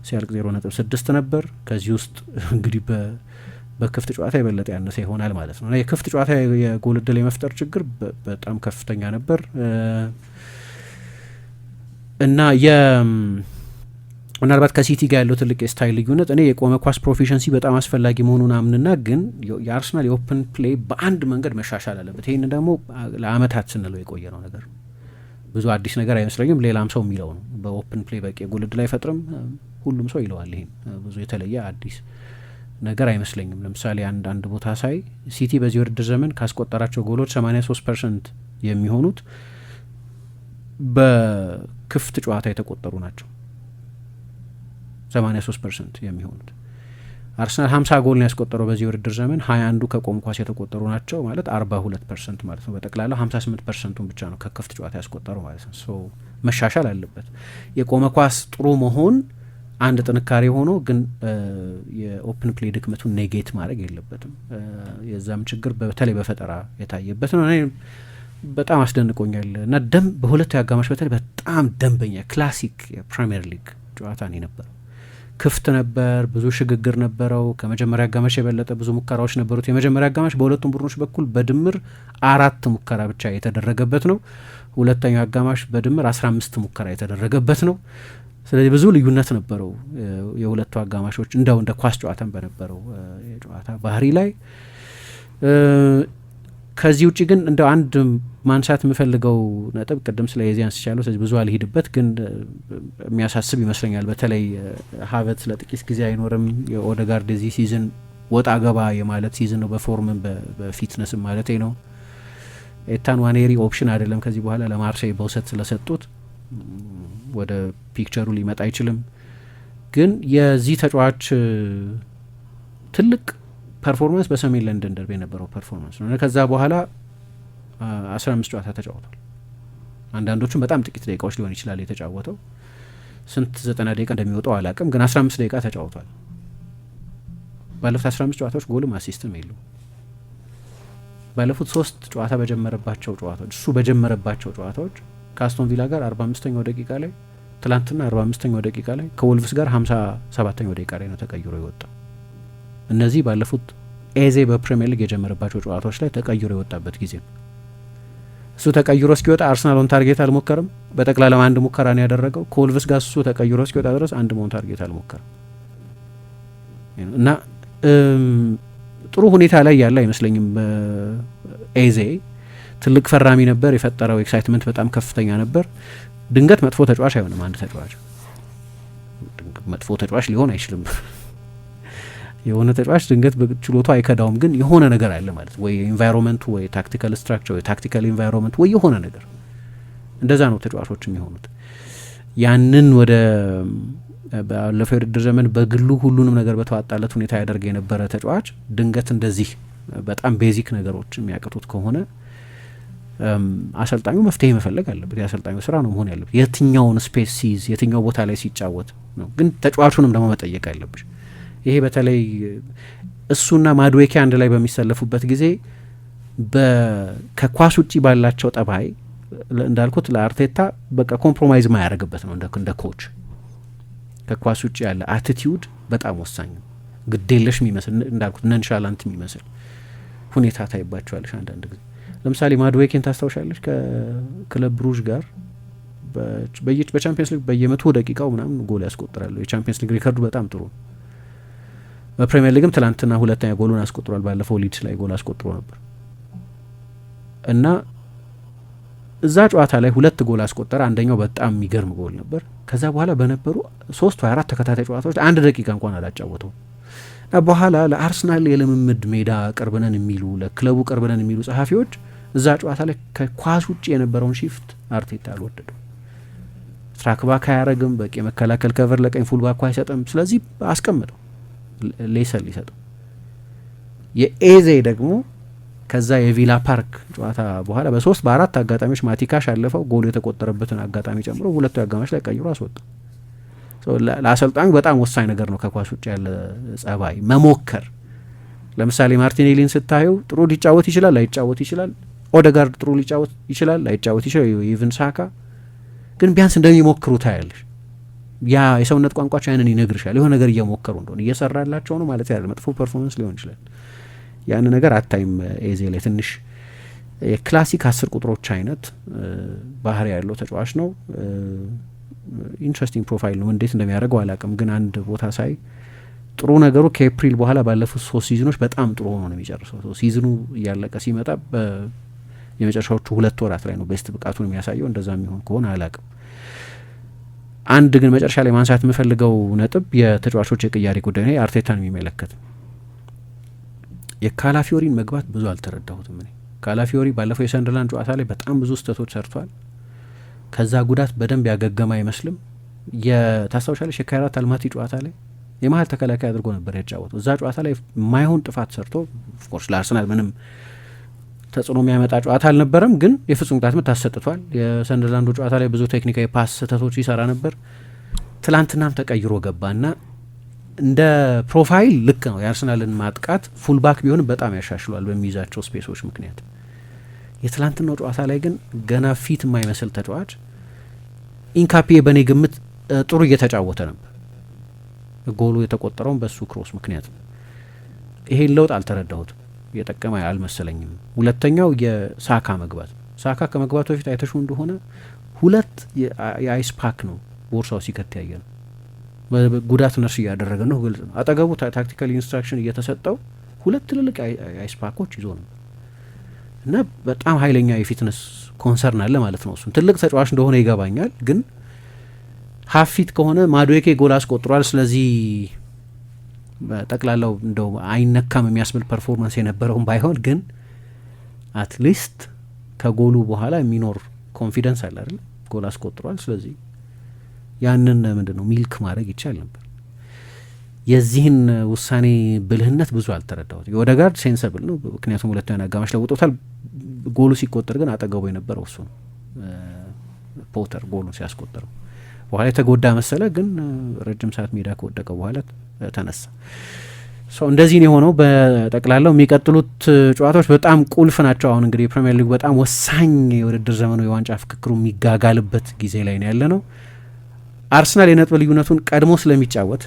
ሲያልቅ 0.6 ነበር። ከዚህ ውስጥ እንግዲህ በክፍት ጨዋታ የበለጠ ያነሰ ይሆናል ማለት ነው። የክፍት ጨዋታ የጎል እድል የመፍጠር ችግር በጣም ከፍተኛ ነበር እና ምናልባት ከሲቲ ጋር ያለው ትልቅ የስታይል ልዩነት እኔ የቆመ ኳስ ፕሮፊሸንሲ በጣም አስፈላጊ መሆኑን አምንና ግን የአርሰናል የኦፕን ፕሌይ በአንድ መንገድ መሻሻል አለበት። ይህን ደግሞ ለአመታት ስንለው የቆየ ነው ነገር ብዙ አዲስ ነገር አይመስለኝም። ሌላም ሰው የሚለው ነው በኦፕን ፕሌይ በቂ የጎል እድል አይፈጥርም። ሁሉም ሰው ይለዋል። ይህን ብዙ የተለየ አዲስ ነገር አይመስለኝም። ለምሳሌ አንድ ቦታ ሳይ ሲቲ በዚህ ውድድር ዘመን ካስቆጠራቸው ጎሎች 83% የሚሆኑት በክፍት ጨዋታ የተቆጠሩ ናቸው። 83% የሚሆኑት አርሰናል 50 ጎል ነው ያስቆጠረው በዚህ ውድድር ዘመን 21ዱ ከቆም ኳስ የተቆጠሩ ናቸው ማለት 42% ማለት ነው። በጠቅላላ 58%ን ብቻ ነው ከክፍት ጨዋታ ያስቆጠሩ ማለት ነው። ሶ መሻሻል አለበት። የቆመ ኳስ ጥሩ መሆን አንድ ጥንካሬ ሆኖ ግን የኦፕን ፕሌይ ድክመቱን ኔጌት ማድረግ የለበትም። የዛም ችግር በተለይ በፈጠራ የታየበት ነው። እኔ በጣም አስደንቆኛል እና በሁለቱ አጋማሽ በተለይ በጣም ደንበኛ ክላሲክ የፕሪሚየር ሊግ ጨዋታ ነው የነበረው። ክፍት ነበር፣ ብዙ ሽግግር ነበረው። ከመጀመሪያ አጋማሽ የበለጠ ብዙ ሙከራዎች ነበሩት። የመጀመሪያ አጋማሽ በሁለቱም ቡድኖች በኩል በድምር 4 ሙከራ ብቻ የተደረገበት ነው። ሁለተኛው አጋማሽ በድምር 15 ሙከራ የተደረገበት ነው። ስለዚህ ብዙ ልዩነት ነበረው የሁለቱ አጋማሾች እንደው እንደ ኳስ ጨዋታን በነበረው የጨዋታ ባህሪ ላይ። ከዚህ ውጭ ግን እንደው አንድ ማንሳት የምፈልገው ነጥብ ቅድም ስለ የዚህ አንስቻለሁ፣ ስለዚህ ብዙ አልሄድበት፣ ግን የሚያሳስብ ይመስለኛል። በተለይ ሀቨት ለጥቂት ጊዜ አይኖርም። የኦዴጋርድ የዚህ ሲዝን ወጣ ገባ የማለት ሲዝን ነው፣ በፎርምም በፊትነስም ማለት ነው። ኤታን ዋኔሪ ኦፕሽን አይደለም ከዚህ በኋላ ለማርሴይ በውሰት ስለሰጡት ወደ ፒክቸሩ ሊመጣ አይችልም። ግን የዚህ ተጫዋች ትልቅ ፐርፎርማንስ በሰሜን ለንደን ደርቤ የነበረው ፐርፎርማንስ ነው። ከዛ በኋላ 15 ጨዋታ ተጫውቷል። አንዳንዶቹም በጣም ጥቂት ደቂቃዎች ሊሆን ይችላል የተጫወተው። ስንት 90 ደቂቃ እንደሚወጣው አላቅም፣ ግን 15 ደቂቃ ተጫውቷል። ባለፉት 15 ጨዋታዎች ጎልም አሲስትም የለው። ባለፉት 3 ጨዋታ በጀመረባቸው ጨዋታዎች ከአስቶን ቪላ ጋር 45ኛው ደቂቃ ላይ፣ ትላንትና 45ኛው ደቂቃ ላይ፣ ከወልቭስ ጋር 57ኛው ደቂቃ ላይ ነው ተቀይሮ የወጣው። እነዚህ ባለፉት ኤዜ በፕሪሚየር ሊግ የጀመረባቸው ጨዋታዎች ላይ ተቀይሮ የወጣበት ጊዜ ነው። እሱ ተቀይሮ እስኪወጣ አርሰናል ኦን ታርጌት አልሞከረም። በጠቅላላ አንድ ሙከራ ነው ያደረገው። ከወልቭስ ጋር እሱ ተቀይሮ እስኪወጣ ድረስ አንድ ኦን ታርጌት አልሞከረም እና ጥሩ ሁኔታ ላይ ያለ አይመስለኝም። ኤዜ ትልቅ ፈራሚ ነበር። የፈጠረው ኤክሳይትመንት በጣም ከፍተኛ ነበር። ድንገት መጥፎ ተጫዋች አይሆንም። አንድ ተጫዋች መጥፎ ተጫዋች ሊሆን አይችልም። የሆነ ተጫዋች ድንገት በችሎቱ አይከዳውም፣ ግን የሆነ ነገር አለ ማለት ወይ ኢንቫይሮንመንቱ ወይ ታክቲካል ስትራክቸር ወይ ታክቲካል ኢንቫይሮንመንት ወይ የሆነ ነገር እንደዛ ነው ተጫዋቾች የሚሆኑት። ያንን ወደ ባለፈው የውድድር ዘመን በግሉ ሁሉንም ነገር በተዋጣለት ሁኔታ ያደርግ የነበረ ተጫዋች ድንገት እንደዚህ በጣም ቤዚክ ነገሮች የሚያቅቱት ከሆነ አሰልጣኙ መፍትሄ መፈለግ አለበት። የአሰልጣኙ ስራ ነው መሆን ያለበት። የትኛውን ስፔስ ሲይዝ የትኛው ቦታ ላይ ሲጫወት ነው። ግን ተጫዋቹንም ደግሞ መጠየቅ አለብሽ። ይሄ በተለይ እሱና ማድዌኬ አንድ ላይ በሚሰለፉበት ጊዜ ከኳስ ውጪ ባላቸው ጠባይ እንዳልኩት ለአርቴታ በቃ ኮምፕሮማይዝ ማያደርግበት ነው። እንደ ኮች ከኳስ ውጪ ያለ አቲቲዩድ በጣም ወሳኝ ነው። ግዴለሽ የሚመስል እንዳልኩት ነንሻላንት የሚመስል ሁኔታ ታይባቸዋለሽ አንዳንድ ጊዜ ለምሳሌ ማድዌኬን ታስታውሻለች ከክለብ ብሩዥ ጋር በቻምፒየንስ ሊግ በየ100 ደቂቃው ምናምን ጎል ያስቆጥራሉ። የቻምፒየንስ ሊግ ሪከርዱ በጣም ጥሩ ነው። በፕሪሚየር ሊግም ትላንትና ሁለተኛ ጎሉን አስቆጥሯል። ባለፈው ሊድስ ላይ ጎል አስቆጥሮ ነበር እና እዛ ጨዋታ ላይ 2 ጎል አስቆጠረ። አንደኛው በጣም የሚገርም ጎል ነበር። ከዛ በኋላ በነበሩ 3 ወይ 4 ተከታታይ ጨዋታዎች 1 ደቂቃ እንኳን አላጫወተው እና በኋላ ለአርሰናል የልምምድ ሜዳ ቅርብነን የሚሉ ለክለቡ ቅርብነን የሚሉ ጸሐፊዎች እዛ ጨዋታ ላይ ከኳስ ውጭ የነበረውን ሺፍት አርቴታ አልወደደው። ትራክባክ አያረግም፣ በቂ የመከላከል ከቨር ለቀኝ ፉልባክ አይሰጥም። ስለዚህ አስቀምጠው ሌሰን ሊሰጠው። የኤዜ ደግሞ ከዛ የቪላ ፓርክ ጨዋታ በኋላ በ3 በ4 አጋጣሚዎች ማቲካሽ አለፈው ጎሉ የተቆጠረበትን አጋጣሚ ጨምሮ 2 አጋማሽ ላይ ቀይሮ አስወጣ። ለአሰልጣኙ በጣም ወሳኝ ነገር ነው ከኳስ ውጭ ያለ ጸባይ መሞከር። ለምሳሌ ማርቲኔሊን ስታየው ጥሩ ሊጫወት ይችላል፣ ላይጫወት ይችላል። ኦደጋርድ ጥሩ ሊጫወት ይችላል፣ ላይጫወት ይችላል። ኢቭን ሳካ ግን ቢያንስ እንደሚሞክሩ ታያለሽ። ያ የሰውነት ቋንቋቸው ያንን ይነግርሻል። የሆነ ነገር እየሞከሩ እንደሆነ እየሰራላቸው ነው ማለት ያለ መጥፎ ፐርፎርማንስ ሊሆን ይችላል። ያን ነገር አታይም። ኤዜ ላይ ትንሽ የክላሲክ 10 ቁጥሮች አይነት ባህሪ ያለው ተጫዋች ነው። ኢንትረስቲንግ ፕሮፋይል ነው። እንዴት እንደሚያደርገው አላውቅም፣ ግን አንድ ቦታ ሳይ ጥሩ ነገሩ ከኤፕሪል በኋላ ባለፉት 3 ሲዝኖች በጣም ጥሩ ሆኖ ነው የሚጨርሰው። ሲዝኑ እያለቀ ሲመጣ የመጨረሻዎቹ 2 ወራት ላይ ነው ቤስት ብቃቱን የሚያሳየው። እንደዛ የሚሆን ከሆነ አላውቅም። አንድ ግን መጨረሻ ላይ ማንሳት የምፈልገው ነጥብ የተጫዋቾች የቅያሬ ጉዳይ ነው። አርቴታን የሚመለከት የካላፊዮሪን መግባት ብዙ አልተረዳሁትም እኔ። ካላፊዮሪ ባለፈው የሰንደርላንድ ጨዋታ ላይ በጣም ብዙ ስህተቶች ሰርቷል። ከዛ ጉዳት በደንብ ያገገመ አይመስልም። የታስታውሻለሽ የካይራት አልማቲ ጨዋታ ላይ የመሀል ተከላካይ አድርጎ ነበር ያጫወተው። እዛ ጨዋታ ላይ የማይሆን ጥፋት ሰርቶ ኦፍኮርስ ለአርሰናል ምንም ተጽዕኖ የሚያመጣ ጨዋታ አልነበረም፣ ግን የፍጹም ቅጣት ምት አሰጥቷል። የሰንደርላንዱ ጨዋታ ላይ ብዙ ቴክኒካዊ ፓስ ስህተቶች ይሰራ ነበር። ትላንትናም ተቀይሮ ገባና እንደ ፕሮፋይል ልክ ነው። የአርሰናልን ማጥቃት ፉልባክ ቢሆንም በጣም ያሻሽሏል በሚይዛቸው ስፔሶች ምክንያት። የትላንትናው ጨዋታ ላይ ግን ገና ፊት የማይመስል ተጫዋች ኢንካፔ በእኔ ግምት ጥሩ እየተጫወተ ነበር። ጎሉ የተቆጠረውን በሱ ክሮስ ምክንያት ነው። ይሄን ለውጥ አልተረዳሁትም፣ እየጠቀመ አልመሰለኝም። ሁለተኛው የሳካ መግባት። ሳካ ከመግባቱ በፊት አይተሹ እንደሆነ 2 የአይስ ፓክ ነው ቦርሳው ሲከት ያየ ነው። ጉዳት ነርስ እያደረገ ነው፣ ግልጽ ነው። አጠገቡ ታክቲካል ኢንስትራክሽን እየተሰጠው 2 ትልልቅ አይስ ፓኮች ይዞ ነው እና በጣም ኃይለኛ የፊትነስ ኮንሰርን አለ ማለት ነው። እሱም ትልቅ ተጫዋች እንደሆነ ይገባኛል፣ ግን ሀፊት ከሆነ ማዱዌኬ ጎል አስቆጥሯል። ስለዚህ በጠቅላላው እንደው አይነካም የሚያስብል ፐርፎርማንስ የነበረውም ባይሆን ግን አትሊስት ከጎሉ በኋላ የሚኖር ኮንፊደንስ አለ አይደል? ጎል አስቆጥሯል። ስለዚህ ያንን ምንድን ነው ሚልክ ማድረግ ይቻል ነበር። የዚህን ውሳኔ ብልህነት ብዙ አልተረዳሁት። የኦዴጋርድ ሴንሰብል ነው፣ ምክንያቱም ሁለተኛ አጋማሽ ለውጦታል። ጎሉ ሲቆጠር ግን አጠገቡ የነበረው እሱ ነው ፖተር ጎሉን ሲያስቆጠረው። በኋላ የተጎዳ መሰለ፣ ግን ረጅም ሰዓት ሜዳ ከወደቀ በኋላ ተነሳ። እንደዚህ ነው የሆነው። በጠቅላላው የሚቀጥሉት ጨዋታዎች በጣም ቁልፍ ናቸው። አሁን እንግዲህ የፕሪሚየር ሊግ በጣም ወሳኝ የውድድር ዘመኑ የዋንጫ ፍክክሩ የሚጋጋልበት ጊዜ ላይ ነው ያለ ነው። አርሰናል የነጥብ ልዩነቱን ቀድሞ ስለሚጫወት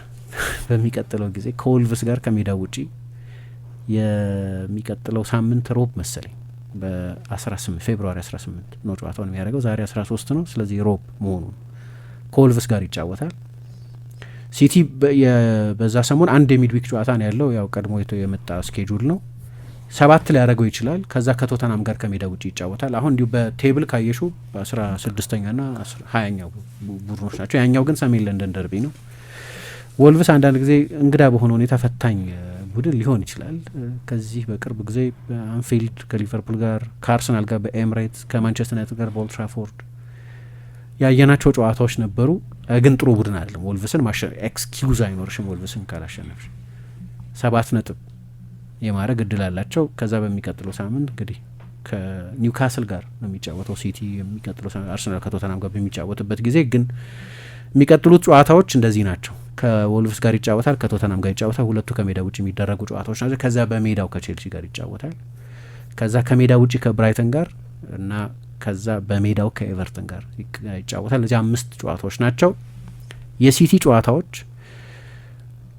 በሚቀጥለው ጊዜ ከወልቭስ ጋር ከሜዳ ውጪ የሚቀጥለው ሳምንት ሮብ መሰለኝ በ18 ፌብሩዋሪ 18 ነው ጨዋታውን የሚያደርገው። ዛሬ 13 ነው። ስለዚህ ሮብ መሆኑ ከወልቭስ ጋር ይጫወታል። ሲቲ በዛ ሰሞን አንድ የሚድዊክ ጨዋታ ነው ያለው። ያው ቀድሞ የመጣ ስኬጁል ነው። 7 ሊያደርገው ይችላል። ከዛ ከቶተናም ጋር ከሜዳ ውጭ ይጫወታል። አሁን እንዲሁ በቴብል ካየሹ በ16ኛና 20ኛው ቡድኖች ናቸው። ያኛው ግን ሰሜን ለንደን ደርቢ ነው። ወልቭስ አንዳንድ ጊዜ እንግዳ በሆነ ሁኔታ ፈታኝ ቡድን ሊሆን ይችላል። ከዚህ በቅርብ ጊዜ በአንፊልድ ከሊቨርፑል ጋር፣ ከአርሰናል ጋር በኤምሬትስ፣ ከማንቸስተር ዩናይትድ ጋር በኦልድ ትራፎርድ ያየናቸው ጨዋታዎች ነበሩ። ግን ጥሩ ቡድን አይደለም። ወልቭስን ኤክስኪውዝ አይኖርሽም። ወልቭስን ካላሸነፍሽ 7 ነጥብ የማድረግ እድል አላቸው። ከዛ በሚቀጥለው ሳምንት እንግዲህ ከኒውካስል ጋር ነው የሚጫወተው ሲቲ። የሚቀጥለው አርሰናል ከቶተናም ጋር በሚጫወትበት ጊዜ ግን የሚቀጥሉት ጨዋታዎች እንደዚህ ናቸው። ከወልቭስ ጋር ይጫወታል፣ ከቶተናም ጋር ይጫወታል። ሁለቱ ከሜዳ ውጭ የሚደረጉ ጨዋታዎች ናቸው። ከዛ በሜዳው ከቼልሲ ጋር ይጫወታል። ከዛ ከሜዳ ውጭ ከብራይተን ጋር እና ከዛ በሜዳው ከኤቨርተን ጋር ይጫወታል። እዚህ 5 ጨዋታዎች ናቸው። የሲቲ ጨዋታዎች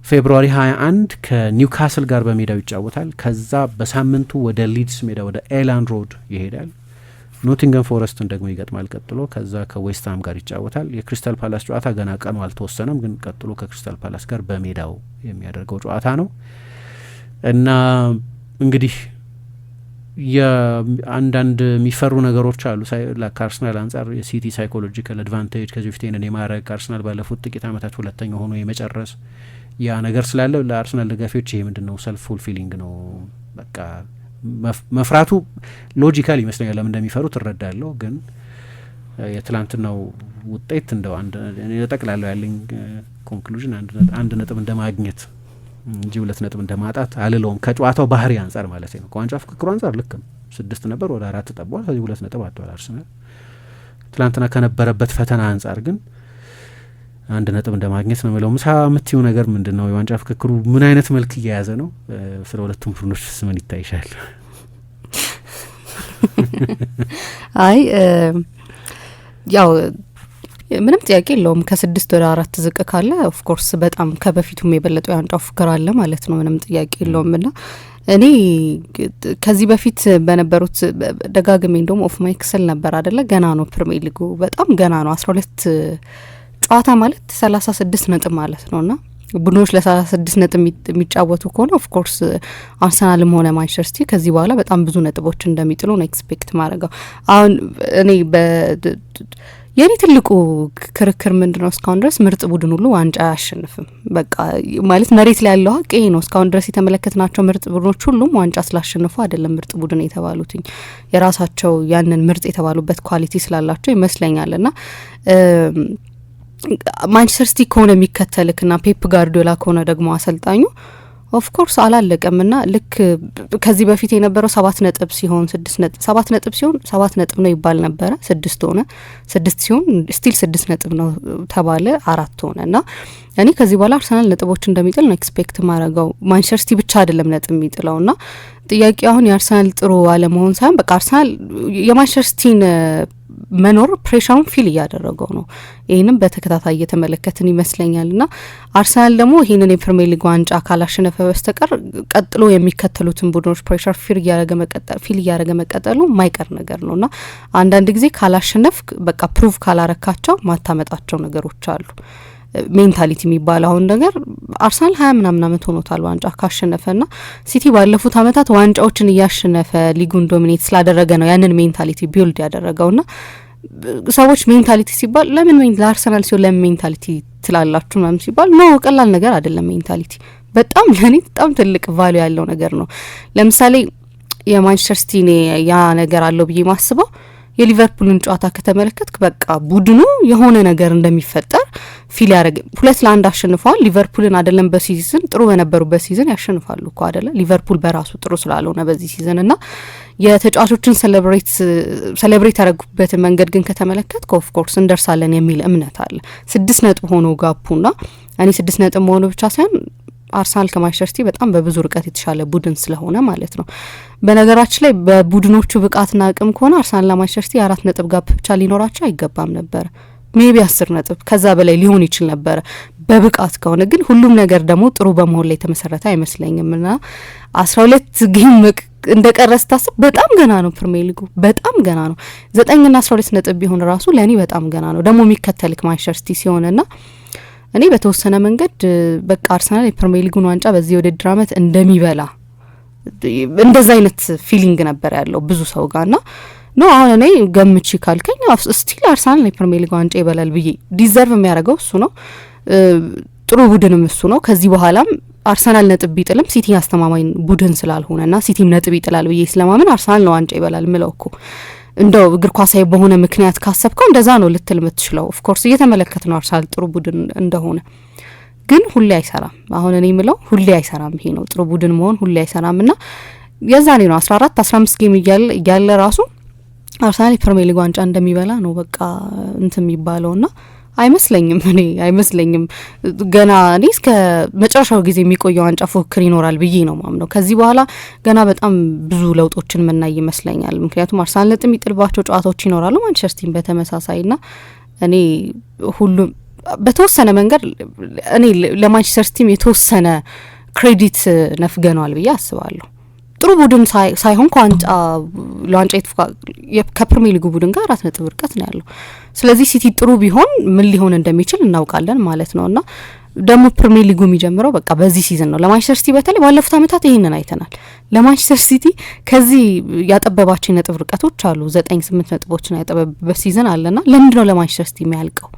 ፌብሩዋሪ 21 ከኒውካስል ጋር በሜዳው ይጫወታል። ከዛ በሳምንቱ ወደ ሊድስ ሜዳ ወደ ኤላንድ ሮድ ይሄዳል። ኖቲንገም ፎረስትን ደግሞ ይገጥማል ቀጥሎ። ከዛ ከዌስትሃም ጋር ይጫወታል። የክሪስታል ፓላስ ጨዋታ ገና ቀኑ አልተወሰነም፣ ግን ቀጥሎ ከክሪስታል ፓላስ ጋር በሜዳው የሚያደርገው ጨዋታ ነው እና እንግዲህ የአንዳንድ የሚፈሩ ነገሮች አሉ ከአርሰናል አንጻር የሲቲ ሳይኮሎጂካል አድቫንቴጅ ከዚህ በፊት ይህንን የማድረግ አርሰናል ባለፉት ጥቂት ዓመታት ሁለተኛ ሆኖ የመጨረስ ያ ነገር ስላለው ለአርሰናል ደጋፊዎች ይሄ ምንድን ነው ሰልፍ ፉልፊሊንግ ነው። በቃ መፍራቱ ሎጂካል ይመስለኛል። ለምን እንደሚፈሩት እረዳለሁ። ግን የትላንትናው ውጤት እንደው ጠቅላላው ያለኝ ኮንክሉዥን አንድ ነጥብ እንደማግኘት እንጂ 2 ነጥብ እንደማጣት አልለውም። ከጨዋታው ባህሪ አንጻር ማለት ነው። ከዋንጫ ፍክክሩ አንጻር ልክ ነው። 6 ነበር ወደ 4 ጠቧል። ከዚህ 2 ነጥብ አጥቷል አርሰናል። ትላንትና ከነበረበት ፈተና አንጻር ግን 1 ነጥብ እንደማግኘት ነው የምለው። ምሳ የምትይው ነገር ምንድን ነው? የዋንጫ ፍክክሩ ምን አይነት መልክ እየያዘ ነው? ስለ ሁለቱም ቡድኖች ምን ይታይሻል?
አይ ያው ምንም ጥያቄ የለውም። ከ6 ወደ 4 ዝቅ ካለ ኦፍኮርስ በጣም ከበፊቱም የበለጠው የዋንጫው ፉክክር አለ ማለት ነው። ምንም ጥያቄ የለውም። እና እኔ ከዚህ በፊት በነበሩት ደጋግሜ እንደውም ኦፍ ማይክ ስል ነበር አደለ? ገና ነው ፕሪሚየር ሊጉ በጣም ገና ነው። 12 ጨዋታ ማለት 36 ነጥብ ማለት ነው። እና ቡድኖች ለ36 ነጥብ የሚጫወቱ ከሆነ ኦፍኮርስ አርሰናልም ሆነ ማንቸስተር ሲቲ ከዚህ በኋላ በጣም ብዙ ነጥቦች እንደሚጥሉ ነው ኤክስፔክት ማድረገው። አሁን እኔ የኔ ትልቁ ክርክር ምንድነው እስካሁን ድረስ ምርጥ ቡድን ሁሉ ዋንጫ አያሸንፍም። በቃ ማለት መሬት ላይ ያለው ሀቅ ይሄ ነው። እስካሁን ድረስ የተመለከትናቸው ምርጥ ቡድኖች ሁሉም ዋንጫ ስላሸንፉ አይደለም ምርጥ ቡድን የተባሉትኝ የራሳቸው ያንን ምርጥ የተባሉበት ኳሊቲ ስላላቸው ይመስለኛል። እና ማንቸስተር ሲቲ ከሆነ የሚከተልክና ፔፕ ጋርዲዮላ ከሆነ ደግሞ አሰልጣኙ ኦፍኮርስ አላለቀም። ና ልክ ከዚህ በፊት የነበረው 7 ነጥብ ሲሆን 6 ነጥብ 7 ነጥብ ሲሆን 7 ነጥብ ነው ይባል ነበረ። 6 ሆነ 6 ሲሆን ስቲል 6 ነጥብ ነው ተባለ 4 ሆነ። እና እኔ ከዚህ በኋላ አርሰናል ነጥቦች እንደሚጥል ነው ኤክስፔክት ማድረገው። ማንቸስተር ሲቲ ብቻ አይደለም ነጥብ የሚጥለው። ና ጥያቄ አሁን የአርሰናል ጥሩ አለመሆን ሳይሆን በቃ አርሰናል የማንቸስተር ሲቲን መኖር ፕሬሽሩን ፊል እያደረገው ነው። ይህንም በተከታታይ እየተመለከትን ይመስለኛል። ና አርሰናል ደግሞ ይህንን የፕሪሚየር ሊግ ዋንጫ ካላሸነፈ በስተቀር ቀጥሎ የሚከተሉትን ቡድኖች ፕሬሽር ፊል እያደረገ መቀጠሉ ማይቀር ነገር ነው። ና አንዳንድ ጊዜ ካላሸነፍ በቃ ፕሩቭ ካላረካቸው ማታመጣቸው ነገሮች አሉ። ሜንታሊቲ የሚባለው አሁን ነገር አርሰናል 20 ምናምን አመት ሆኖታል ዋንጫ ካሸነፈ። ና ሲቲ ባለፉት አመታት ዋንጫዎችን እያሸነፈ ሊጉን ዶሚኔት ስላደረገ ነው ያንን ሜንታሊቲ ቢልድ ያደረገው። ና ሰዎች ሜንታሊቲ ሲባል ለምን ለአርሰናል ሲሆን ለምን ሜንታሊቲ ትላላችሁ ምናምን ሲባል ነው ቀላል ነገር አይደለም። ሜንታሊቲ በጣም ለኔ በጣም ትልቅ ቫልዩ ያለው ነገር ነው። ለምሳሌ የማንቸስተር ሲቲ ያ ነገር አለው ብዬ ማስበው የሊቨርፑልን ጨዋታ ከተመለከትክ በቃ ቡድኑ የሆነ ነገር እንደሚፈጠር ፊል ያደረገ 2-1 አሸንፈዋል። ሊቨርፑልን አይደለም በሲዝን ጥሩ በነበሩበት ሲዝን ያሸንፋሉ እኮ አይደለ? ሊቨርፑል በራሱ ጥሩ ስላልሆነ በዚህ ሲዝን እና የተጫዋቾችን ሴሌብሬት ያደረጉበትን መንገድ ግን ከተመለከትክ ኦፍ ኮርስ እንደርሳለን የሚል እምነት አለ። 6 ነጥብ ሆኖ ጋፑና እኔ 6 ነጥብ መሆኑ ብቻ ሳይሆን አርሰናል ከማንቸስተር ሲቲ በጣም በብዙ ርቀት የተሻለ ቡድን ስለሆነ ማለት ነው። በነገራችን ላይ በቡድኖቹ ብቃትና አቅም ከሆነ አርሰናልና ማንቸስተር ሲቲ 4 ነጥብ ጋፕ ብቻ ሊኖራቸው አይገባም ነበር። ሜቢ 10 ነጥብ ከዛ በላይ ሊሆን ይችል ነበር በብቃት ከሆነ። ግን ሁሉም ነገር ደግሞ ጥሩ በመሆን ላይ የተመሰረተ አይመስለኝም። ና 12 ጌም እንደቀረ ስታስብ በጣም ገና ነው። ፕሪሚየር ሊጉ በጣም ገና ነው። 9ና 12 ነጥብ ቢሆን ራሱ ለእኔ በጣም ገና ነው። ደግሞ የሚከተልክ ማንቸስተር ሲቲ ሲሆንና እኔ በተወሰነ መንገድ በቃ አርሰናል የፕሪሚየር ሊጉን ዋንጫ በዚህ ውድድር አመት እንደሚበላ እንደዛ አይነት ፊሊንግ ነበር ያለው ብዙ ሰው ጋርና ነው። አሁን እኔ ገምቼ ካልከኝ ስቲል አርሰናል የፕሪሚየር ሊግ ዋንጫ ይበላል ብዬ ዲዘርቭ የሚያደርገው እሱ ነው። ጥሩ ቡድንም እሱ ነው። ከዚህ በኋላም አርሰናል ነጥብ ቢጥልም ሲቲ አስተማማኝ ቡድን ስላልሆነና ሲቲም ነጥብ ይጥላል ብዬ ስለማመን አርሰናል ነው ዋንጫ ይበላል ምለው እኮ። እንደው እግር ኳሳዊ በሆነ ምክንያት ካሰብከው እንደዛ ነው ልትል የምትችለው። ኦፍ ኮርስ እየተመለከት ነው አርሰናል ጥሩ ቡድን እንደሆነ፣ ግን ሁሌ አይሰራም። አሁን እኔ ምለው ሁሌ አይሰራም። ይሄ ነው ጥሩ ቡድን መሆን ሁሌ አይሰራም። ና የዛኔ ነው 14-15 ጌም እያለ ራሱ አርሰናል የፕሪሚየር ሊግ ዋንጫ እንደሚበላ ነው በቃ እንትን የሚባለው። ና አይመስለኝም ገና እኔ እስከ መጨረሻው ጊዜ የሚቆየው ዋንጫ ፉክክር ይኖራል ብዬ ነው ማምነው። ከዚህ በኋላ ገና በጣም ብዙ ለውጦችን መናይ ይመስለኛል። ምክንያቱም አርሰናል ነጥብ የሚጥልባቸው ጨዋታዎች ይኖራሉ፣ ማንቸስተር ሲቲም በተመሳሳይ። ና እኔ ሁሉም በተወሰነ መንገድ እኔ ለማንቸስተር ሲቲም የተወሰነ ክሬዲት ነፍገነዋል ብዬ አስባለሁ። ጥሩ ቡድን ሳይሆን ለዋንጫ ከፕሪሚየር ሊጉ ቡድን ጋር 4 ነጥብ ርቀት ነው ያለው። ስለዚህ ሲቲ ጥሩ ቢሆን ምን ሊሆን እንደሚችል እናውቃለን ማለት ነው። እና ደግሞ ፕሪሚየር ሊጉ የሚጀምረው በቃ በዚህ ሲዝን ነው። ለማንቸስተር ሲቲ በተለይ ባለፉት አመታት ይሄንን አይተናል። ለማንቸስተር ሲቲ ከዚህ ያጠበባቸው ነጥብ ርቀቶች አሉ። 9-8 ነጥቦችን ያጠበበበት ሲዝን አለና ለምንድነው ለማንቸስተር ሲቲ የሚያልቀው?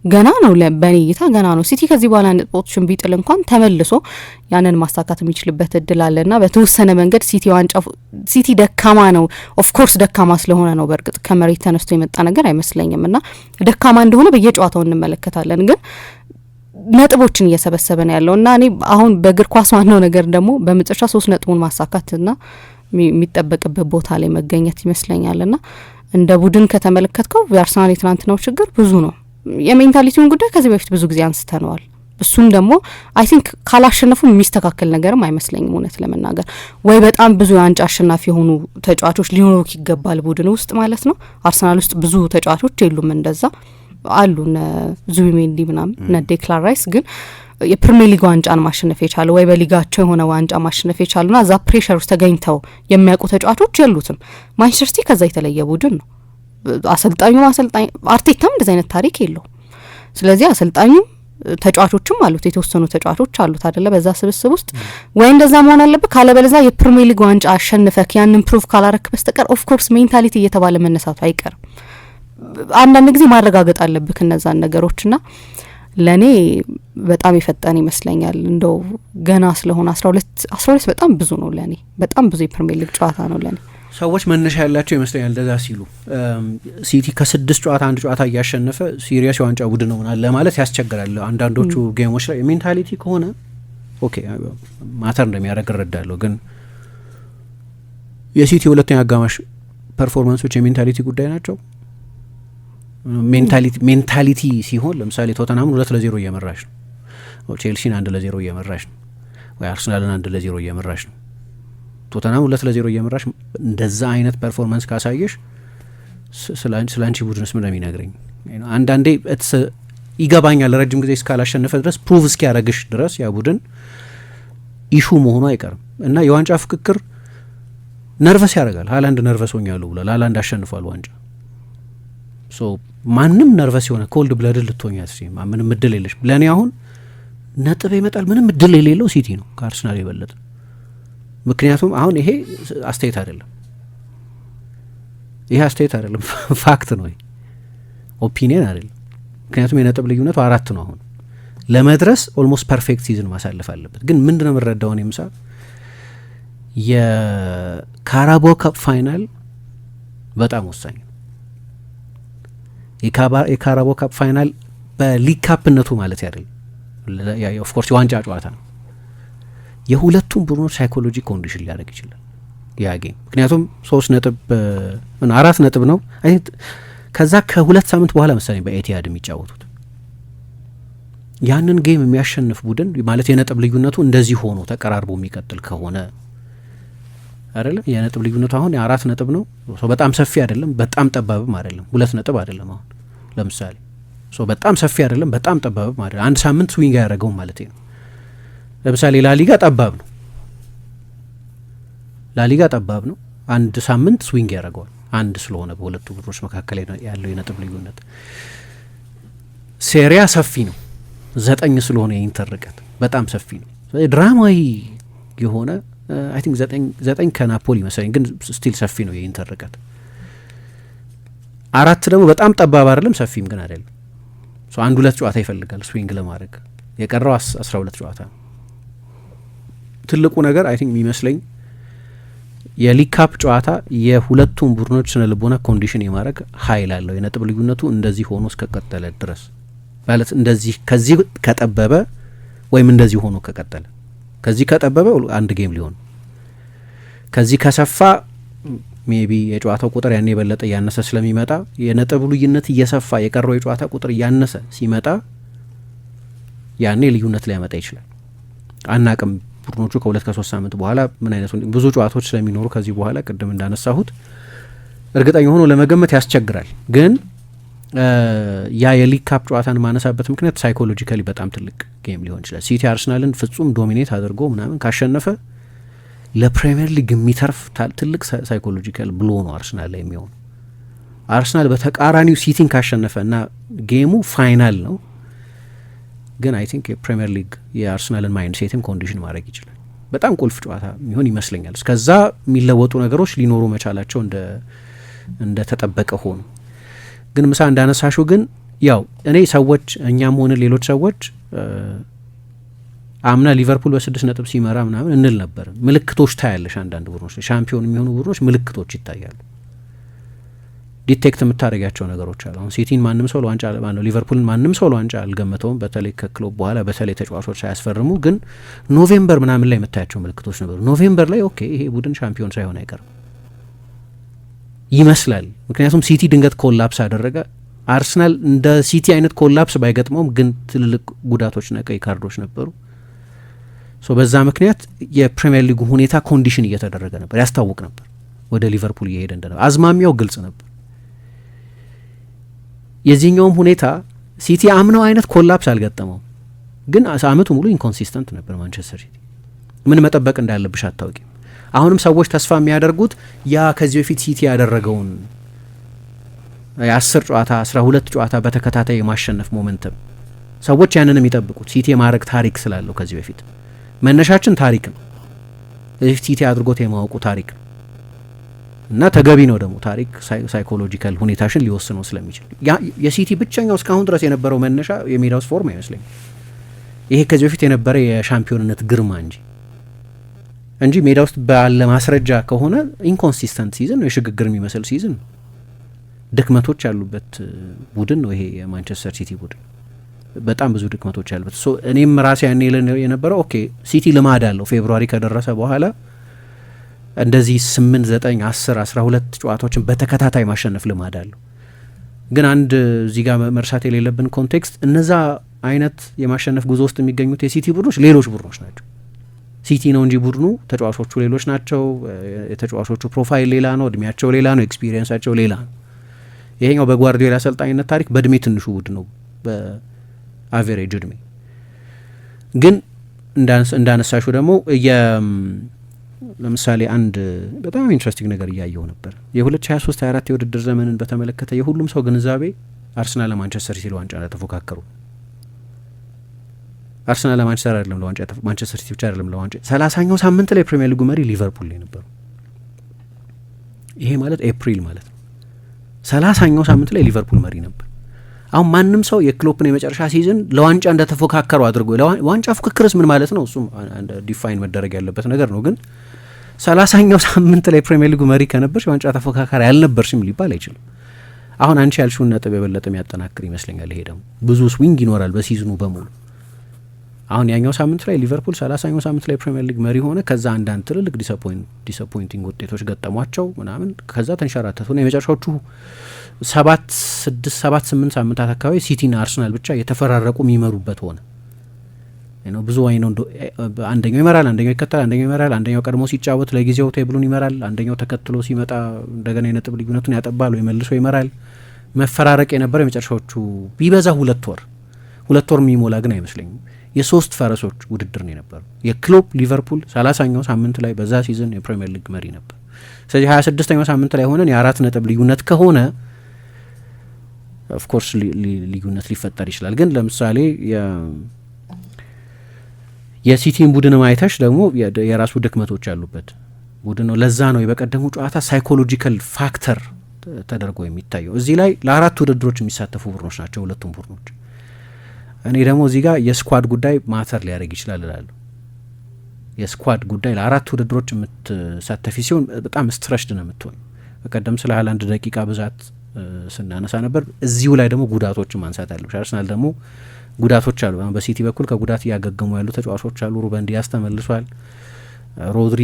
ገና ነው፣ በኔ እይታ ገና ነው። ሲቲ ከዚህ በኋላ ነጥቦችን ቢጥል እንኳን ተመልሶ ያንን ማሳካት የሚችልበት እድል አለና በተወሰነ መንገድ ሲቲ ደካማ ነው። ኦፍ ኮርስ ደካማ ስለሆነ ነው። በእርግጥ ከመሬት ተነስቶ የመጣ ነገር አይመስለኝም እና ደካማ እንደሆነ በየጨዋታው እንመለከታለን። ግን ነጥቦችን እየሰበሰበ ነው ያለው እና እኔ አሁን በእግር ኳስ ዋናው ነገር ደግሞ በመጨረሻ 3 ነጥቡን ማሳካትና የሚጠበቅበት ቦታ ላይ መገኘት ይመስለኛልና እንደ ቡድን ከተመለከትከው የአርሰናል የትናንትናው ችግር ብዙ ነው። የሜንታሊቲውን ጉዳይ ከዚህ በፊት ብዙ ጊዜ አንስተነዋል። እሱን ደግሞ አይ ቲንክ ካላሸነፉ የሚስተካከል ነገርም አይመስለኝም እውነት ለመናገር። ወይ በጣም ብዙ የዋንጫ አሸናፊ የሆኑ ተጫዋቾች ሊኖሩ ይገባል ቡድን ውስጥ ማለት ነው። አርሰናል ውስጥ ብዙ ተጫዋቾች የሉም፣ እንደዛ አሉ እነ ዙቢሜንዲ ምናምን እነ ዴክላን ራይስ። ግን የፕሪሚየር ሊግ ዋንጫን ማሸነፍ የቻለ ወይ በሊጋቸው የሆነ ዋንጫ ማሸነፍ የቻሉና እዛ ፕሬሸር ውስጥ ተገኝተው የሚያውቁ ተጫዋቾች የሉትም። ማንቸስተር ሲቲ ከዛ የተለየ ቡድን ነው። አሰልጣኝ አርቴታም እንደዚህ አይነት ታሪክ የለው። ስለዚህ አሰልጣኙም ተጫዋቾችም አሉት፣ የተወሰኑ ተጫዋቾች አሉት አይደለ በዛ ስብስብ ውስጥ። ወይ እንደዛ መሆን አለበት፣ ካለበለዛ የፕሪሚየር ሊግ ዋንጫ አሸንፈክ ያንን ፕሩቭ ካላረክ በስተቀር ኦፍ ኮርስ ሜንታሊቲ እየተባለ መነሳቱ አይቀርም። አንዳንድ ጊዜ ማረጋገጥ አለብክ እነዛን ነገሮችና ለኔ በጣም የፈጠነ ይመስለኛል። እንደው ገና ስለሆነ 12 በጣም ብዙ ነው ለኔ፣ በጣም ብዙ የፕሪሚየር ሊግ ጨዋታ ነው ለኔ።
ሰዎች መነሻ ያላቸው ይመስለኛል እንደዛ ሲሉ። ሲቲ ከ6 ጨዋታ 1 ጨዋታ እያሸነፈ ሲሪየስ የዋንጫ ቡድን ሆናል ለማለት ያስቸግራል። አንዳንዶቹ ጌሞች ላይ ሜንታሊቲ ከሆነ ኦኬ ማተር እንደሚያደርግ እረዳለሁ። ግን የሲቲ ሁለተኛ አጋማሽ ፐርፎርማንሶች የሜንታሊቲ ጉዳይ ናቸው። ሜንታሊቲ ሲሆን ለምሳሌ ቶተንሃምን 2-0 እየመራሽ ነው፣ ቼልሲን 1-0 እየመራሽ ነው፣ ወይ አርሰናልን 1-0 እየመራሽ ነው። ቶተንሃም 2-0 እየመራሽ እንደዛ አይነት ፐርፎርማንስ ካሳየሽ ስለ አንቺ ቡድንስ ምን እንደሚነግረኝ አንዳንዴ ይገባኛል። ረጅም ጊዜ እስካላሸነፈ ድረስ ፕሩቭ እስኪያደርግሽ ድረስ ያ ቡድን ኢሹ መሆኑ አይቀርም እና የዋንጫ ፍክክር ነርቨስ ያደርጋል። ሃላንድ ነርቨስ ሆኛለሁ ብሏል። ሃላንድ አሸንፏል ዋንጫ። ሶ ማንም ነርቨስ የሆነ ኮልድ ብለድ ልትሆኛ አትችይም። ምንም እድል የለሽ። ለእኔ አሁን ነጥብ ይመጣል ምንም እድል የሌለው ሲቲ ነው ከአርሰናል የበለጠ። ምክንያቱም አሁን ይሄ አስተያየት አይደለም፣ ፋክት ነው። ኦፒኒየን አይደለም። ምክንያቱም የነጥብ ልዩነቱ 4 ነው። አሁን ለመድረስ ኦልሞስት ፐርፌክት ሲዝን ማሳለፍ አለበት። ግን ምንድነው የምንረዳው ነው ምሳ የካራባኦ ካፕ ፋይናል በጣም ወሳኝ ነው። የካራባኦ ካፕ ፋይናል በሊግ ካፕነቱ ማለት አይደለም። ኦፍ ኮርስ የዋንጫ ጨዋታ ነው። የሁለቱም ቡድኖች ሳይኮሎጂ ኮንዲሽን ሊያደርግ ይችላል ያ ጌም። ምክንያቱም 4 ነጥብ ነው። ከዛ ከ2 ሳምንት በኋላ መሰለኝ በኤቲሃድ የሚጫወቱት። ያንን ጌም የሚያሸንፍ ቡድን ማለት የነጥብ ልዩነቱ እንደዚህ ሆኖ ተቀራርቦ የሚቀጥል ከሆነ አይደለም። የነጥብ ልዩነቱ አሁን 4 ነጥብ ነው። በጣም ሰፊ አይደለም፣ በጣም ጠባብም አይደለም። 2 ነጥብ አይደለም አሁን ለምሳሌ በጣም ሰፊ አይደለም፣ በጣም ጠባብም አይደለም። 1 ሳምንት ስዊንግ ያደረገው ማለት ነው። ለምሳሌ ላሊጋ ጠባብ ነው። 1 ሳምንት ስዊንግ ያደረገዋል 1 ስለሆነ በሁለቱ ቡድኖች መካከል ያለው የነጥብ ልዩነት። ሴሪያ ሰፊ ነው 9 ስለሆነ የኢንተር ርቀት በጣም ሰፊ ነው። ድራማዊ የሆነ አይ ቲንክ 9 ከናፖሊ መሰለኝ፣ ግን ስቲል ሰፊ ነው የኢንተር ርቀት። 4 ደግሞ በጣም ጠባብ አይደለም፣ ሰፊም ግን አይደለም። 1-2 ጨዋታ ይፈልጋል ስዊንግ ለማድረግ። የቀረው 12 ጨዋታ ነው። ትልቁ ነገር አይ ቲንክ የሚመስለኝ የሊግ ካፕ ጨዋታ የሁለቱም ቡድኖች ስነ ልቦና ኮንዲሽን የማድረግ ኃይል አለው። የነጥብ ልዩነቱ እንደዚህ ሆኖ እስከቀጠለ ድረስ ማለት እንደዚህ ከዚህ ከጠበበ ወይም እንደዚህ ሆኖ ከቀጠለ፣ ከዚህ ከጠበበ 1 ጌም ሊሆን፣ ከዚህ ከሰፋ ሜቢ የጨዋታው ቁጥር ያኔ የበለጠ እያነሰ ስለሚመጣ የነጥብ ልዩነት እየሰፋ የቀረው የጨዋታ ቁጥር እያነሰ ሲመጣ ያኔ ልዩነት ሊያመጣ ይችላል። አናቅም ቡድኖቹ ከ2-3 ሳምንት በኋላ ምን አይነት ብዙ ጨዋታዎች ስለሚኖሩ ከዚህ በኋላ ቅድም እንዳነሳሁት እርግጠኛ ሆኖ ለመገመት ያስቸግራል። ግን ያ የሊግ ካፕ ጨዋታን ማነሳበት ምክንያት ሳይኮሎጂካሊ በጣም ትልቅ ጌም ሊሆን ይችላል። ሲቲ አርሰናልን ፍጹም ዶሚኔት አድርጎ ምናምን ካሸነፈ ለፕሪሚየር ሊግ የሚተርፍ ትልቅ ሳይኮሎጂካል ብሎ ነው አርሰናል ላይ የሚሆኑ። አርሰናል በተቃራኒው ሲቲን ካሸነፈ እና ጌሙ ፋይናል ነው፣ ግን አይ ቲንክ የፕሪሚየር ሊግ የአርሰናልን ማይንድ ሴትም ኮንዲሽን ማድረግ ይችላል። በጣም ቁልፍ ጨዋታ የሚሆን ይመስለኛል። እስከዛ የሚለወጡ ነገሮች ሊኖሩ መቻላቸው እንደ ተጠበቀ ሆኑ። ግን ምሳ እንዳነሳሹ ግን ያው እኔ ሰዎች እኛም ሆነ ሌሎች ሰዎች አምና ሊቨርፑል በ6 ነጥብ ሲመራ ምናምን እንል ነበር። ምልክቶች ታያለሽ። አንዳንድ ቡድኖች ሻምፒዮን የሚሆኑ ቡድኖች ምልክቶች ይታያሉ። ዲቴክት የምታደርጊያቸው ነገሮች አሉ። አሁን ሲቲን ማንም ሰው ለዋንጫ ነው፣ ሊቨርፑልን ማንም ሰው ለዋንጫ አልገመተውም። በተለይ ከክሎብ በኋላ በተለይ ተጫዋቾች ሳያስፈርሙ። ግን ኖቬምበር ምናምን ላይ የምታያቸው ምልክቶች ነበሩ። ኖቬምበር ላይ ኦኬ ይሄ ቡድን ሻምፒዮን ሳይሆን አይቀርም ይመስላል። ምክንያቱም ሲቲ ድንገት ኮላፕስ አደረገ። አርሰናል እንደ ሲቲ አይነት ኮላፕስ ባይገጥመውም ግን ትልልቅ ጉዳቶችና ቀይ ካርዶች ነበሩ። በዛ ምክንያት የፕሪሚየር ሊጉ ሁኔታ ኮንዲሽን እየተደረገ ነበር፣ ያስታውቅ ነበር ወደ ሊቨርፑል እየሄደ እንደነበር። አዝማሚያው ግልጽ ነበር። የዚህኛውም ሁኔታ ሲቲ አምናው አይነት ኮላፕስ አልገጠመውም፣ ግን አመቱ ሙሉ ኢንኮንሲስተንት ነበር ማንቸስተር ሲቲ። ምን መጠበቅ እንዳለብሽ አታውቂም። አሁንም ሰዎች ተስፋ የሚያደርጉት ያ ከዚህ በፊት ሲቲ ያደረገውን የ10 ጨዋታ 12 ጨዋታ በተከታታይ የማሸነፍ ሞመንተም ሰዎች ያንን የሚጠብቁት ሲቲ የማድረግ ታሪክ ስላለው ከዚህ በፊት መነሻችን ታሪክ ነው። ሲቲ አድርጎት የማወቁ ታሪክ ነው እና ተገቢ ነው ደግሞ ታሪክ ሳይኮሎጂካል ሁኔታሽን ሊወስነው ስለሚችል የሲቲ ብቸኛው እስካሁን ድረስ የነበረው መነሻ የሜዳ ውስጥ ፎርም አይመስለኝም። ይሄ ከዚህ በፊት የነበረ የሻምፒዮንነት ግርማ እንጂ ሜዳ ውስጥ ባለ ማስረጃ ከሆነ ኢንኮንሲስተንት ሲዝን ነው፣ የሽግግር የሚመስል ሲዝን ነው። ድክመቶች ያሉበት ቡድን ነው ይሄ የማንቸስተር ሲቲ ቡድን፣ በጣም ብዙ ድክመቶች ያሉበት። እኔም ራሴ ያኔ የነበረው ኦኬ ሲቲ ልማድ አለው ፌብሩዋሪ ከደረሰ በኋላ እንደዚህ 8 9 10 12 ጨዋታዎችን በተከታታይ ማሸነፍ ልማድ አለው። ግን አንድ እዚህ ጋር መርሳት የሌለብን ኮንቴክስት እነዛ አይነት የማሸነፍ ጉዞ ውስጥ የሚገኙት የሲቲ ቡድኖች ሌሎች ቡድኖች ናቸው። ሲቲ ነው እንጂ ቡድኑ ተጫዋቾቹ ሌሎች ናቸው። የተጫዋቾቹ ፕሮፋይል ሌላ ነው፣ እድሜያቸው ሌላ ነው፣ ኤክስፒሪየንሳቸው ሌላ ነው። ይሄኛው በጓርዲዮላ አሰልጣኝነት ታሪክ በእድሜ ትንሹ ቡድን ነው በአቨሬጅ እድሜ። ግን እንዳነሳሹ ደግሞ ለምሳሌ አንድ በጣም ኢንትረስቲንግ ነገር እያየው ነበር። የ2023/24 የውድድር ዘመንን በተመለከተ የሁሉም ሰው ግንዛቤ አርሰናል ለማንቸስተር ሲቲ ዋንጫ ተፎካከሩ። አርሰናል ለማንቸስተር አይደለም ለዋንጫ፣ ማንቸስተር ሲቲ ብቻ አይደለም ለዋንጫ። 30ኛው ሳምንት ላይ ፕሪሚየር ሊጉ መሪ ሊቨርፑል ላይ ነበሩ። ይሄ ማለት ኤፕሪል ማለት ነው። 30ኛው ሳምንት ላይ ሊቨርፑል መሪ ነበር። አሁን ማንም ሰው የክሎፕን የመጨረሻ ሲዝን ለዋንጫ እንደተፎካከሩ አድርጎ ዋንጫ ፉክክርስ ምን ማለት ነው? እሱም ዲፋይን መደረግ ያለበት ነገር ነው። ግን 30ኛው ሳምንት ላይ ፕሪሚየር ሊጉ መሪ ከነበርሽ ዋንጫ ተፎካካሪ አልነበርሽም ሊባል አይችልም። አሁን አንቺ ያልሽውን ነጥብ የበለጠ የሚያጠናክር ይመስለኛል። ይሄ ደግሞ ብዙ ስዊንግ ይኖራል በሲዝኑ በሙሉ። አሁን ያኛው ሳምንት ላይ ሊቨርፑል 30ኛው ሳምንት ላይ ፕሪሚየር ሊግ መሪ ሆነ። ከዛ አንዳንድ ትልልቅ ዲስአፖይንቲንግ ውጤቶች ገጠሟቸው ምናምን፣ ከዛ ተንሸራተቱ ነው። የመጨረሻዎቹ 7-8 ሳምንታት አካባቢ ሲቲና አርሰናል ብቻ የተፈራረቁ የሚመሩበት ሆነ። ብዙ አንደኛው ይመራል፣ አንደኛው ይከተላል፣ አንደኛው ይመራል፣ አንደኛው ቀድሞ ሲጫወት ለጊዜው ቴብሉን ይመራል፣ አንደኛው ተከትሎ ሲመጣ እንደገና የነጥብ ልዩነቱን ያጠባል ወይ መልሶ ይመራል። መፈራረቅ የነበረው የመጨረሻዎቹ ቢበዛ 2 ወር የሚሞላ ግን አይመስለኝም። የ3 ፈረሶች ውድድር ነው የነበረው። የክሎፕ ሊቨርፑል 30ኛው ሳምንት ላይ በዛ ሲዝን የፕሪሚየር ሊግ መሪ ነበር። ስለዚህ 26ኛው ሳምንት ላይ ሆነን የ4 ነጥብ ልዩነት ከሆነ ኦፍኮርስ ልዩነት ሊፈጠር ይችላል። ግን ለምሳሌ የሲቲን ቡድን ማይተሽ ደግሞ የራሱ ድክመቶች ያሉበት ቡድን ነው። ለዛ ነው የበቀደሙ ጨዋታ ሳይኮሎጂካል ፋክተር ተደርጎ የሚታየው። እዚህ ላይ ለ4 ውድድሮች የሚሳተፉ ቡድኖች ናቸው ሁለቱም ቡድኖች። እኔ ደግሞ እዚህ ጋር የስኳድ ጉዳይ ማተር ሊያደርግ ይችላል እላለሁ። የስኳድ ጉዳይ ለ4 ውድድሮች የምትሳተፊ ሲሆን በጣም ስትረሽድ ነው የምትሆን። በቀደም ስለ ሃላንድ ደቂቃ ብዛት ስናነሳ ነበር። እዚሁ ላይ ደግሞ ጉዳቶችን ማንሳት አለብሽ። አርሰናል ደግሞ ጉዳቶች አሉ። በሲቲ በኩል ከጉዳት እያገገሙ ያሉ ተጫዋቾች አሉ። ሩበን ዲያስ ተመልሷል። ሮድሪ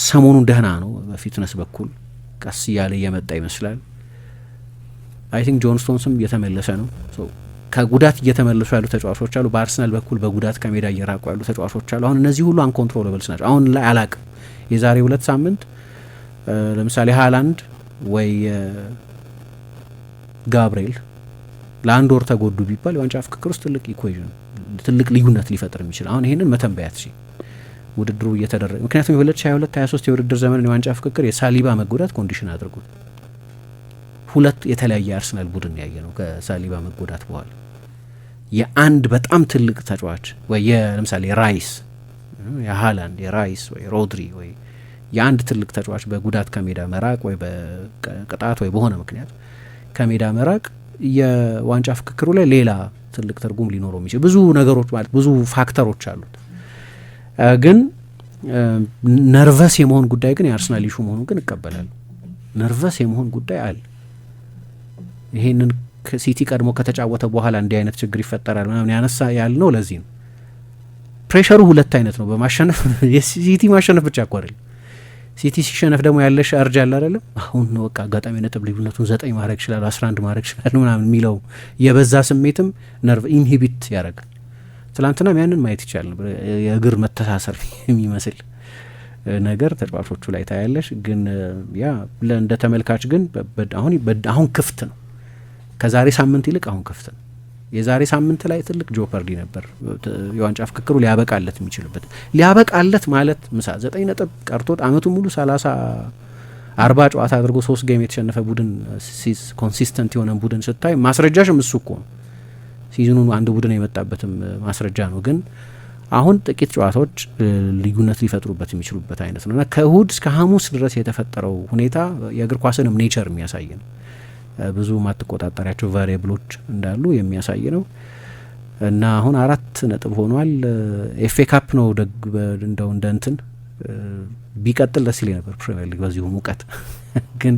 ሰሞኑን ደህና ነው። በፊትነስ በኩል ቀስ እያለ እየመጣ ይመስላል። አይ ቲንክ ጆን ስቶንስም እየተመለሰ ነው። ከጉዳት እየተመለሱ ያሉ ተጫዋቾች አሉ። በአርሰናል በኩል በጉዳት ከሜዳ እየራቁ ያሉ ተጫዋቾች አሉ። አሁን እነዚህ ሁሉ አንኮንትሮለብልስ ናቸው። አሁን ላይ አላቅም። የዛሬ 2 ሳምንት ለምሳሌ ሃላንድ ወይ ጋብርኤል ለአንድ ወር ተጎዱ ቢባል የዋንጫ ፍክክር ውስጥ ትልቅ ኢኩዌዥን ትልቅ ልዩነት ሊፈጥር የሚችል አሁን ይሄንን መተንበያት ውድድሩ እየተደረገ ምክንያቱም የ2022-23 የውድድር ዘመን የዋንጫ ፍክክር የሳሊባ መጎዳት ኮንዲሽን አድርጎት ሁለት የተለያየ አርሰናል ቡድን ያየ ነው። ከሳሊባ መጎዳት በኋላ የአንድ በጣም ትልቅ ተጫዋች ወይ ለምሳሌ ራይስ የሃላንድ የራይስ ወይ ሮድሪ ወይ የአንድ ትልቅ ተጫዋች በጉዳት ከሜዳ መራቅ ወይ በቅጣት ወይ በሆነ ምክንያት ከሜዳ መራቅ የዋንጫ ፍክክሩ ላይ ሌላ ትልቅ ትርጉም ሊኖረው የሚችል ብዙ ነገሮች ማለት ብዙ ፋክተሮች አሉት። ግን ነርቨስ የመሆን ጉዳይ ግን የአርሰናል ኢሹ መሆኑን ግን እቀበላለሁ። ነርቨስ የመሆን ጉዳይ አለ። ይሄንን ሲቲ ቀድሞ ከተጫወተ በኋላ እንዲህ አይነት ችግር ይፈጠራል ምናምን ያነሳ ያልነው ለዚህ ነው። ፕሬሸሩ ሁለት አይነት ነው። በማሸነፍ የሲቲ ማሸነፍ ብቻ እኮ አይደለም። ሲቲ ሲሸነፍ ደግሞ ያለሽ አርጅ አለ አይደለም። አሁን ነው በቃ አጋጣሚ ነጥብ ልዩነቱን 9 ማድረግ ይችላል 11 ማድረግ ይችላል ምናምን የሚለው የበዛ ስሜትም ነርቭ ኢንሂቢት ያደርጋል። ትላንትናም ያንን ማየት ይቻላል። የእግር መተሳሰር የሚመስል ነገር ተጫዋቾቹ ላይ ታያለሽ። ግን ያ እንደ ተመልካች ግን አሁን ክፍት ነው። ከዛሬ ሳምንት ይልቅ አሁን ክፍት ነው። የዛሬ ሳምንት ላይ ትልቅ ጆፐርዲ ነበር። የዋንጫ ፍክክሩ ሊያበቃለት የሚችልበት ሊያበቃለት ማለት ምሳ 9 ነጥብ ቀርቶት አመቱ ሙሉ 30-40 ጨዋታ አድርጎ 3 ጌም የተሸነፈ ቡድን ኮንሲስተንት የሆነ ቡድን ስታይ ማስረጃሽም እሱ እኮ ነው። ሲዝኑን አንድ ቡድን የመጣበትም ማስረጃ ነው። ግን አሁን ጥቂት ጨዋታዎች ልዩነት ሊፈጥሩበት የሚችሉበት አይነት ነው እና ከእሁድ እስከ ሐሙስ ድረስ የተፈጠረው ሁኔታ የእግር ኳስንም ኔቸር የሚያሳይ ነው። ብዙ ማትቆጣጠሪያቸው ቫሪየብሎች እንዳሉ የሚያሳይ ነው እና አሁን 4 ነጥብ ሆኗል። ኤፍኤ ካፕ ነው እንደው እንደ እንትን ቢቀጥል ደስ ይለኝ ነበር ፕሪሚየር ሊግ በዚሁ ሙቀት ግን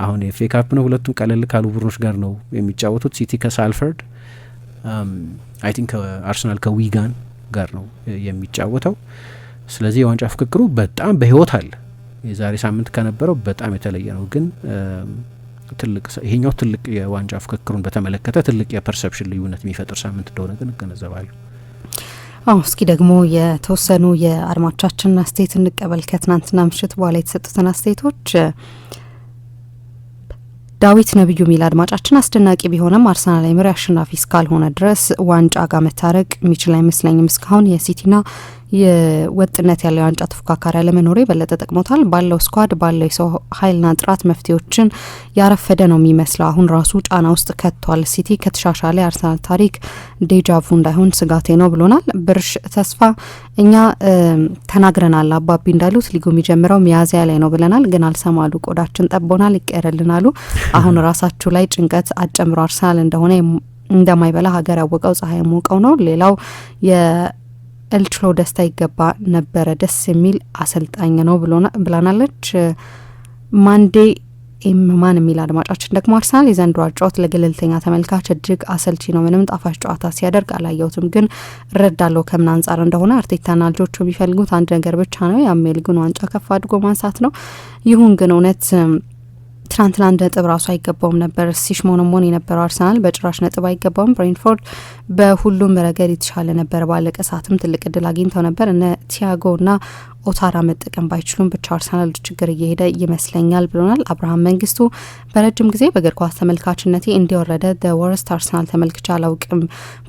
አሁን ኤፍኤ ካፕ ነው። ሁለቱም ቀለል ካሉ ቡድኖች ጋር ነው የሚጫወቱት። ሲቲ ከሳልፈርድ አይ ቲንክ አርሰናል ከዊጋን ጋር ነው የሚጫወተው። ስለዚህ የዋንጫ ፍክክሩ በጣም በህይወት አለ። የዛሬ ሳምንት ከነበረው በጣም የተለየ ነው። ግን ይሄኛው ትልቅ የዋንጫ ፍክክሩን በተመለከተ ትልቅ የፐርሰፕሽን ልዩነት የሚፈጥር ሳምንት እንደሆነ ግን እገነዘባለሁ።
እስኪ ደግሞ የተወሰኑ የአድማጮቻችንን አስተያየት እንቀበል። ከትናንትና ምሽት በኋላ የተሰጡትን አስተያየቶች ዳዊት ነብዩ የሚል አድማጫችን አስደናቂ ቢሆንም አርሰናል ላይ መሪ አሸናፊ እስካልሆነ ድረስ ዋንጫ ጋር መታረቅ የሚችል አይመስለኝም። እስካሁን የሲቲና የወጥነት ያለው የዋንጫ ተፎካካሪ አለመኖር የበለጠ ጠቅሞታል። ባለው ስኳድ ባለው የሰው ኃይልና ጥራት መፍትሄዎችን ያረፈደ ነው የሚመስለው። አሁን ራሱ ጫና ውስጥ ከቷል። ሲቲ ከተሻሻለ የአርሰናል ታሪክ ዴጃvu እንዳይሆን ስጋቴ ነው ብሎናል። ብርሽ ተስፋ እኛ ተናግረናል። አባቢ እንዳሉት ሊጉ የሚጀምረው ሚያዝያ ላይ ነው ብለናል፣ ግን አልሰማሉ። ቆዳችን ጠቦናል ይቀርልናሉ። አሁን ራሳችሁ ላይ ጭንቀት አጨምሮ አርሰናል እንደሆነ እንደማይበላ ሀገር ያወቀው ፀሐይ ሞቀው ነው። ሌላው ኤልችሎ ደስታ ይገባ ነበረ። ደስ የሚል አሰልጣኝ ነው ብላናለች። ማንዴ ማን የሚል አድማጫችን ደግሞ አርሰናል የዘንድሮ ጨዋታ ለገለልተኛ ተመልካች እጅግ አሰልቺ ነው። ምንም ጣፋጭ ጨዋታ ሲያደርግ አላየሁትም፣ ግን እረዳለሁ ከምን አንጻር እንደሆነ። አርቴታና ልጆቹ የሚፈልጉት አንድ ነገር ብቻ ነው፣ ያም የሊጉን ዋንጫ ከፍ አድርጎ ማንሳት ነው። ይሁን ግን እውነት ትናንትና 1 ነጥብ ራሱ አይገባውም ነበር። ሲሽሞንሞን የነበረው አርሰናል በጭራሽ ነጥብ አይገባውም። ብሬንትፎርድ በሁሉም ረገድ የተሻለ ነበር። ባለቀ ሰዓትም ትልቅ እድል አግኝተው ነበር። እነ ቲያጎና ኦታራ መጠቀም ባይችሉም ብቻ አርሰናል ችግር እየሄደ ይመስለኛል ብሎናል። አብርሃም መንግስቱ በረጅም ጊዜ በእግር ኳስ ተመልካችነቴ እንዲወረደ ወረስት አርሰናል ተመልክቼ አላውቅም።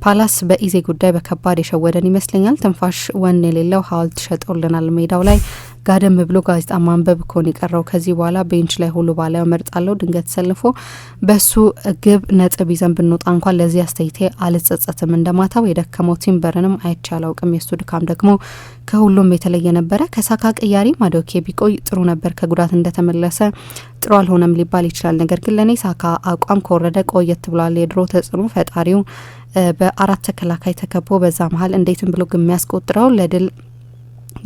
ፓላስ በኢዜ ጉዳይ በከባድ የሸወደን ይመስለኛል። ትንፋሽ ወን የሌለው ሀውልት ሸጠውልናል። ሜዳው ላይ ጋደም ብሎ ጋዜጣ ማንበብ ኮን የቀረው። ከዚህ በኋላ ቤንች ላይ ሁሉ ባላዩ መርጣለሁ። ድንገት ሰልፎ በሱ ግብ ነጥብ ይዘን ብንወጣ እንኳን ለዚህ አስተያየቴ አልጸጸትም። እንደማታው የደከመው ቲምበርንም አይቼ አላውቅም። የሱ ድካም ደግሞ ከሁሉም የተለየ ነበረ። ከሳካ ቅያሪ ማዶኬ ቢቆይ ጥሩ ነበር። ከጉዳት እንደተመለሰ ጥሩ አልሆነም ሊባል ይችላል። ነገር ግን ለእኔ ሳካ አቋም ከወረደ ቆየት ብሏል። የድሮ ተጽዕኖ ፈጣሪው በ4 ተከላካይ ተከቦ በዛ መሀል እንዴትም ብሎ ግን የሚያስቆጥረው ለድል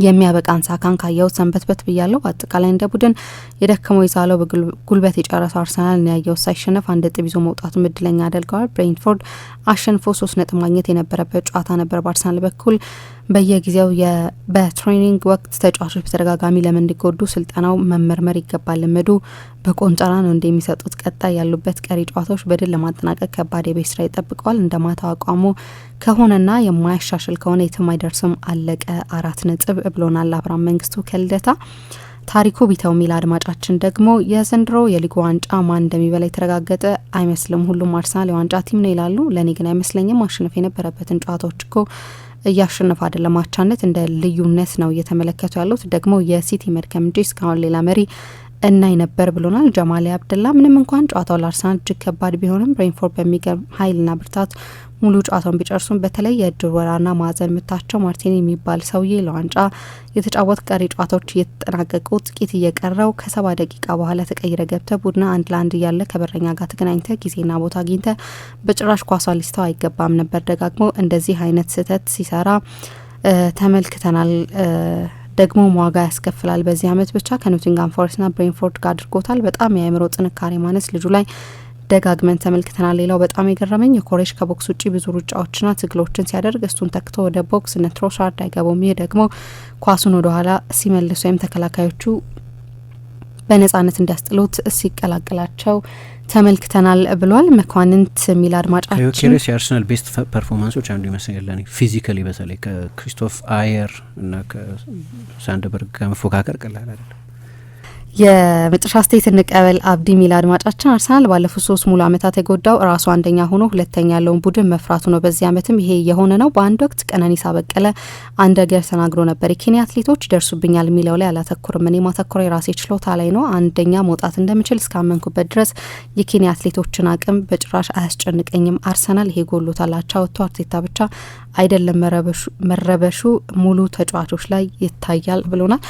የሚያበቃን ሳካን ካየው ሰንበትበት ብያለሁ። በአጠቃላይ እንደ ቡድን የደከመው ይዛለው በጉልበት የጨረሰው አርሰናል ያየው ሳይሸነፍ 1 ነጥብ ይዞ መውጣቱን እድለኛ አድርገዋል። ብሬንትፎርድ አሸንፎ 3 ነጥብ ማግኘት የነበረበት ጨዋታ ነበር። በአርሰናል በኩል በየጊዜው በትሬኒንግ ወቅት ተጫዋቾች በተደጋጋሚ ለምን እንዲጎዱ ስልጠናው መመርመር ይገባል። ልምዱ በቆንጨራ ነው እንደሚሰጡት። ቀጣይ ያሉበት ቀሪ ጨዋታዎች በድል ለማጠናቀቅ ከባድ የቤት ስራ ይጠብቀዋል። እንደማታው አቋሙ ከሆነና የማያሻሽል ከሆነ የትም አይደርስም። አለቀ 4 ነጥብ ብሎናል አብርሃም መንግስቱ ከልደታ። ታሪኩ ቢተው ሚል አድማጫችን ደግሞ የዘንድሮ የሊጉ ዋንጫ ማን እንደሚበላ የተረጋገጠ አይመስልም፣ ሁሉም አርሰናል የዋንጫ ቲም ነው ይላሉ። ለኔ ግን አይመስለኝም። ማሸነፍ የነበረበትን ጨዋታዎች እኮ እያሸነፈ አይደለም፣ አቻነት እንደ ልዩነት ነው እየተመለከቱ ያሉት። ደግሞ የሲቲ መድከም እንጂ እስካሁን ሌላ መሪ እናይ ነበር ብሎናል ጀማሊ አብደላ። ምንም እንኳን ጨዋታው ለአርሰናል እጅግ ከባድ ቢሆንም ብሬንፎርድ በሚገርም ኃይልና ብርታት ሙሉ ጨዋታውን ቢጨርሱም በተለይ የእድር ወራና ማዕዘን ምታቸው ማርቲን የሚባል ሰውዬ ለዋንጫ የተጫወት ቀሪ ጨዋታዎች እየተጠናቀቁ ጥቂት እየቀረው ከ70 ደቂቃ በኋላ ተቀይረ ገብተ ቡድና 1-1 እያለ ከበረኛ ጋር ተገናኝተ ጊዜና ቦታ አግኝተ በጭራሽ ኳሷ ሊስተው አይገባም ነበር። ደጋግሞ እንደዚህ አይነት ስህተት ሲሰራ ተመልክተናል። ደግሞ ዋጋ ያስከፍላል። በዚህ አመት ብቻ ከኖቲንጋም ፎረስትና ብሬንፎርድ ጋር አድርጎታል። በጣም የአእምሮ ጥንካሬ ማነስ ልጁ ላይ ደጋግመን ተመልክተናል። ሌላው በጣም የገረመኝ የኮሬሽ ከቦክስ ውጪ ብዙ ሩጫዎችና ትግሎችን ሲያደርግ እሱን ተክቶ ወደ ቦክስ እነ ትሮሻርድ አይገቡም። ይህ ደግሞ ኳሱን ወደ ኋላ ሲመልሱ ወይም ተከላካዮቹ በነጻነት እንዲያስጥሉት ሲቀላቅላቸው ተመልክተናል ብሏል። መኳንንት ሚል አድማጫችን
ዩኬሬስ የአርሰናል ቤስት ፐርፎርማንሶች አንዱ ይመስላል። ፊዚካሊ በተለይ ከክሪስቶፍ አየር እና ከሳንደበርግ ጋር መፎካከር ቀላል አይደለም።
የመጨረሻ ስቴት እንቀበል አብዲ ሚል አድማጫችን አርሰናል ባለፉት 3 ሙሉ አመታት የጎዳው ራሱ አንደኛ ሆኖ ሁለተኛ ያለውን ቡድን መፍራቱ ነው። በዚህ አመትም ይሄ የሆነ ነው። በአንድ ወቅት ቀነኒሳ በቀለ አንድ ነገር ተናግሮ ነበር። የኬንያ አትሌቶች ይደርሱብኛል የሚለው ላይ አላተኩርም፣ እኔ ማተኩረው የራሴ ችሎታ ላይ ነው። አንደኛ መውጣት እንደምችል እስካመንኩበት ድረስ የኬንያ አትሌቶችን አቅም በጭራሽ አያስጨንቀኝም። አርሰናል ይሄ ጎሎታል። አቻ ወጥቶ አርቴታ ብቻ አይደለም መረበሹ ሙሉ ተጫዋቾች ላይ ይታያል ብሎናል።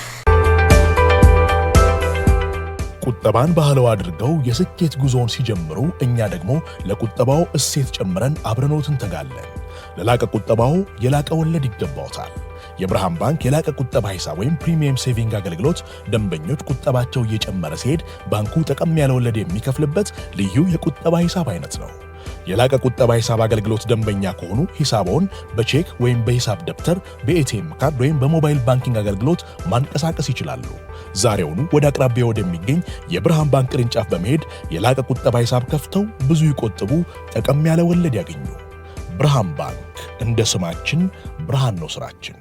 ቁጠባን ባህለው አድርገው የስኬት ጉዞውን ሲጀምሩ እኛ ደግሞ ለቁጠባው እሴት ጨምረን አብረኖት እንተጋለን። ለላቀ ቁጠባው የላቀ ወለድ ይገባውታል። የብርሃን ባንክ የላቀ ቁጠባ ሂሳብ ወይም ፕሪሚየም ሴቪንግ አገልግሎት ደንበኞች ቁጠባቸው እየጨመረ ሲሄድ ባንኩ ጠቀም ያለ ወለድ የሚከፍልበት ልዩ የቁጠባ ሂሳብ አይነት ነው። የላቀ ቁጠባ ሂሳብ አገልግሎት ደንበኛ ከሆኑ ሂሳቦን በቼክ ወይም በሂሳብ ደብተር፣ በኤቲኤም ካርድ ወይም በሞባይል ባንኪንግ አገልግሎት ማንቀሳቀስ ይችላሉ። ዛሬውኑ ወደ አቅራቢያ ወደሚገኝ የብርሃን ባንክ ቅርንጫፍ በመሄድ የላቀ ቁጠባ ሂሳብ ከፍተው ብዙ ይቆጥቡ፣ ጠቀም ያለ ወለድ ያገኙ። ብርሃን ባንክ፣ እንደ ስማችን ብርሃን ነው ስራችን።